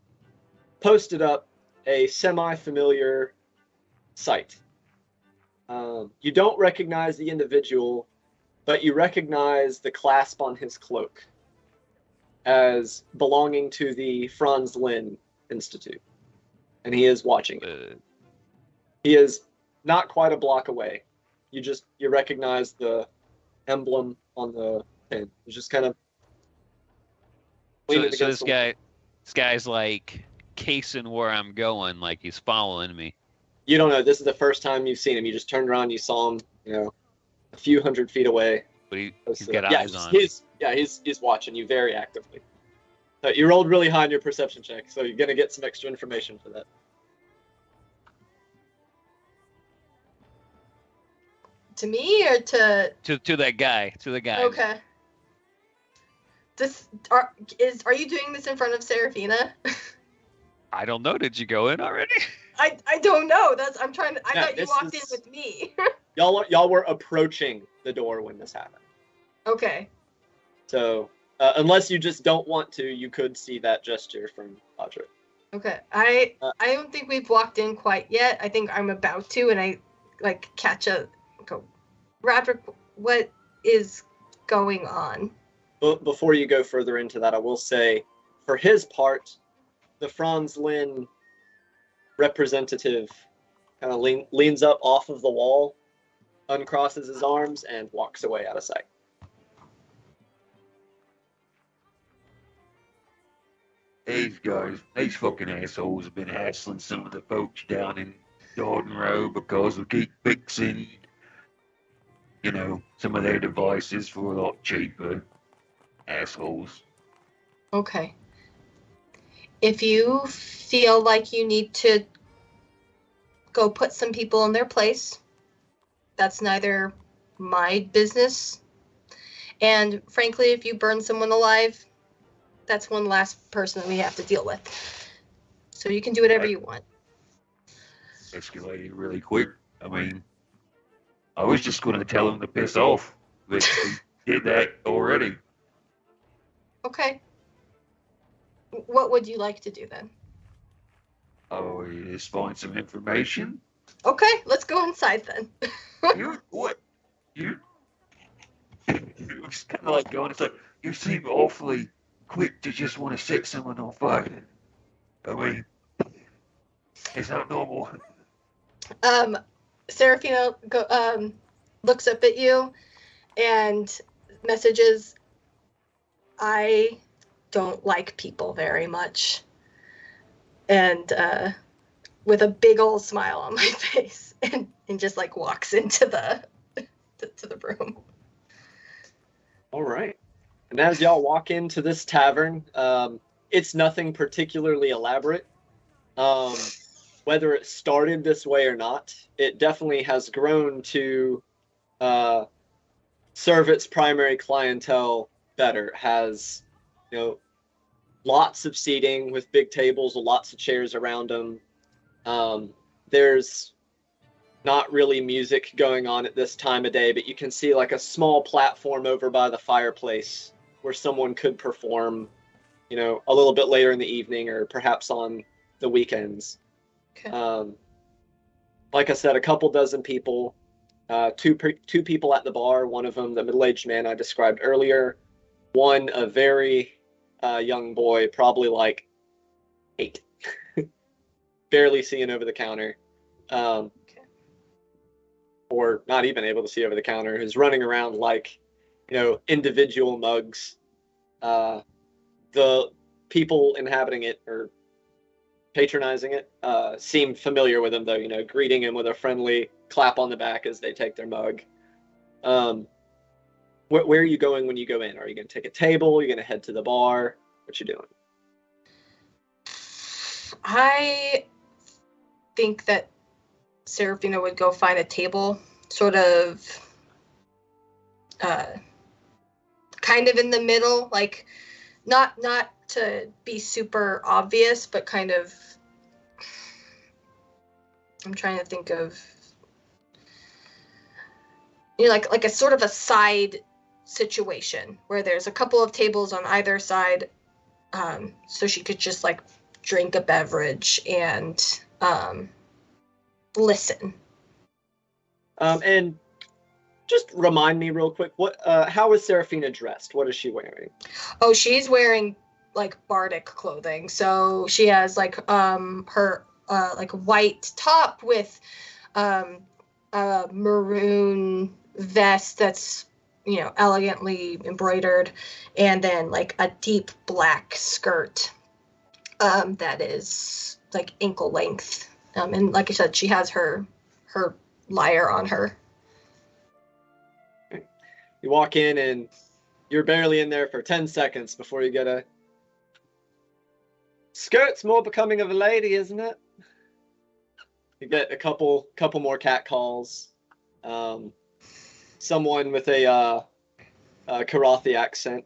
posted up a semi-familiar sight. You don't recognize the individual, but you recognize the clasp on his cloak as belonging to the Franz Lin Institute. And he is watching it. He is not quite a block away. You recognize the emblem on the pin. It's just kind of leaning So against the this guy's like casing where I'm going, like he's following me. You don't know. This is the first time you've seen him. You just turned around, you saw him, you know, a few hundred feet away. But he's got Yeah, eyes on me. he's watching you very actively. So you rolled really high in your perception check, so you're gonna get some extra information for that. To me or to? To that guy. To the guy. Okay. Are you doing this in front of Seraphina? I don't know. Did you go in already? I don't know. I Yeah, thought you this walked in is- with me. Y'all were approaching the door when this happened. Okay. So unless you just don't want to, you could see that gesture from Audrey. Okay. I don't think we've walked in quite yet. I think I'm about to, and I like go, Roderick, what is going on? But before you go further into that, I will say, for his part, the Franz Lin representative kind of leans up off of the wall, uncrosses his arms, and walks away out of sight. These guys, these fucking assholes have been hassling some of the folks down in Jordan Row because we keep fixing, you know, some of their devices for a lot cheaper. Assholes. Okay. If you feel like you need to go put some people in their place, that's neither my business. And frankly, if you burn someone alive, that's one last person that we have to deal with. So you can do whatever you want. escalated really quick. I mean, I was just going to tell him to piss off, but he did that already. Okay. What would you like to do then? Oh, just find some information. Okay, let's go inside then. You what? You? It's kind of like going. It's like you seem awfully quick to just want to set someone on fire. I mean, it's not normal. Serafina looks up at you and messages, I don't like people very much. And with a big old smile on my face, and just like walks into the to the room. All right. And as y'all walk into this tavern, it's nothing particularly elaborate. Whether it started this way or not, it definitely has grown to serve its primary clientele better. It has, lots of seating with big tables with lots of chairs around them. There's not really music going on at this time of day, but you can see like a small platform over by the fireplace where someone could perform, a little bit later in the evening or perhaps on the weekends. Okay. Like I said, a couple dozen people, two people at the bar, one of them the middle-aged man I described earlier, one a very young boy, probably like 8, barely seeing over the counter, or not even able to see over the counter, who's running around like, individual mugs. The people inhabiting it or patronizing it seem familiar with him, though, greeting him with a friendly clap on the back as they take their mug. Where are you going when you go in? Are you going to take a table? Are you going to head to the bar? What you doing? I think that Serafina would go find a table, sort of kind of in the middle, like not to be super obvious, but kind of, I'm trying to think of, like a sort of a side situation where there's a couple of tables on either side, so she could just like drink a beverage and listen. And just remind me real quick, how is Serafina dressed? What is she wearing? Oh, she's wearing like bardic clothing. So she has like her like white top with a maroon vest that's elegantly embroidered, and then like a deep black skirt that is like ankle length. And like I said, she has her lyre on her. You walk in and you're barely in there for 10 seconds before you get a skirt's more becoming of a lady, isn't it? You get a couple more cat calls. Someone with a Karathi accent.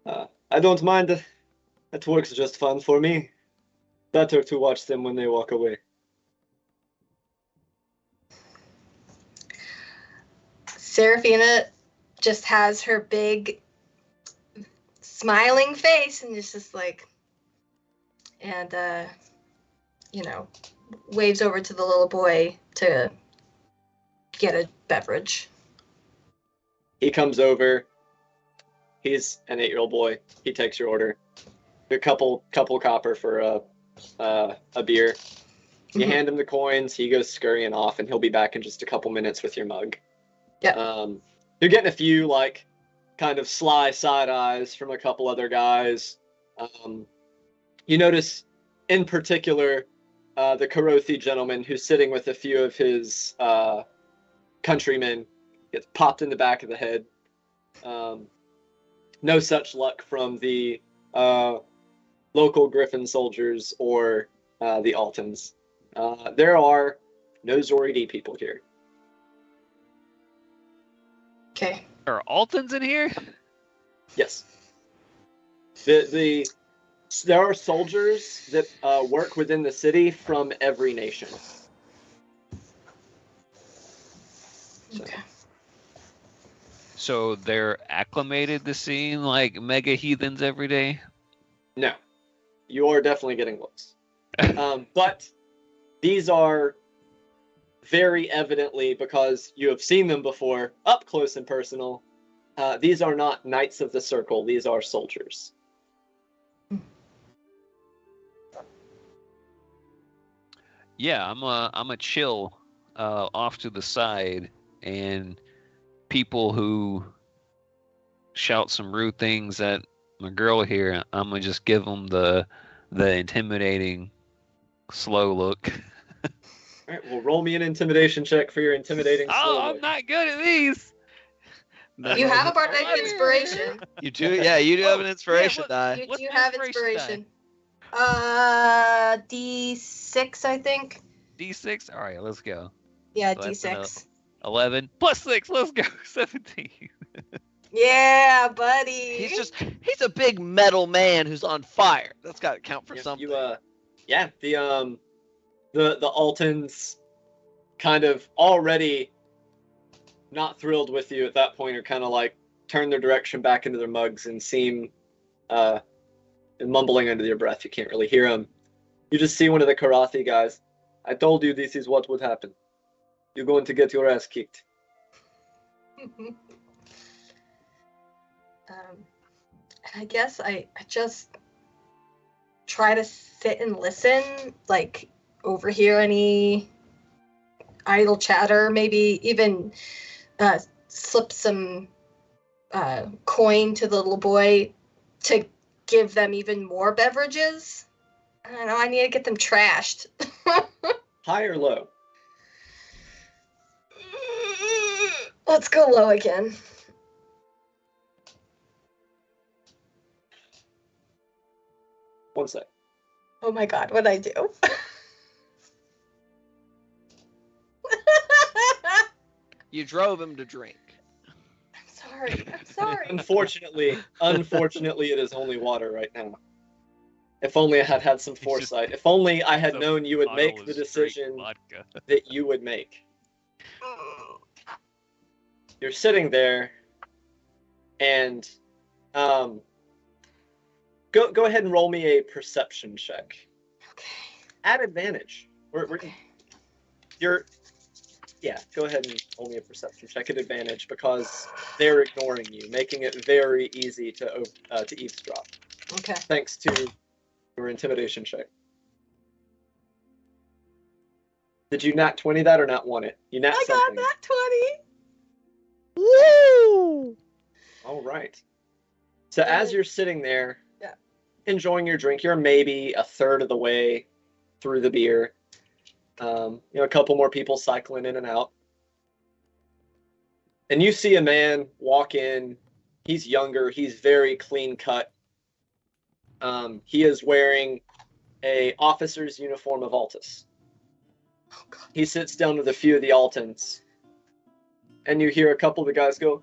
I don't mind. That works just fine for me. Better to watch them when they walk away. Serafina just has her big smiling face and is just like, and waves over to the little boy to get a beverage. He comes over. He's an 8-year-old boy. He takes your order. A couple copper for a beer. You hand him the coins. He goes scurrying off, and he'll be back in just a couple minutes with your mug. Yeah. You're getting a few like kind of sly side eyes from a couple other guys. You notice, in particular, the Karathi gentleman who's sitting with a few of his countrymen gets popped in the back of the head. No such luck from the local Griffin soldiers or the Altons. There are no Zoridi people here. Okay. Are Altons in here? Yes. The There are soldiers that work within the city from every nation. So, Okay. So they're acclimated to seeing like mega heathens every day. no, you are definitely getting looks. But these are very evidently, because you have seen them before, up close and personal. These are not Knights of the Circle. These are soldiers. Yeah, I'm a chill off to the side, and people who shout some rude things at my girl here, I'm gonna just give them the intimidating slow look. All right, well, roll me an intimidation check for your intimidating slow Oh, I'm look. not good at these. You have a bardic inspiration. You do, yeah. You do have an inspiration what- die. You What's do the have inspiration inspiration. D6, I think. D6. All right, let's go. Yeah, So that's an, D6. 11 plus 6. Let's go. 17. Yeah, buddy. He's a big metal man who's on fire. That's got to count for something. Yeah, the Altons kind of already not thrilled with you at that point are kind of like turn their direction back into their mugs and seem mumbling under their breath. You can't really hear them. You just see one of the Karathi guys. I told you this is what would happen. You're going to get your ass kicked. I guess I just try to sit and listen, like overhear any idle chatter, maybe even slip some coin to the little boy to give them even more beverages. I don't know, I need to get them trashed. High or low? Let's go low again. One sec. Oh my god, what'd I do? You drove him to drink. I'm sorry. Unfortunately, it is only water right now. If only I had had some foresight. If only I had known you would make the decision that you would make. You're sitting there, and go ahead and roll me a perception check. Okay. At advantage. Go ahead and roll me a perception check at advantage because they're ignoring you, making it very easy to eavesdrop. Okay. Thanks to your intimidation check. Did you nat 20 that or not want it? You nat something. I got that 20. Woo! All right. So as you're sitting there, Yeah. enjoying your drink, you're maybe a third of the way through the beer. A couple more people cycling in and out. And you see a man walk in. He's younger. He's very clean cut. He is wearing a officer's uniform of Altus. Oh god. He sits down with a few of the Altons. And you hear a couple of the guys go,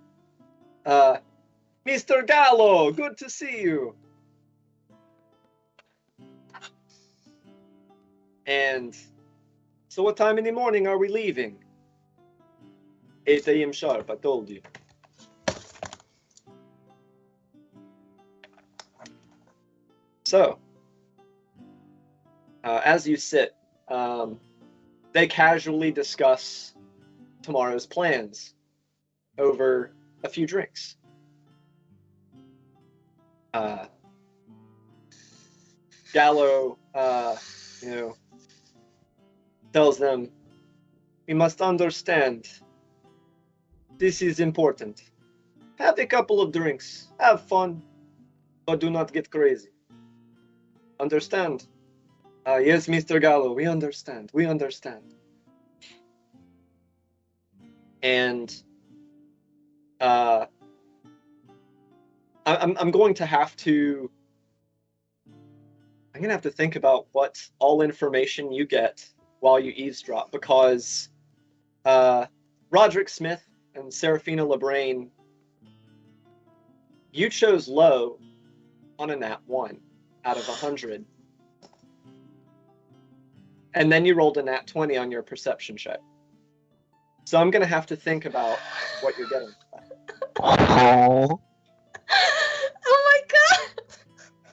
Mr. Gallo, good to see you. And so what time in the morning are we leaving? 8 a.m. sharp, I told you. So, as you sit, they casually discuss tomorrow's plans over a few drinks. Gallo, tells them, we must understand, this is important. Have a couple of drinks, have fun, but do not get crazy. Understand? Yes, Mr. Gallo, we understand. And I'm going to have to think about what all information you get while you eavesdrop, because Roderick Smith and Serafina LeBrain, you chose low on a nat 1. out of 100. And then you rolled a nat 20 on your perception check. So I'm going to have to think about what you're getting. Oh. Oh my god!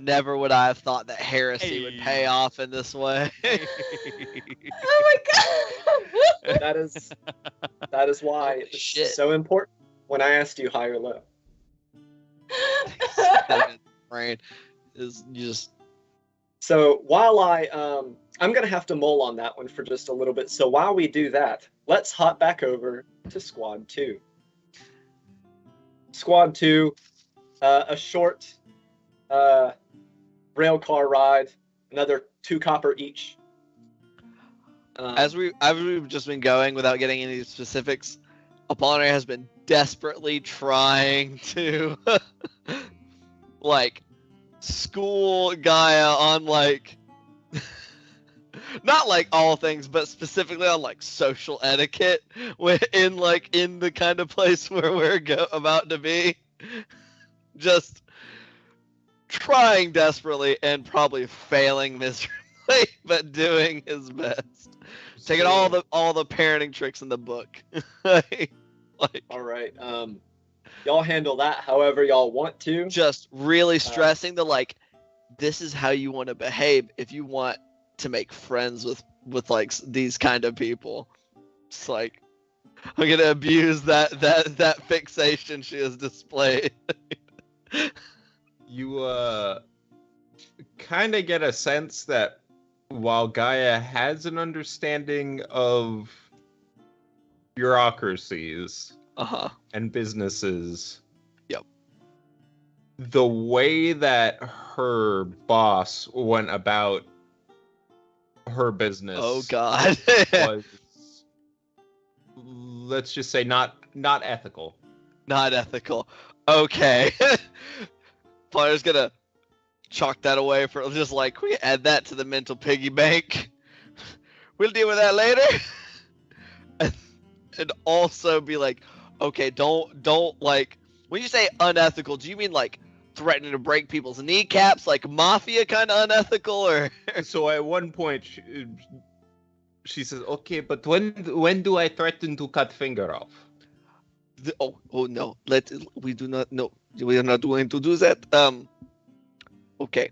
Never would I have thought that heresy would pay Hey. off in this way. Oh my god! That is why it's Shit. so important when I asked you high or low. Brain is just So while I'm gonna have to mull on that one for just a little bit. So while we do that, let's hop back over to Squad 2. Squad 2, a short rail car ride, another 2 copper each. as we've just been going without getting any specifics. Apollinaire has been desperately trying to like school Gaia on like not like all things, but specifically on like social etiquette in the kind of place where we're about to be. Just trying desperately and probably failing miserably, but doing his best. Taking all the parenting tricks in the book. like All right. Y'all handle that however y'all want to. just really stressing the like this is how you want to behave if you want to make friends with like these kind of people. It's like I'm gonna abuse that fixation she has displayed. You kind of get a sense that while Gaia has an understanding of bureaucracies and businesses, Yep. the way that her boss went about her business Oh god. was, let's just say, not ethical. Not ethical. Okay. Flyer's gonna chalk that away for just like we add that to the mental piggy bank. We'll deal with that later. And also be like, okay, don't like when you say unethical, do you mean like threatening to break people's kneecaps, like mafia kind of unethical, or So at one point, she says, "Okay, but when do I threaten to cut finger off?" oh no, we do not no, we are not going to do that. Okay.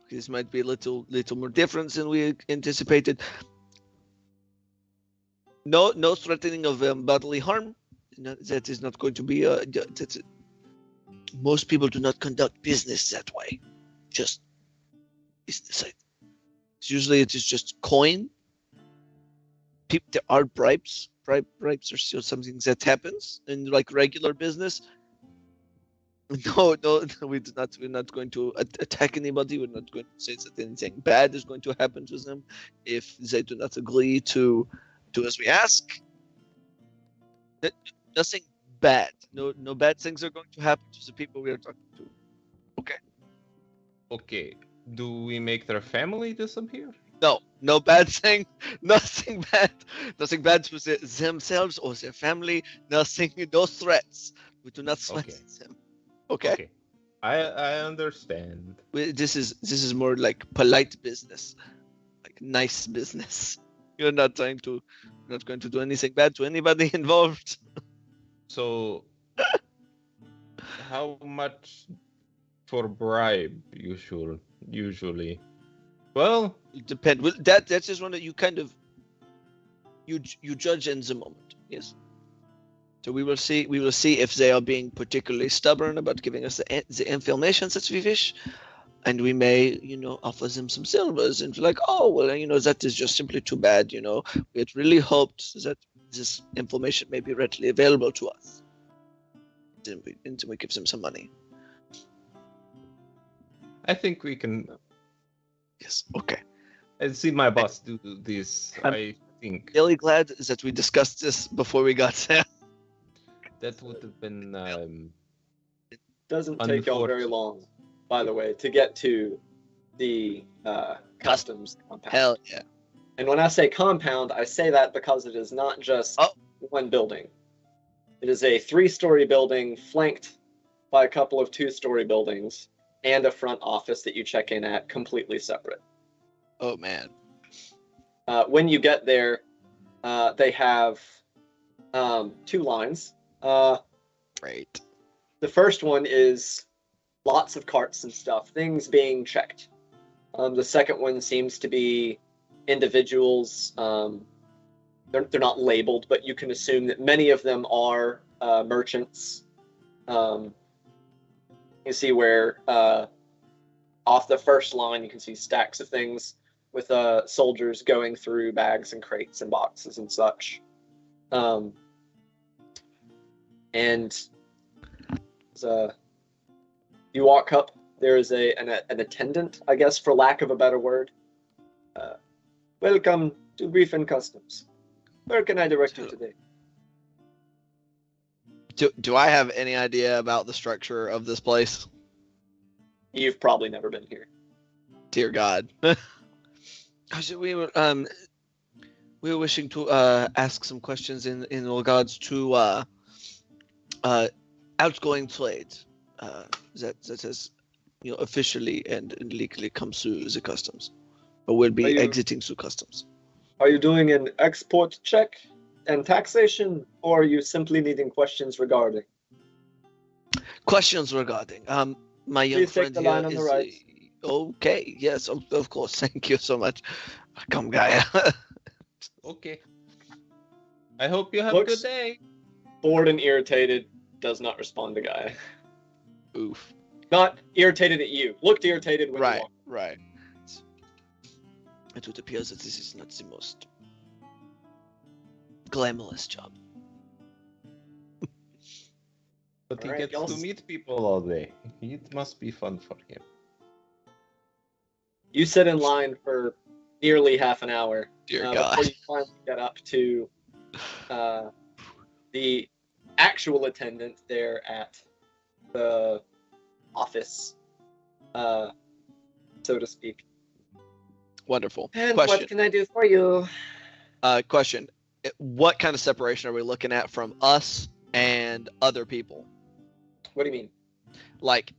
This might be a little more different than we anticipated. No threatening of bodily harm. No, that is not going to be. Most people do not conduct business that way. Just usually it is just coin. There are bribes. Bribes are still something that happens in like regular business. No, we do not. We're not going to attack anybody. We're not going to say that anything bad is going to happen to them if they do not agree to do as we ask. Nothing bad. No bad things are going to happen to the people we are talking to. Okay, do we make their family disappear? No bad thing. Nothing bad. Nothing bad to themselves or their family. Nothing. No threats. We do not threaten them. Okay. I understand. This is more like polite business, like nice business. You're not going to do anything bad to anybody involved. So, how much for bribe usually? Well, It depends. Well, that's just one that you kind of you judge in the moment. Yes. So we will see if they are being particularly stubborn about giving us the information that we wish, and we may offer them some silvers and be like, oh well, that is just simply too bad. We had really hoped that this information may be readily available to us. Then we give them some money. I think we can. Yes. Okay. I see my boss do this. I think Really glad that we discussed this before we got there. that would have been. Doesn't take y'all very long, by the way, to get to the customs compound. Hell yeah. And when I say compound, I say that because it is not just one building. It is a 3-story building flanked by a couple of 2-story buildings. and a front office that you check in at completely separate. Oh man. When you get there, they have 2 lines. Great. The first one is lots of carts and stuff, things being checked. The second one seems to be individuals. They're not labeled, but you can assume that many of them are merchants. You see where off the first line you can see stacks of things with soldiers going through bags and crates and boxes and such. And you walk up, there is an attendant, I guess, for lack of a better word. Welcome to Griffin Customs. Where can I direct you today? Do I have any idea about the structure of this place? You've probably never been here. Dear God. So we were wishing to ask some questions in regards to outgoing trade that has officially and legally comes through the customs, or will be exiting through customs. Are you doing an export check and taxation, or are you simply needing questions regarding? Questions regarding. My young Please friend take the here line on is the right. okay. Yes, of course. Thank you so much. Come, guy. Okay. I hope you have Looks- a good day. Bored and irritated, does not respond to Guy. Oof. Not irritated at you. Looked irritated when you Right. walked. Right. It would appear that this is not the most glamorous job. But he Alright, gets y'all to s- meet people all day. It must be fun for him. You sit in line for nearly half an hour Dear before God. you finally get up to the actual attendant there at the office, so to speak. Wonderful. And Question. what can I do for you? Question. What kind of separation are we looking at from us and other people? What do you mean? Like,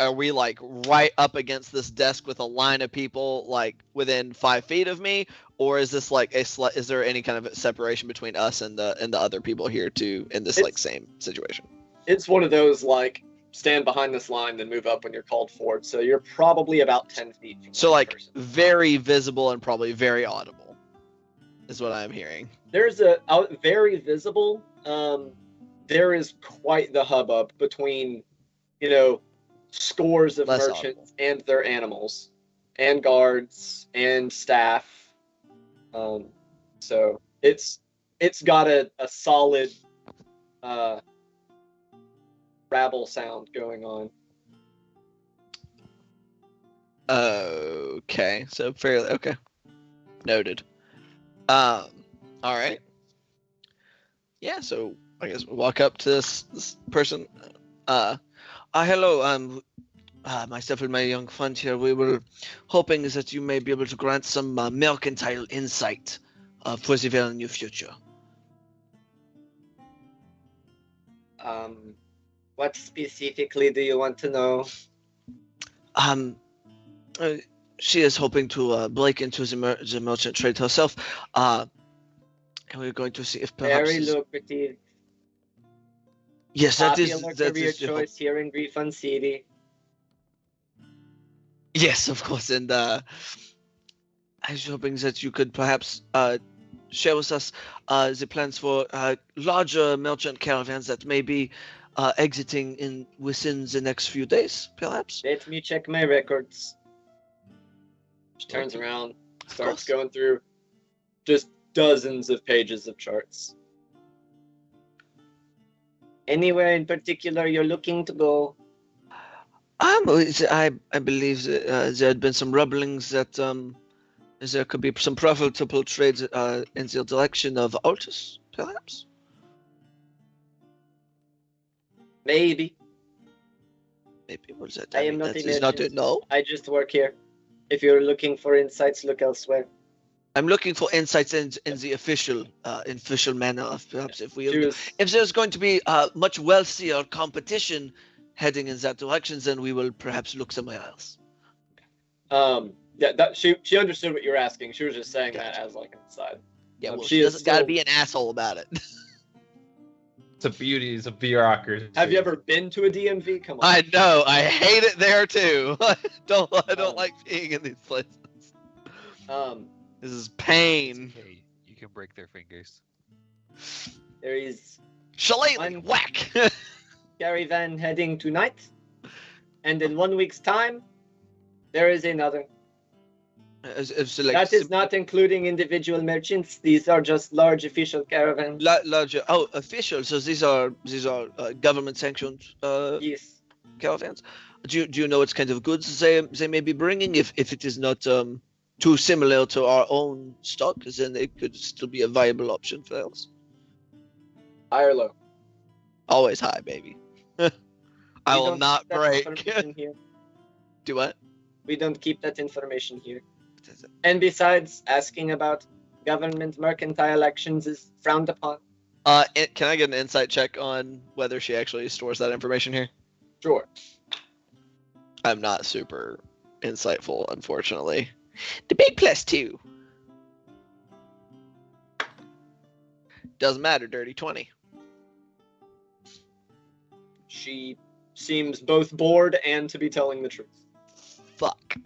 are we like right up against this desk with a line of people like within 5 feet of me, or is this like is there any kind of separation between us and the other people here too in this like same situation? It's one of those like stand behind this line, then move up when you're called forward. So you're probably about 10 feet. From So one like person. very visible and probably very audible, is what I'm hearing. There's very visible. There is quite the hubbub between, scores of Less merchants and their animals, and guards and staff. So it's got a solid rabble sound going on. Okay, so fairly okay. Noted. All right. Yeah, so I guess we walk up to this person. Hello. Myself and my young friend here, we were hoping that you may be able to grant some mercantile insight for the very near future. What specifically do you want to know? She is hoping to break into the merchant trade herself, and we're going to see if perhaps. Very lucrative. Yes, that Popular is career the hope. choice here in Griffin City. Yes, of course, and I was hoping that you could perhaps share with us the plans for larger merchant caravans that may be exiting within the next few days, perhaps. Let me check my records. She turns around, starts going through just dozens of pages of charts. Anywhere in particular you're looking to go? I believe that, there had been some rumblings that there could be some profitable trades in the direction of Altus, perhaps. Maybe. Maybe was that? I am not that a is not merchant. no. I just work here. If you're looking for insights, look elsewhere. I'm looking for insights in the official manner of perhaps if She was, if there's going to be much wealthier competition heading in that direction, then we will perhaps look somewhere else. Yeah, that she understood what you were asking. She was just saying that Gotcha. as like an aside. Yeah, well, she she is doesn't gotta still- be an asshole about it. It's a beauty, it's a bureaucracy. Have you ever been to a DMV? Come on. I know. I hate it there too. I don't Um, like being in these places. Um, This is pain. Okay, you can break their fingers. there is Shillelagh, One- whack. caravan heading tonight, and in 1 week's time, there is another. That is not including individual merchants. These are just large official caravans. larger. Oh, official. So these are government sanctioned Yes. caravans. Do you know what kind of goods they may be bringing? If it is not too similar to our own stock, then it could still be a viable option for us. High or low? Always high, baby. I We will don't not keep that break. information here. Do what? We don't keep that information here. And besides, asking about government mercantile actions is frowned upon. Can I get an insight check on whether she actually stores that information here? Sure. I'm not super insightful, unfortunately. The big +2. Doesn't matter, dirty 20. She seems both bored and to be telling the truth. Fuck.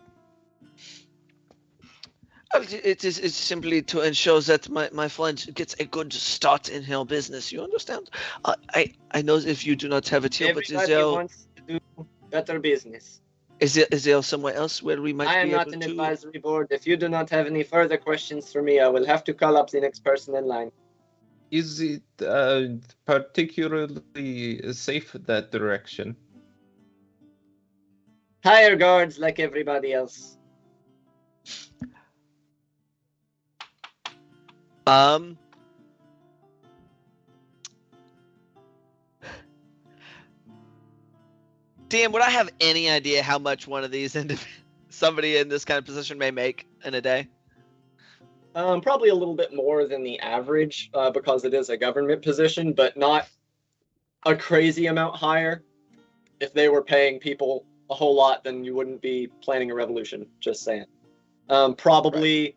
It's simply to ensure that my friend gets a good start in her business. You understand? I know if you do not have it here, but Everybody wants to do better business. is there somewhere else where we might I am be not able an to? advisory board. If you do not have any further questions for me, I will have to call up the next person in line. Is it particularly safe that direction? Hire guards like everybody else. Dan, would I have any idea how much one of these somebody in this kind of position may make in a day? Probably a little bit more than the average because it is a government position, but not a crazy amount higher. If they were paying people a whole lot, then you wouldn't be planning a revolution. Just saying. Probably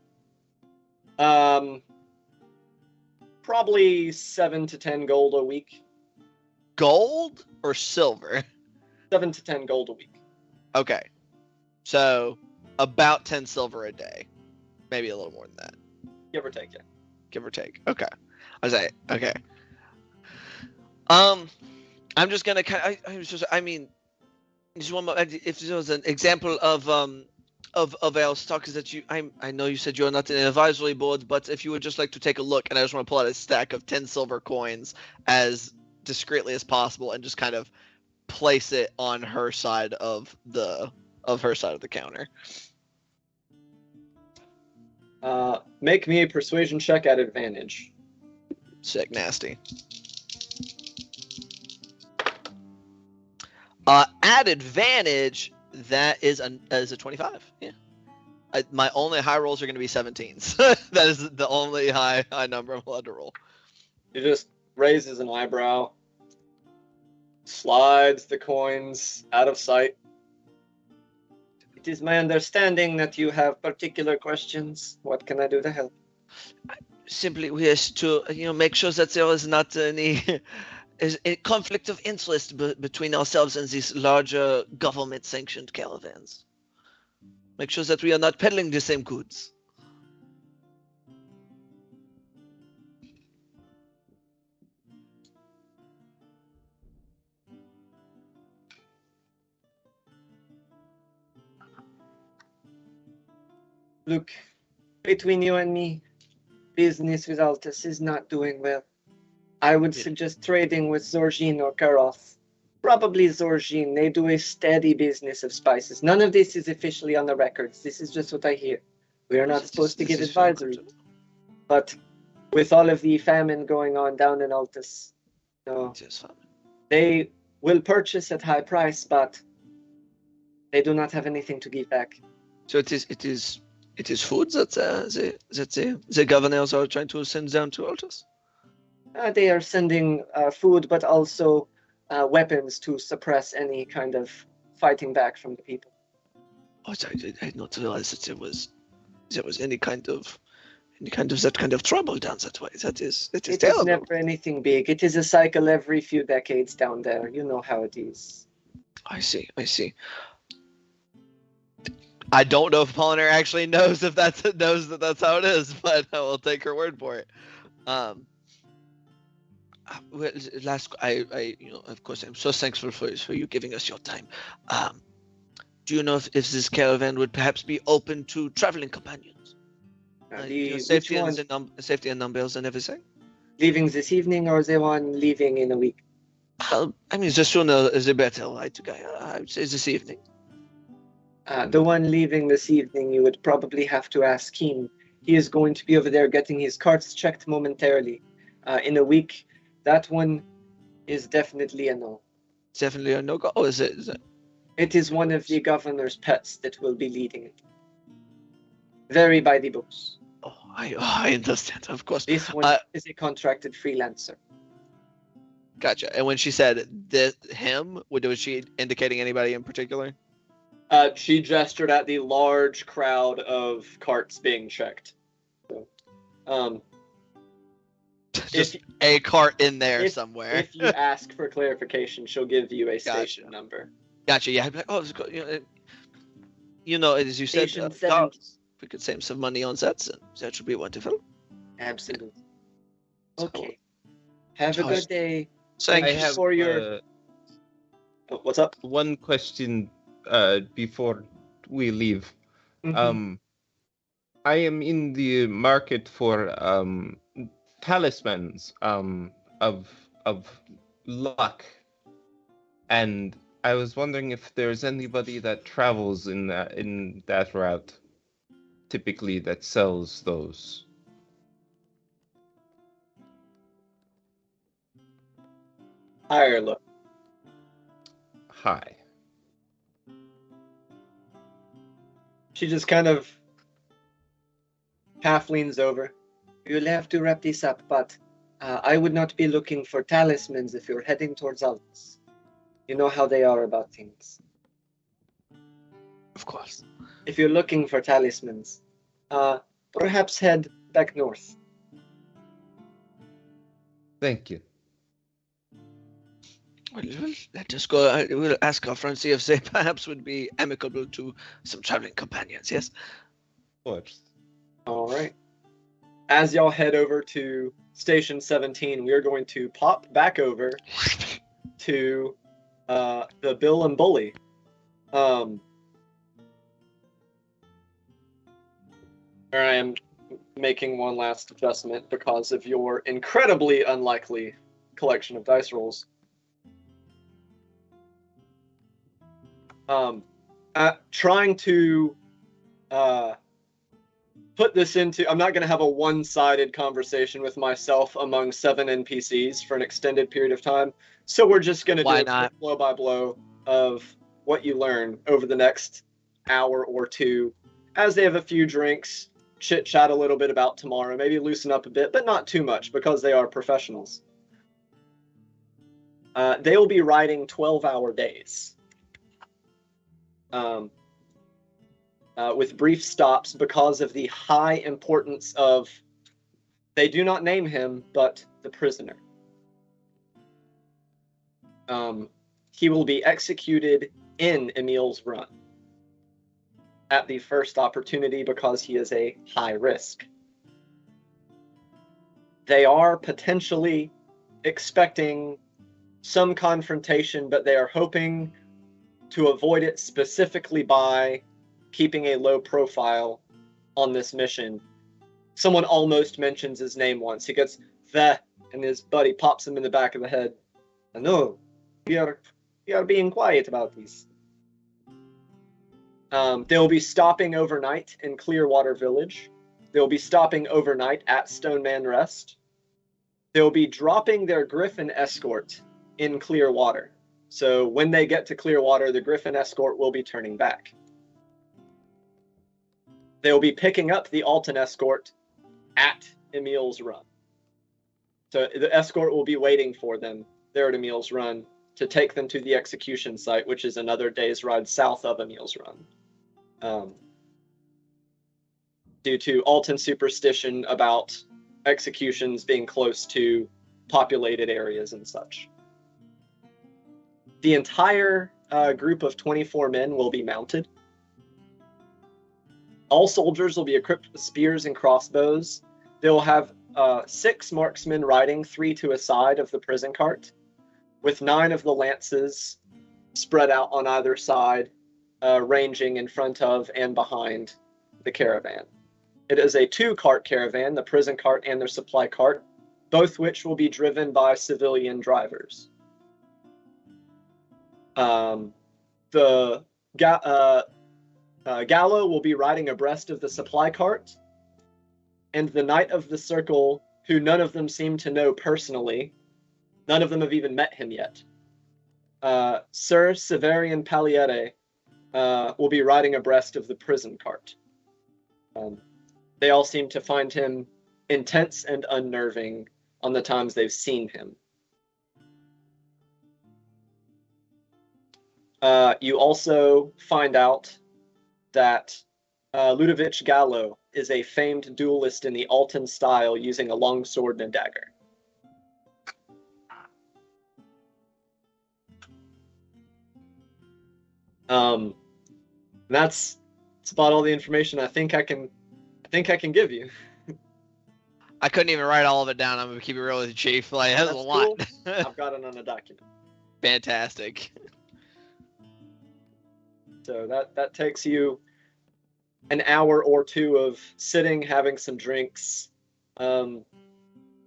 7 to 10 gold a week. Gold or silver? 7 to 10 gold a week. Okay. So about 10 silver a day. Maybe a little more than that. Give or take, yeah. Give or take. Okay. I was like, okay. I'm just gonna kind of, I mean, just one more. If there was an example of our stock, is that I know you said you're not in an advisory board, but if you would just like to take a look, and I just want to pull out a stack of 10 silver coins as discreetly as possible, and just kind of place it on her side of the counter. Make me a persuasion check at advantage. Sick, nasty. At advantage, that is a 25. Yeah. My only high rolls are going to be 17s. That is the only high number I'm allowed to roll. He just raises an eyebrow, slides the coins out of sight. It is my understanding that you have particular questions. What can I do to help? Simply wish to make sure that there is not any a conflict of interest between ourselves and these larger government-sanctioned caravans. Make sure that we are not peddling the same goods. Look, between you and me, business with Altus is not doing well. I would suggest trading with Zorgin or Karoth. Probably Zorgin. They do a steady business of spices. None of this is officially on the records. This is just what I hear. We are not supposed to give advisory. But with all of the famine going on down in Altus, no, they will purchase at high price, but they do not have anything to give back. So it is food that the governors are trying to send down to Altus? They are sending food, but also weapons to suppress any kind of fighting back from the people. Oh, I did not realize that there was any kind of that kind of trouble down that way. That is It is terrible. never anything big. It is a cycle every few decades down there. You know how it is. I see. I don't know if Apollinaire actually knows that that's how it is, but I will take her word for it. Well, of course, I'm so thankful for you giving us your time. Do you know if this caravan would perhaps be open to traveling companions? Safety and numbers and everything? Leaving this evening or the one leaving in a week? I mean, the sooner the better, right? I would say this evening. The one leaving this evening, you would probably have to ask Keen. He is going to be over there getting his carts checked momentarily. In a week, that one is definitely a no. Definitely a no-go? Oh, is it? It is one of the governor's pets that will be leading it. Very by the books. Oh, I understand, of course. This one is a contracted freelancer. Gotcha. And when she said him, was she indicating anybody in particular? She gestured at the large crowd of carts being checked. So, just a cart in there somewhere. If you ask for clarification, she'll give you a station number. Gotcha. Yeah. I'd be like, oh, as you said, we could save some money on sets, and that should be wonderful. Absolutely. Okay. Have a good day. Thank I you have for your. What's up? one question before we leave. Mhm. I am in the market for talismans of luck, and I was wondering if there's anybody that travels in that route, typically that sells those. Ireland. Hi. She just kind of half leans over. You'll have to wrap this up, but I would not be looking for talismans if you're heading towards Altus. You know how they are about things. Of course. If you're looking for talismans, perhaps head back north. Thank you. Well, let us go. We'll ask our friends, see if they perhaps would be amicable to some traveling companions, yes? Of course. All right. As y'all head over to Station 17, we are going to pop back over to the Bill and Bully. I am making one last adjustment because of your incredibly unlikely collection of dice rolls. Trying to put this into, I'm not going to have a one-sided conversation with myself among 7 NPCs for an extended period of time, so we're just going to do a blow by blow of what you learn over the next hour or two as they have a few drinks, chit-chat a little bit about tomorrow, maybe loosen up a bit, but not too much because they are professionals. They will be riding 12-hour days. With brief stops because of the high importance of, they do not name him, but the prisoner. He will be executed in Emil's Run at the first opportunity because he is a high risk. They are potentially expecting some confrontation, but they are hoping to avoid it specifically by keeping a low profile on this mission. Someone almost mentions his name once. He gets the, and his buddy pops him in the back of the head. No, we are being quiet about these. They'll be stopping overnight in Clearwater Village. They'll be stopping overnight at Stoneman Rest. They'll be dropping their Griffin escort in Clearwater. So when they get to Clearwater, the Griffin escort will be turning back. They'll be picking up the Alton escort at Emil's Run. So the escort will be waiting for them there at Emil's Run. to take them to the execution site, which is another day's ride south of Emil's Run. Due to Alton superstition about executions being close to populated areas and such. The entire group of 24 men will be mounted. All soldiers will be equipped with spears and crossbows. They will have 6 marksmen riding, 3 to a side of the prison cart, with 9 of the lances spread out on either side, ranging in front of and behind the caravan. It is a 2-cart caravan, the prison cart and their supply cart, both which will be driven by civilian drivers. The Gallo will be riding abreast of the supply cart, and the Knight of the Circle, who none of them seem to know personally, none of them have even met him yet, Sir Severian Paliere, will be riding abreast of the prison cart. They all seem to find him intense and unnerving on the times they've seen him. You also find out that Ludovic Gallo is a famed duelist in the Alton style, using a long sword and a dagger. That's about all the information I think I can give you. I couldn't even write all of it down. I'm gonna keep it real with you, Chief. Like that's a lot. Cool. I've got it on a document. Fantastic. So that takes you an hour or two of sitting, having some drinks.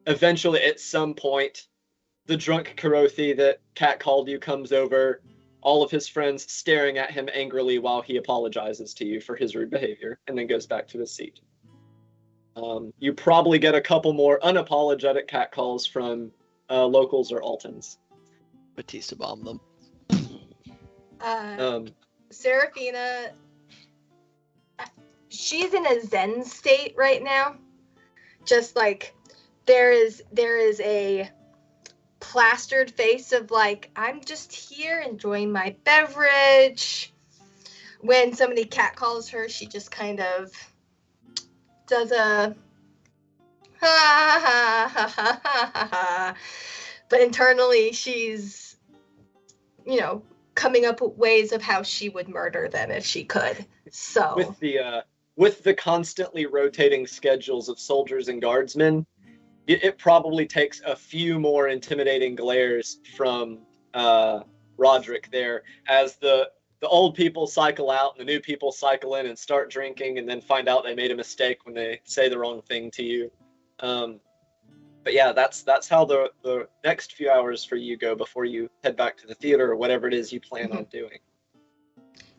Eventually, at some point, the drunk Karothi that Kat called you comes over, all of his friends staring at him angrily while he apologizes to you for his rude behavior, and then goes back to his seat. You probably get a couple more unapologetic cat calls from locals or Altons. Batista bombed them. Seraphina, she's in a zen state right now. Just like there is a plastered face of like, I'm just here enjoying my beverage. When somebody catcalls her, she just kind of does a ha ha ha ha ha ha. But internally she's, coming up with ways of how she would murder them if she could. So with the constantly rotating schedules of soldiers and guardsmen, it probably takes a few more intimidating glares from Roderick there, as the old people cycle out and the new people cycle in and start drinking, and then find out they made a mistake when they say the wrong thing to you. But yeah, that's how the next few hours for you go before you head back to the theater or whatever it is you plan on doing.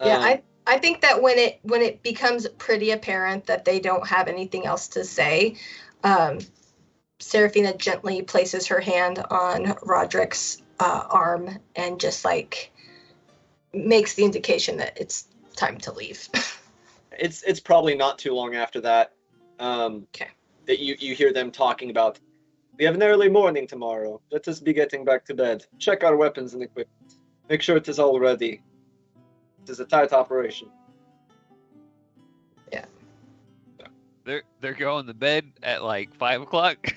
Yeah, I think that when it becomes pretty apparent that they don't have anything else to say, Seraphina gently places her hand on Roderick's arm and just like makes the indication that it's time to leave. It's probably not too long after that. Okay. That you hear them talking about, we have an early morning tomorrow. Let us be getting back to bed. Check our weapons and equipment. Make sure it is all ready. It is a tight operation. Yeah. They're going to bed at like 5 o'clock.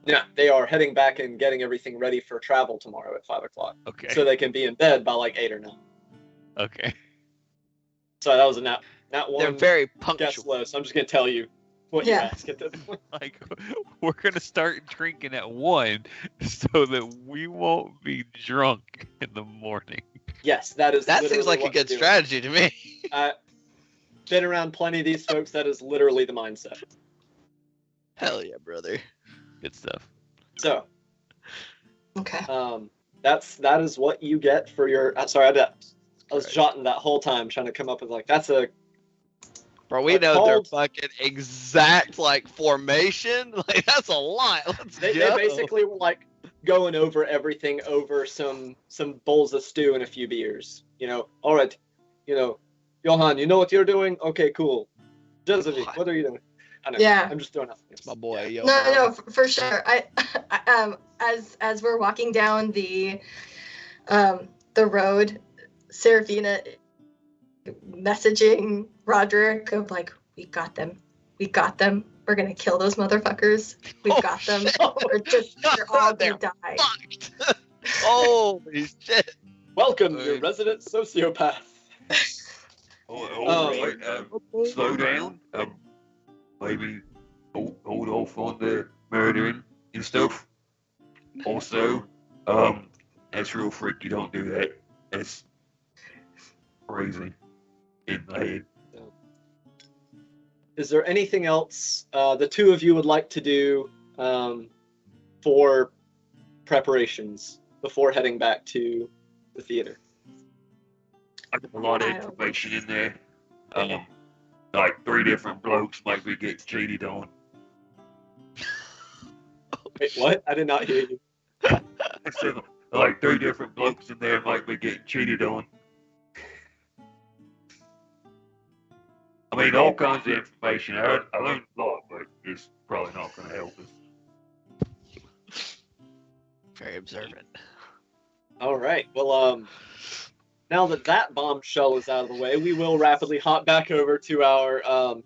Yeah, they are heading back and getting everything ready for travel tomorrow at 5 o'clock. Okay. So they can be in bed by like 8 or 9. Okay. So that was a not one. They're very Guess punctual. low, so I'm just gonna tell you what you Yeah. ask at this point. Like, we're gonna start drinking at 1 so that we won't be drunk in the morning. Yes, that is. That seems literally like a what good we're doing. strategy to me. Been around plenty of these folks. That is literally the mindset. Hell yeah, brother. Good stuff. So, Okay. that is what you get for your. Sorry, I was Right. jotting that whole time trying to come up with like that's a. Bro, we Like know their called- fucking exact like formation. Like that's a lot. Let's They go. basically were like going over everything over some bowls of stew and a few beers. All right, Johan, you know what you're doing? Okay, cool. Josephine, what are you doing? I know. Yeah. I'm just throwing out. It's my boy. Yo. No, for sure. I as we're walking down the the road, Serafina messaging Roderick of like, we got them. We're gonna kill those motherfuckers. We've got them. They're all gonna die. Fucked. Holy shit. Welcome, your resident sociopath. All right. Slow down. Maybe hold off on the murdering and stuff. Also, that's real freaky. Don't do that. That's crazy in my head. Is there anything else the two of you would like to do for preparations before heading back to the theater? I got a lot of information in there. Like 3 different blokes might be getting cheated on. Wait, what? I did not hear you. I said, like 3 different blokes in there might be getting cheated on. I mean, all kinds of information. I learned a lot, but it's probably not going to help us. Very observant. All right. Well, now that bombshell is out of the way, we will rapidly hop back over to our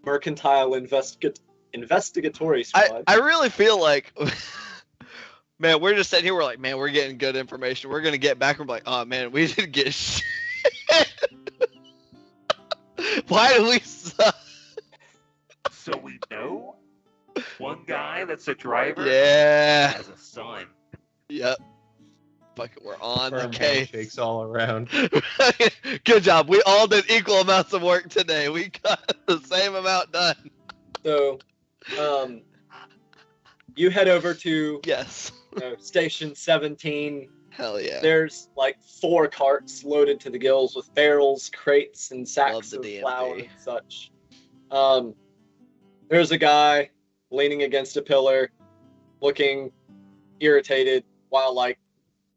mercantile investigatory squad. I really feel like, man, we're just sitting here. We're like, man, we're getting good information. We're gonna get back. We're like, oh man, we didn't get shit. Why do we suck? So we know one guy that's a driver Yeah. has a son. Yep. Fuck it, we're on the Firm case. handshakes all around. Good job. We all did equal amounts of work today. We got the same amount done. So, you head over to Yes. Station 17. Hell yeah. There's like 4 carts loaded to the gills with barrels, crates, and sacks the of DMV. flour and such. There's a guy leaning against a pillar, looking irritated, while like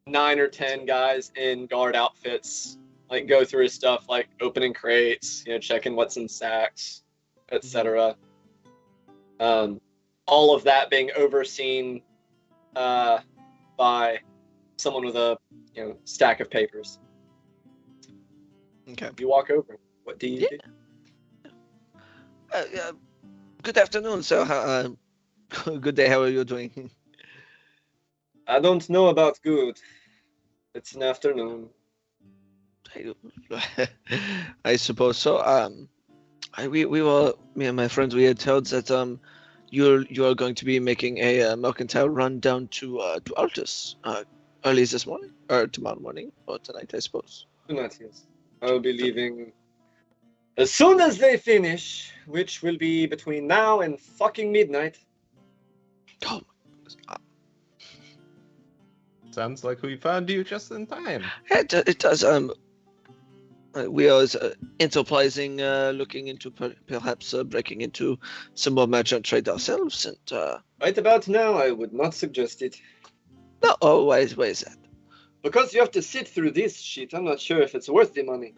9 or 10 guys in guard outfits like go through his stuff, like opening crates, checking what's in sacks, etc. All of that being overseen by someone with a stack of papers. Okay. You walk over. What do you do? Good afternoon, sir. Good day. How are you doing? I don't know about good. It's an afternoon. I suppose so. We were, me and my friends, we had heard that you are going to be making a mercantile run down to Altus early this morning, or tomorrow morning, or tonight, I suppose. Tonight, yes. I'll be leaving as soon as they finish, which will be between now and fucking midnight. Oh, Sounds like we found you just in time. it does. We are enterprising, looking into perhaps breaking into some more merchant trade ourselves, and Right about now, I would not suggest it. no. Oh, why is that? Because you have to sit through this shit, I'm not sure if it's worth the money.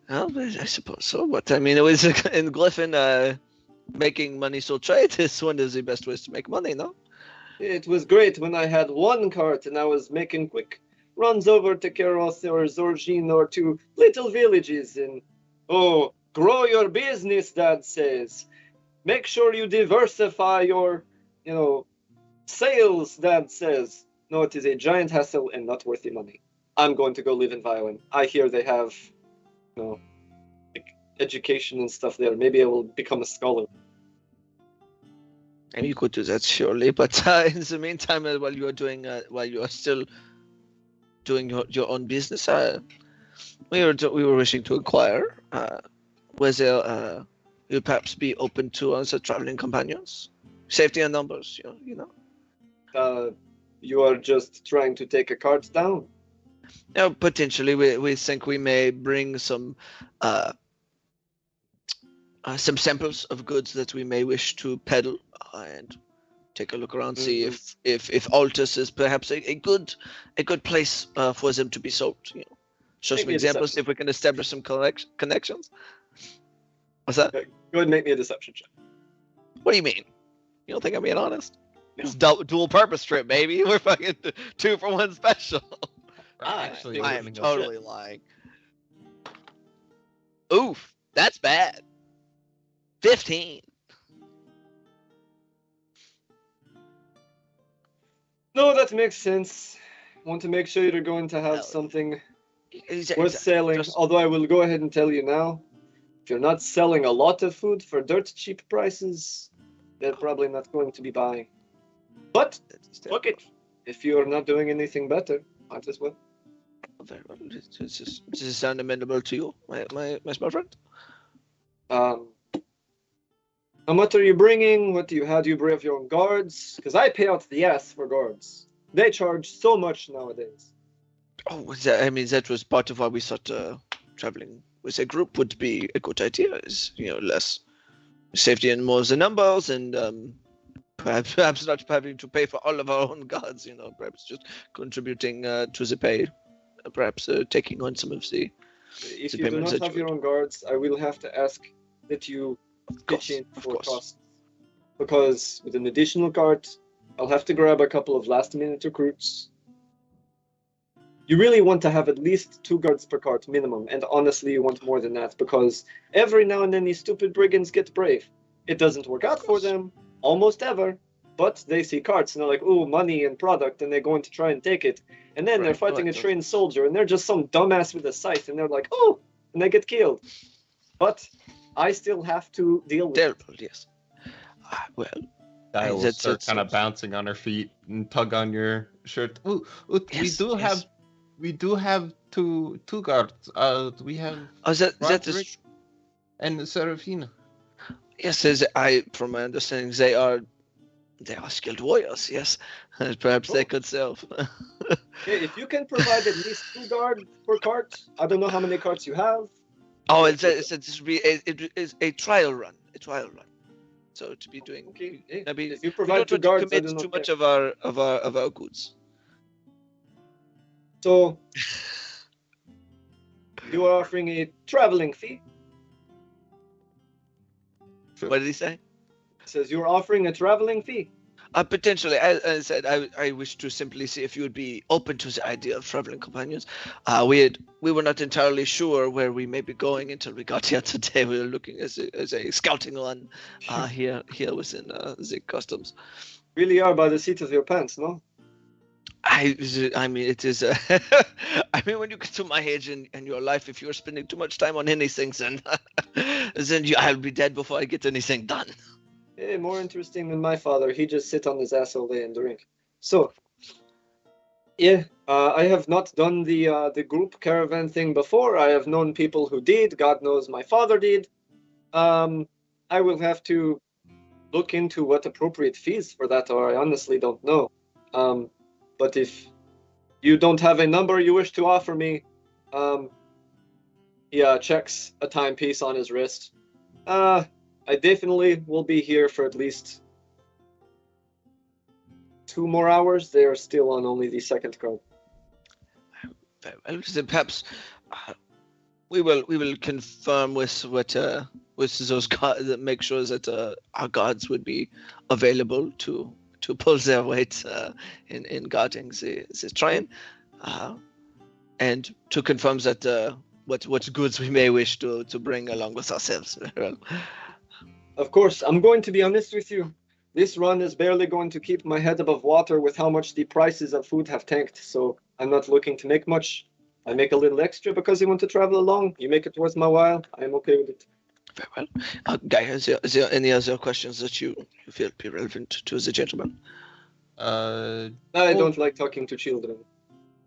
Well, I suppose so. But I mean, it was in Griffin, making money so trade is one of the best ways to make money, no? It was great when I had 1 cart and I was making quick runs over to Keroth or Zorjin or to little villages and, grow your business, Dad says. Make sure you diversify your, sales, Dad says. No, it is a giant hassle and not worth the money. I'm going to go live in Violin. I hear they have, education and stuff there. Maybe I will become a scholar. And you could do that surely, but in the meantime, while you are still doing your own business, we were wishing to inquire whether you'd perhaps be open to other traveling companions, safety and numbers, you know. You are just trying to take a cart down? No, potentially, we think we may bring some samples of goods that we may wish to peddle and take a look around, see if Altus is perhaps a good place for them to be sold. Show some examples, if we can establish some connections. What's that? Go ahead and make me a deception check. What do you mean? You don't think I'm being honest? It's dual purpose trip, baby. We're fucking 2 for 1 special. Actually, I am listening to totally lying. Oof, that's bad. 15. No, that makes sense. Want to make sure you're going to have Hell, something Exa- worth exa- selling. just- Although I will go ahead and tell you now, if you're not selling a lot of food for dirt cheap prices, they're probably not going to be buying. But look it, if you're not doing anything better, might as well. Very well. Does this sound amenable to you, my small friend? How much are you bringing? What do you? How do you bring your own guards? Because I pay out the ass for guards. They charge so much nowadays. Oh, I mean, that was part of why we thought traveling with a group would be a good idea. Is less safety and more the numbers, and perhaps not having to pay for all of our own guards. Perhaps just contributing to the pay, perhaps taking on some of the. If The you do payments not that have you your own guards, I will have to ask that you pitch in Of for course. costs. Because with an additional cart, I'll have to grab a couple of last-minute recruits. You really want to have at least 2 guards per cart minimum, and honestly, you want more than that because every now and then these stupid brigands get brave. It doesn't work out for them almost ever, but they see carts and they're like, "Ooh, money and product," and they're going to try and take it. And then they're Right, fighting a right. trained soldier, and they're just some dumbass with a scythe, and they're like, "Oh," and they get killed. But I still have to deal with it. Terrible, yes. Well, Dial will That's- start that's- kind of bouncing on her feet and tug on your shirt. Ooh, Yes, we do have two guards. We have oh, that Roderick is and Serafina. yes. From my understanding, they are skilled warriors. Yes, perhaps they Oh. could serve. Hey, if you can provide at least 2 guards per cart, I don't know how many carts you have. Oh, this would be it is a trial run. So to be doing. Okay, hey, I mean, if you we provide don't 2 want to guards, I commit do not too care. much of our goods. So you are offering a traveling fee. What did he say? It says you're offering a traveling fee. Potentially, as I said, I wish to simply see if you would be open to the idea of traveling companions. We were not entirely sure where we may be going until we got here today. We were looking as a scouting run here within the customs. Really are by the seat of your pants, no? I mean, it is. I mean, when you get to my age in your life, if you're spending too much time on anything, then I'll be dead before I get anything done. Hey, more interesting than my father. He just sit on his ass all day and drink. So, yeah, I have not done the group caravan thing before. I have known people who did. God knows my father did. I will have to look into what appropriate fees for that are. I honestly don't know. But if you don't have a number you wish to offer me, he checks a timepiece on his wrist. I definitely will be here for at least 2 more hours. They are still on only the second card. Well, then perhaps we will confirm with those guards, make sure that our guards would be available to pull their weight in guarding the train, and to confirm that what goods we may wish to bring along with ourselves. Of course, I'm going to be honest with you. This run is barely going to keep my head above water with how much the prices of food have tanked, so I'm not looking to make much. I make a little extra because you want to travel along. You make it worth my while. I'm okay with it. Very well. Guy, is there any other questions that you feel be relevant to the gentleman? I don't like talking to children.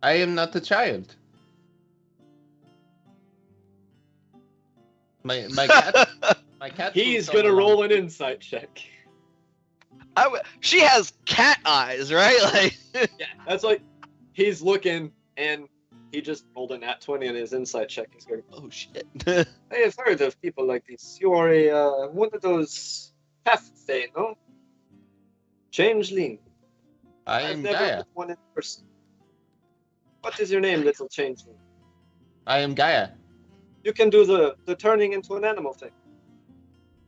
I am not a child. My cat. My cat. He's moves gonna all roll along. an insight check. She has cat eyes, right? Like, Yeah, that's like he's looking and he just rolled a nat 20 on his insight check. He's going, oh shit. I have heard of people like this. You are a one of those half-fae, no? Changeling. I I've am never Gaia. met one in person. What is your name, little changeling? I am Gaia. You can do the turning into an animal thing.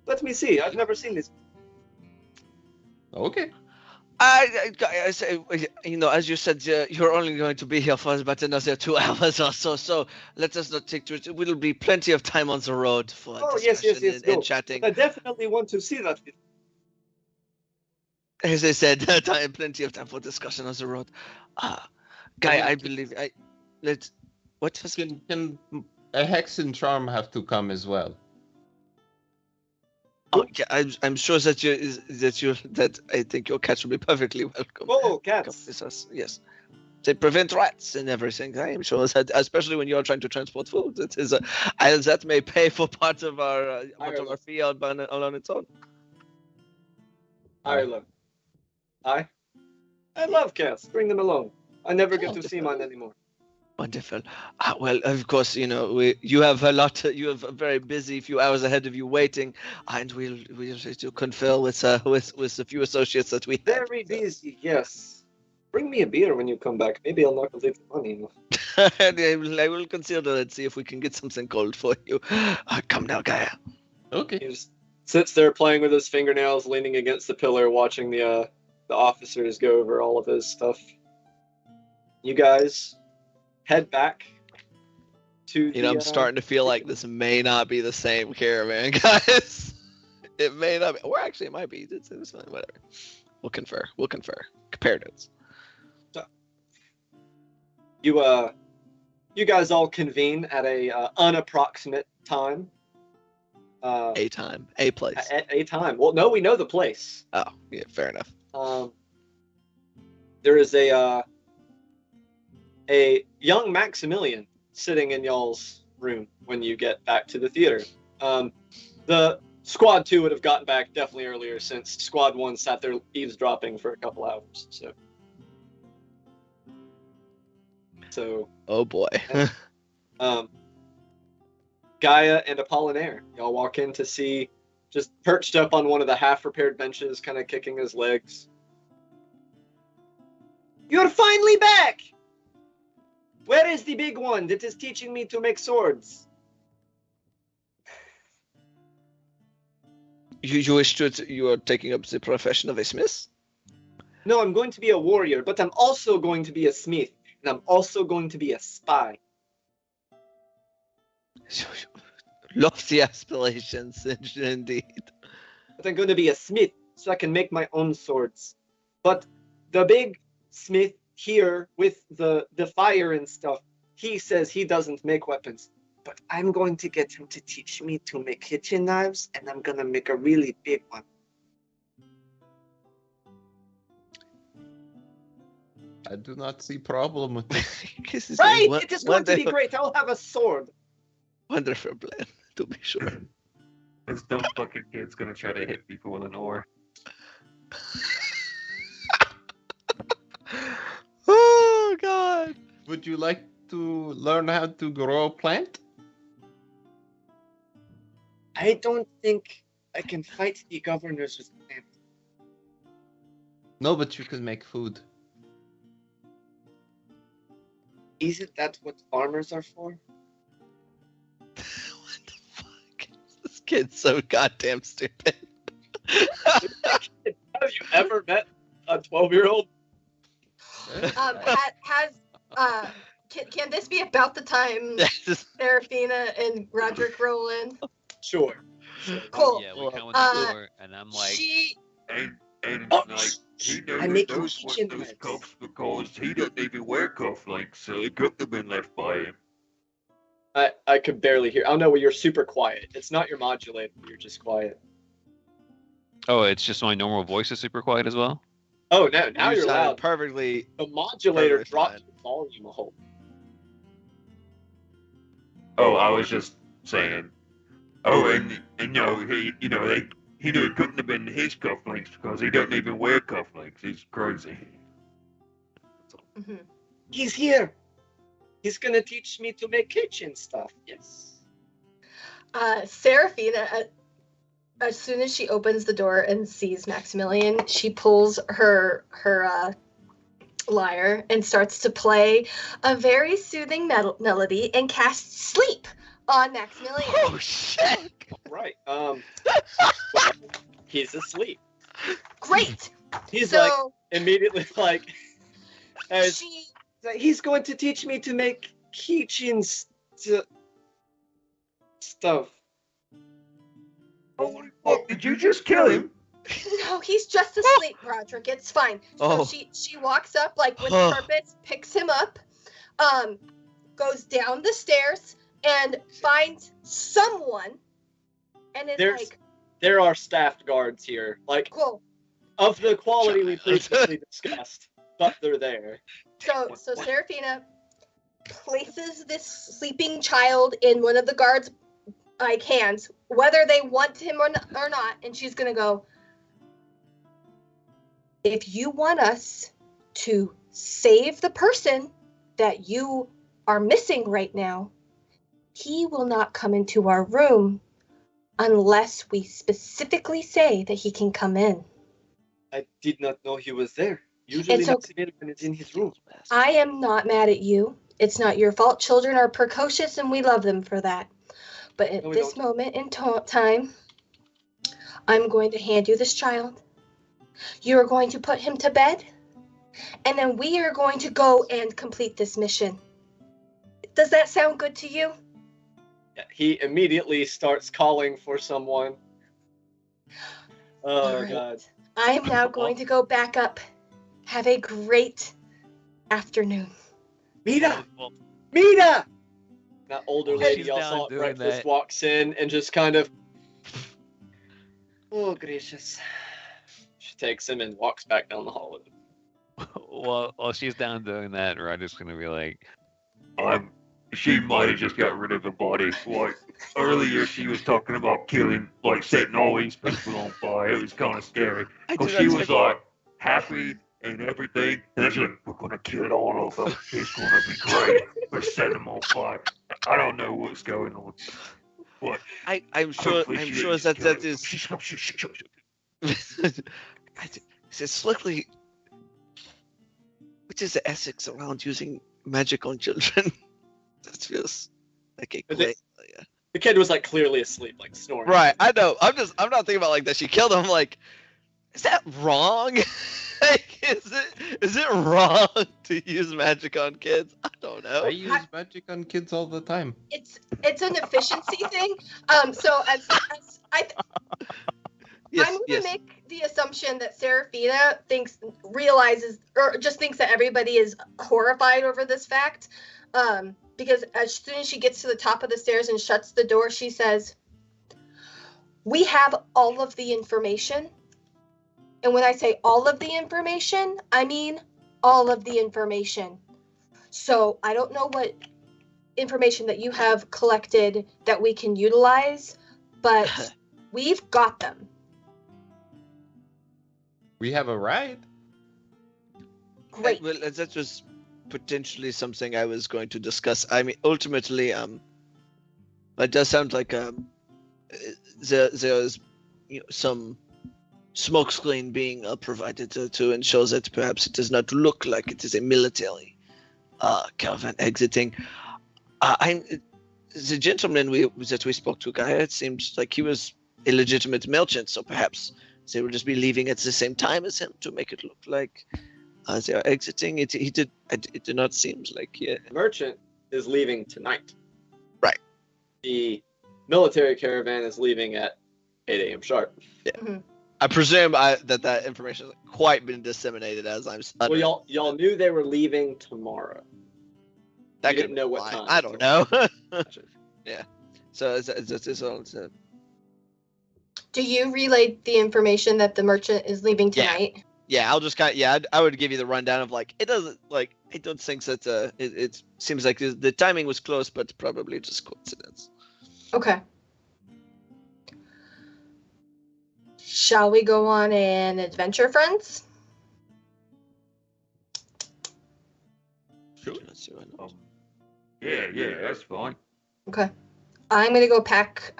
Let me see. I've never seen this. Okay. I say, as you said, you're only going to be here for about another 2 hours or so. So let us not take to it. It will be plenty of time on the road for Oh, yes, discussion go. and chatting. But I definitely want to see that. As I said, plenty of time for discussion on the road. Guy, I believe what was Can a hex and charm have to come as well? Oh, yeah, I'm sure that I think your cats will be perfectly welcome. Oh, Come cats. with us. Yes. They prevent rats and everything. I am sure that, especially when you are trying to transport food, that may pay for part of our fee on its own. Ireland. I love cats. Bring them along. I never get to see mine anymore. Wonderful. Well, of course, you have you have a very busy few hours ahead of you waiting, and we'll to confer with a few associates that we have. Very busy, yes. Bring me a beer when you come back. Maybe I'll knock a little money off. I will consider it, see if we can get something cold for you. Come now, Gaia. Okay. He just sits there playing with his fingernails, leaning against the pillar, watching the officers go over all of his stuff. You guys head back to the, I'm starting to feel like this may not be the same caravan, guys. It may not be. Or actually, it might be. It's fine. Whatever. We'll confer. Compare notes. You guys all convene at a unapproximate time. A time. A place. A time. Well, no, we know the place. Oh, yeah, fair enough. There is a young Maximilian sitting in y'all's room when you get back to the theater. The Squad 2 would have gotten back definitely earlier, since Squad 1 sat there eavesdropping for a couple hours. So Oh boy. Gaia and Apollinaire, y'all walk in to see, just perched up on one of the half-repaired benches, kind of kicking his legs. You're finally back! Where is the big one that is teaching me to make swords? You are taking up the profession of a smith? No, I'm going to be a warrior, but I'm also going to be a smith, and I'm also going to be a spy. Lofty aspirations, indeed. But I'm going to be a smith, so I can make my own swords. But the big smith here with the fire and stuff, he says he doesn't make weapons. But I'm going to get him to teach me to make kitchen knives, and I'm going to make a really big one. I do not see problem with this. Right! It is going to be great. I'll have a sword. Wonderful plan, to be sure. This dumb fucking kid's gonna try to hit people with an oar. Oh, God. Would you like to learn how to grow a plant? I don't think I can fight the governors with plants. No, but you can make food. Isn't that what farmers are for? What the fuck? This kid's so goddamn stupid. Have you ever met a 12-year-old? Can this be about the time Serafina and Roderick roll in? Sure. Cool. Yeah, we come in the door, and I'm like, And Oh, like, he I knows make those kitchen those knives. cuffs because he doesn't even wear cufflinks, so it couldn't have been left by him. I could barely hear. Oh no, well, you're super quiet. It's not your modulator. You're just quiet. oh, it's just my normal voice is super quiet as well. Oh no, now You you're sounded loud. perfectly. The modulator perfectly dropped fine. the volume a whole. Oh, I was just saying. Oh, and no, he knew it couldn't have been his cufflinks because he doesn't even wear cufflinks. He's crazy. Mhm. He's here. He's gonna teach me to make kitchen stuff. Yes. Serafina, as soon as she opens the door and sees Maximilian, she pulls her lyre and starts to play a very soothing melody and casts sleep on Maximilian. Oh, shit. Right. He's asleep. Great! He's So- like immediately like, as She He's going to teach me to make keychains stuff. Holy fuck, did you just kill him? No, he's just asleep, Roderick. It's fine. Oh. So she walks up like with Oh. purpose, picks him up, goes down the stairs and finds someone, and is There's- like, there are staffed guards here, like cool. of the quality we Child. previously discussed, but they're there. So Serafina places this sleeping child in one of the guards' like hands, whether they want him or not, and she's gonna go. If you want us to save the person that you are missing right now, he will not come into our room unless we specifically say that he can come in. I did not know he was there. Usually It's okay. Maximilian is in his room. I am not mad at you. It's not your fault. Children are precocious and we love them for that. But at No, we this don't. moment in time, I'm going to hand you this child. You are going to put him to bed. And then we are going to go and complete this mission. Does that sound good to you? Yeah, he immediately starts calling for someone. Oh All right. god. I am now going to go back up. Have a great afternoon. Mira! Well, Mira! That older While lady she's y'all down saw at doing breakfast that- walks in and just kind of Oh, gracious. she takes him and walks back down the hall with him. well, while she's down doing that, Roger's gonna be like, She might have just got rid of the body. Like, earlier she was talking about killing, like, setting all these people on fire. It was kind of scary. Because she was like, happy and everything. And then she's like, we're going to kill all of them. It's going to be great. We're setting them on fire. I don't know what's going on. But I'm sure. hopefully I'm she sure didn't that kill that them. is. Is it slightly? Which is the ethics around using magic on children? That feels like a Is great. it- The kid was like clearly asleep, like snoring. Right, I know. I'm not thinking about like that she killed him. I'm like, is that wrong? Like, is it wrong to use magic on kids? I don't know. I use magic on kids all the time. It's an efficiency thing. So as I Yes, I'm gonna yes. make the assumption that Serafina realizes or just thinks that everybody is horrified over this fact. Because as soon as she gets to the top of the stairs and shuts the door, she says, "We have all of the information." And when I say all of the information, I mean all of the information. So I don't know what information that you have collected that we can utilize, but we've got them. We have a ride. Great. Well, that was potentially something I was going to discuss. I mean, ultimately, it does sound like there's some smoke screen being provided to ensure that perhaps it does not look like it is a military caravan exiting. The gentleman that we spoke to, Gaia, it seems like he was a legitimate merchant, so perhaps they will just be leaving at the same time as him to make it look like they are exiting. It did not seem like The merchant is leaving tonight. Right. The military caravan is leaving at 8 a.m. sharp. I presume that information has quite been disseminated as I'm. Well, y'all knew they were leaving tomorrow. that you could didn't know what lie. time. I don't know. Yeah. So it's all. Do you relay the information that the merchant is leaving Yeah. tonight? Yeah, I'll just I would give you the rundown of like it doesn't like I don't think that it seems like the timing was close, but probably just coincidence. Okay. Shall we go on an adventure, friends? Sure. Let's see what else. Yeah, that's fine. Okay. I'm gonna go pack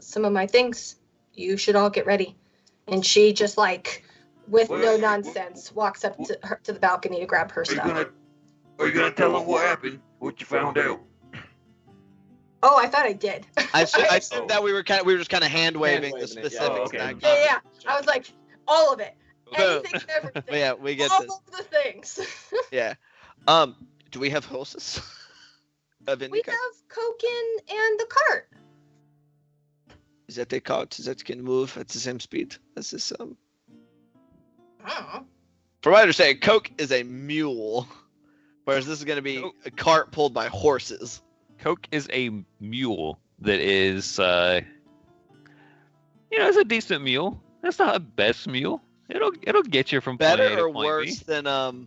some of my things. You should all get ready. And she just like, with no nonsense, walks up to the balcony to grab her Are you stuff. gonna tell them what happened? What you found out? Oh, I thought I did. I assumed that we were just kind of hand waving the Hand-waving it, yeah. specifics. Oh, okay. not- Yeah. I was like, all of it. anything and everything. Yeah, we get all this. of the things. Yeah. Do we have horses? Of any We kind? have Koken and the cart. Is that a cart that can move at the same speed as this? I don't know. From my understanding, Coke is a mule, whereas this is going to be a cart pulled by horses. Coke is a mule that is, it's a decent mule. That's not a best mule. It'll get you from point A Better to or point worse B. than what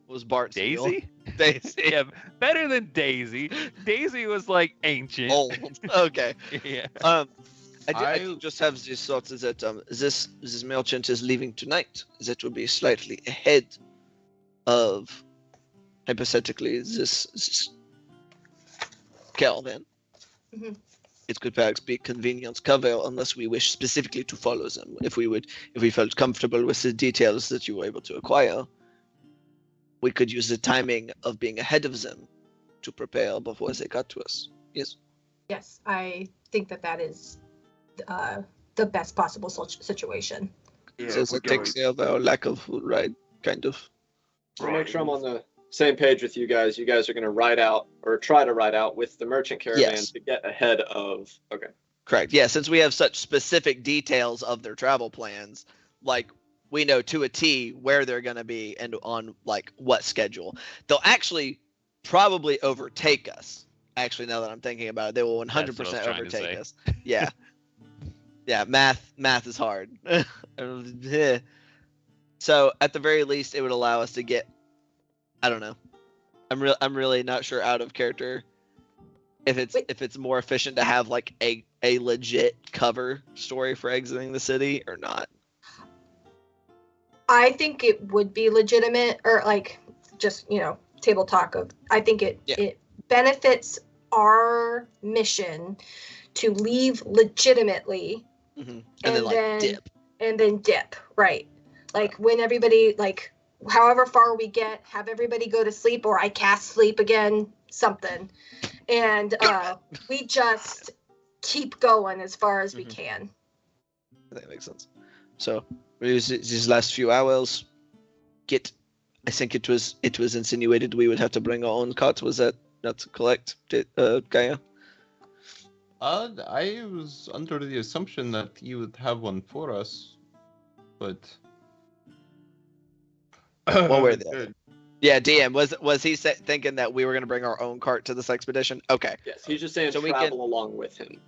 was Bart's mule? Daisy? Daisy. Yeah, better than Daisy. Daisy was like ancient. Old. Okay. Yeah. I just have this thought that this merchant is leaving tonight. That will be slightly ahead of, hypothetically, this caravan. Mhm. It could perhaps be convenient cover unless we wish specifically to follow them. If we felt comfortable with the details that you were able to acquire, we could use the timing of being ahead of them to prepare before they got to us. Yes. Yes, I think that is the best possible situation. Yeah, So if we that go- takes care of our lack of food, right? Kind of. To make sure I'm on the same page with you guys are going to ride out or try to ride out with the merchant caravan Yes. to get ahead of. Okay. Correct. Yeah, since we have such specific details of their travel plans, like we know to a T where they're going to be and on like what schedule. They'll actually probably overtake us. Actually, now that I'm thinking about it, they will 100% That's what I was trying to overtake say. us. Yeah. Yeah, math is hard. So at the very least, it would allow us to get. I don't know. I'm really not sure out of character if it's more efficient to have like a legit cover story for exiting the city or not. I think it would be legitimate, or like just table talk of. I think it benefits our mission to leave legitimately And And then like then- dip. and then dip, right? Like when everybody however far we get, have everybody go to sleep, or I cast sleep again, something, and we just keep going as far as we Mhm. can. I think that makes sense. So we use these last few hours. I think it was insinuated we would have to bring our own cart. Was that not correct, Gaia? I was under the assumption that you would have one for us, but One way or the other. Good. Yeah, DM was he thinking that we were going to bring our own cart to this expedition? Okay. Yes, he's just saying So we travel can- along with him.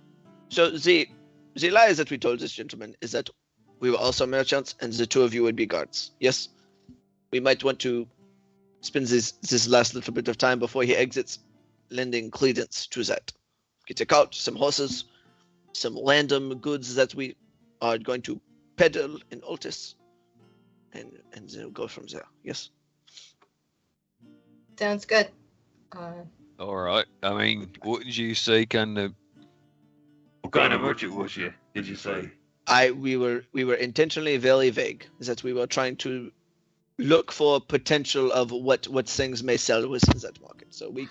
So the lie that we told this gentleman is that we were also merchants, and the two of you would be guards. Yes, we might want to spend this last little bit of time before he exits, lending credence to that. Get a cart, some horses, some random goods that we are going to peddle in Altus, and then we'll go from there. Yes. Sounds good. All right. I mean, what did you say? Kind of. What kind of merchant was you? Did you say? We were intentionally very vague. That we were trying to look for potential of what things may sell within that market. So we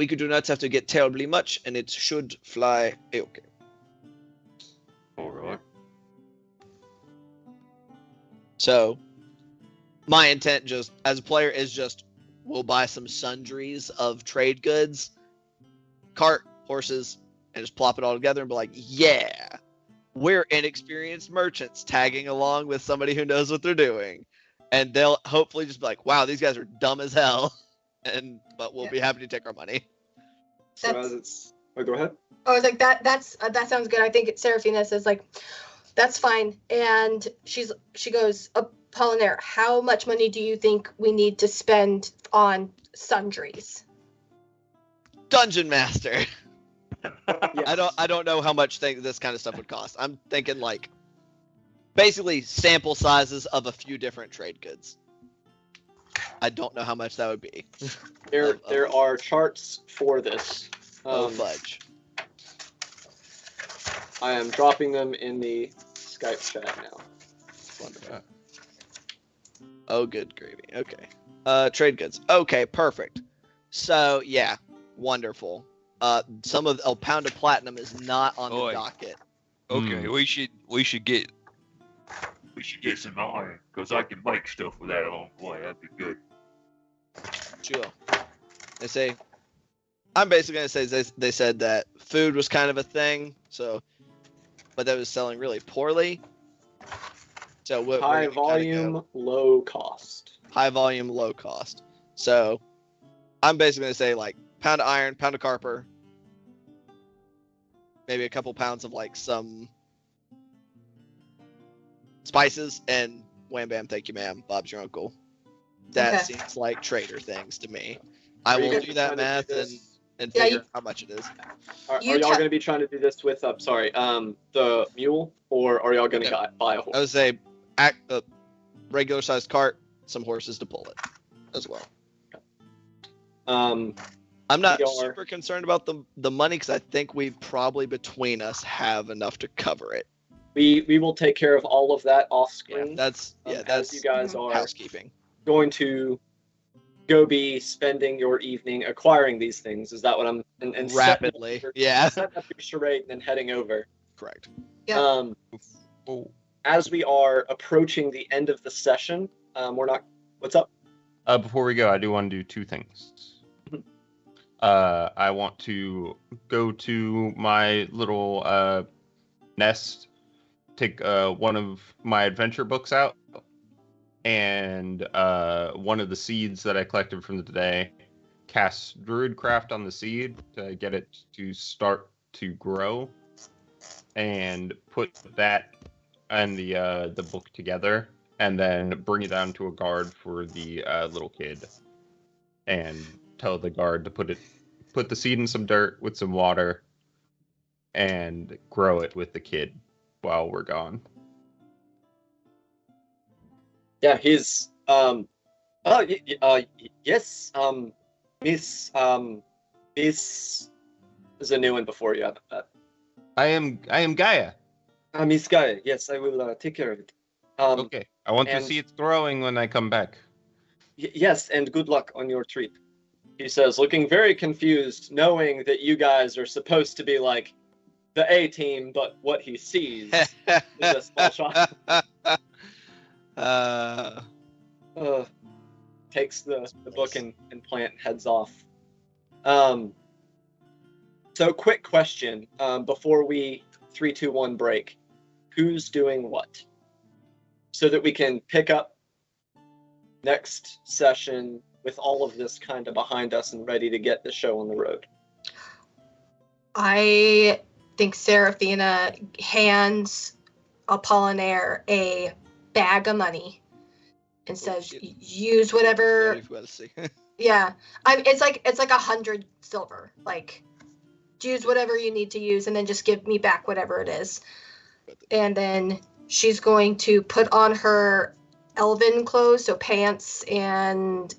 do not have to get terribly much, and it should fly okay. All right. So my intent just as a player is just we'll buy some sundries of trade goods, cart, horses, and just plop it all together and be like, yeah, we're inexperienced merchants tagging along with somebody who knows what they're doing. And they'll hopefully just be like, wow, these guys are dumb as hell. But we'll be happy to take our money. So That's- as it's. Oh, go ahead. I was like, that sounds good. I think Seraphina says that's fine. And she goes, Apollinaire, how much money do you think we need to spend on sundries? Dungeon Master. Yes. I don't know how much this kind of stuff would cost. I'm thinking like basically sample sizes of a few different trade goods. I don't know how much that would be. There are charts for this. Oh fudge. I am dropping them in the Skype chat now. Wonderful. Oh, good gravy. Okay. Trade goods. Okay, perfect. So yeah, wonderful. Some of a pound of platinum is not on the Oi. docket. Okay, we should get We should get some iron, because I can make stuff with that along the way. That'd be good. Sure. They say, I'm basically going to say they said that food was kind of a thing, so, but that was selling really poorly. So we're High gonna kinda volume, low cost. high volume, low cost. So I'm basically going to say like pound of iron, pound of copper, maybe a couple pounds of like some spices, and wham bam, thank you ma'am, Bob's your uncle. That Okay. seems like trader things to me. I Are you will gonna do be that trying to math do and, this- and Yeah, figure you- out how much it is. Are You y'all tell- going to be trying to do this with, the mule, or are y'all going to No. buy a I horse? would say a regular sized cart, some horses to pull it as well. Um, I'm not We are- super concerned about the money because I think we probably between us have enough to cover it. we will take care of all of that off Yeah, screen. that's As you guys are housekeeping. going to go be spending your evening acquiring these things. Is that what I'm and setting up Rapidly, your- yeah, setting up your charade and then heading over? correct. Yeah. Oh. As we are approaching the end of the session, we're not. What's up? Before we go, I do want to do two things. Mhm. I want to go to my little nest, take one of my adventure books out, and one of the seeds that I collected from the day, cast Druidcraft on the seed to get it to start to grow, and put that and the book together, and then bring it down to a guard for the little kid, and tell the guard to put the seed in some dirt with some water, and grow it with the kid while we're gone. Yeah, he's yes, Miss is a new one before you. I am Gaia. Miss Guy. Yes, I will take care of it. Okay, I want to and- see it growing when I come back. Yes, and good luck on your trip. He says, looking very confused, knowing that you guys are supposed to be like the A team, but what he sees is a small shot. Takes the book and plant heads off. So quick question before we 3, 2, 1 break. Who's doing what? So that we can pick up next session with all of this kind of behind us and ready to get the show on the road. I think Seraphina hands Apollinaire a bag of money and says, shit. "Use whatever." Yeah, it's like 100 silver. Like, use whatever you need to use, and then just give me back whatever it is. And then she's going to put on her elven clothes, so pants, and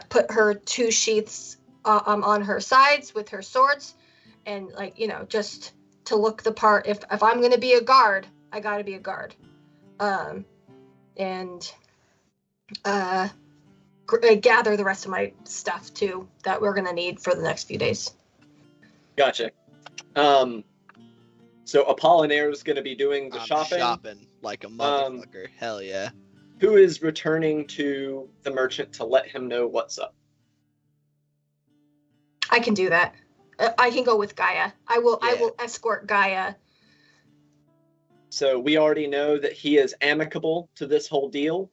put her 2 sheaths on her sides with her swords, and just to look the part. If I'm gonna be a guard, I gotta be a guard. And gather the rest of my stuff too that we're gonna need for the next few days. Gotcha. So Apollinaire is going to be doing the shopping. Shopping like a motherfucker. Hell yeah. Who is returning to the merchant to let him know what's up? I can do that. I can go with Gaia. I will escort Gaia. So we already know that he is amicable to this whole deal.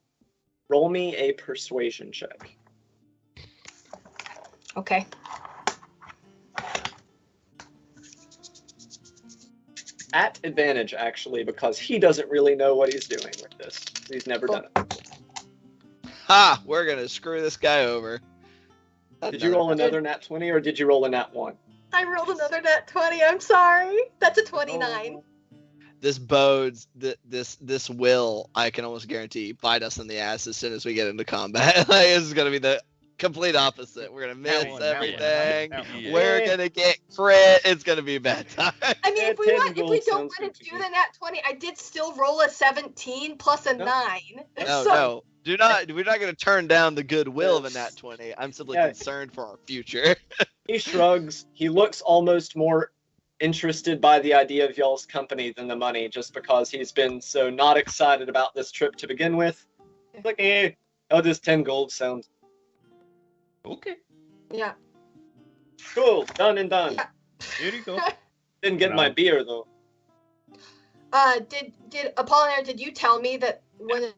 Roll me a persuasion check. Okay. At advantage, actually, because he doesn't really know what he's doing with this. He's never done it. Ha! We're gonna screw this guy over. Did you roll another nat 20 or did you roll a nat 1? I rolled another nat 20. I'm sorry. That's a 29. This bodes this will, I can almost guarantee, bite us in the ass as soon as we get into combat. Like, this is gonna be the complete opposite. We're gonna miss everything. Yeah. We're gonna get crit. It's gonna be a bad time. I mean, if we 10 don't gold want sounds to good to do me. the nat 20, I did still roll a 17 plus a No. 9. No, So- no. We're not gonna turn down the goodwill of a nat 20. I'm simply Yeah. concerned for our future. He shrugs. He looks almost more interested by the idea of y'all's company than the money, just because he's been so not excited about this trip to begin with. He's like, I'll just 10 gold sounds. Okay. Yeah. Cool, done and done. Yeah. Here you go. Didn't get my beer, though. Did Apollinaire, did you tell me that when...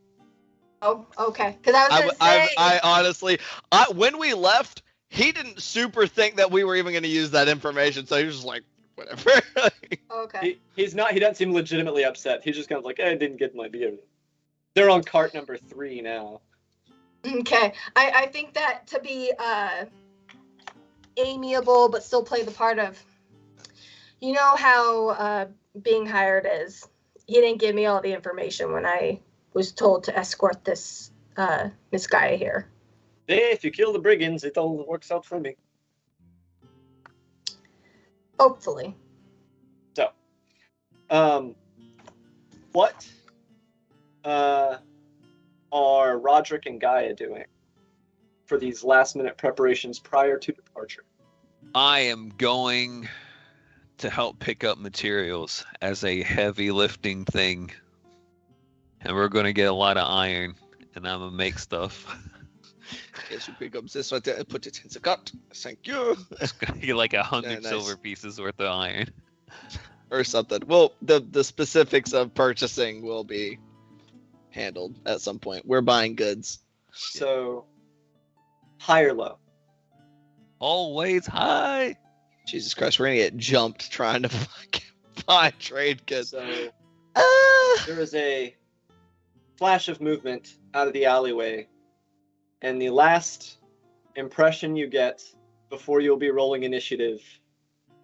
Oh, okay. Because I was going to say... I honestly, when we left, he didn't super think that we were even going to use that information, so he was just like, whatever. Okay. He doesn't seem legitimately upset. He's just kind of like, I didn't get my beer. They're on cart number 3 now. Okay. I think that to be amiable but still play the part of... You know how being hired is. He didn't give me all the information when I was told to escort this guy here. Hey, if you kill the brigands, it all works out for me. Hopefully. So, what are Roderick and Gaia doing for these last-minute preparations prior to departure? I am going to help pick up materials as a heavy lifting thing. And we're going to get a lot of iron, and I'm going to make stuff. Yes, you pick up this right there and put it in the cart. Thank you. It's going to be like 100 Very nice. silver pieces worth of iron. Or something. Well, the specifics of purchasing will be handled at some point. We're buying goods. So, high or low? Always high. Jesus Christ, we're gonna get jumped trying to fucking buy trade goods. So, there is a flash of movement out of the alleyway, and the last impression you get before you'll be rolling initiative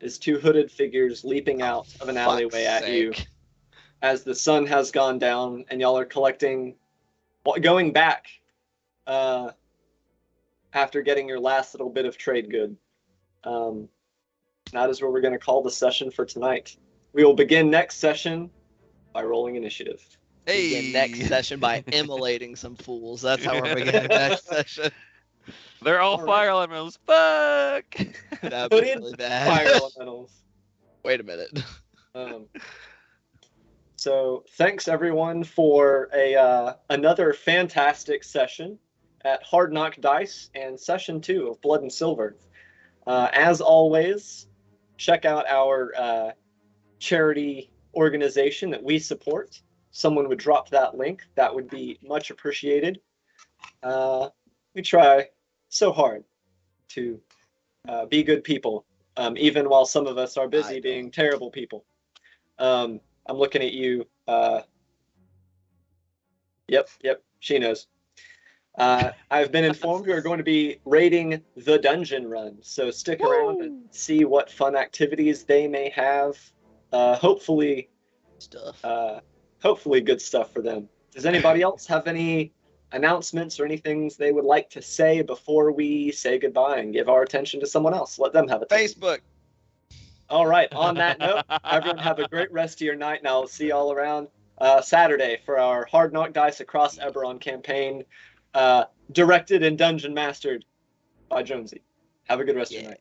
is 2 hooded figures leaping out of an alleyway at you as the sun has gone down, and y'all are going back after getting your last little bit of trade good. That is where we're going to call the session for tonight. We will begin next session by rolling initiative. Begin next session by immolating some fools. That's how we're beginning next session. They're all All fire elementals. Fuck! That'd be Hooded really bad. fire elementals. Wait a minute. So thanks everyone for another fantastic session at Hard Knock Dice and session 2 of Blood and Silver. As always, check out our charity organization that we support. Someone would drop that link. That would be much appreciated. We try so hard to be good people, even while some of us are busy being terrible people. I'm looking at you. Yep, she knows. I've been informed we are going to be raiding the dungeon run, so stick around and see what fun activities they may have. Hopefully good stuff for them. Does anybody else have any announcements or anything they would like to say before we say goodbye and give our attention to someone else? Let them have it. Facebook. All right. On that note, everyone have a great rest of your night, and I'll see you all around Saturday for our Hard Knock Dice Across Eberron campaign, directed and dungeon mastered by Jonesy. Have a good rest of your night.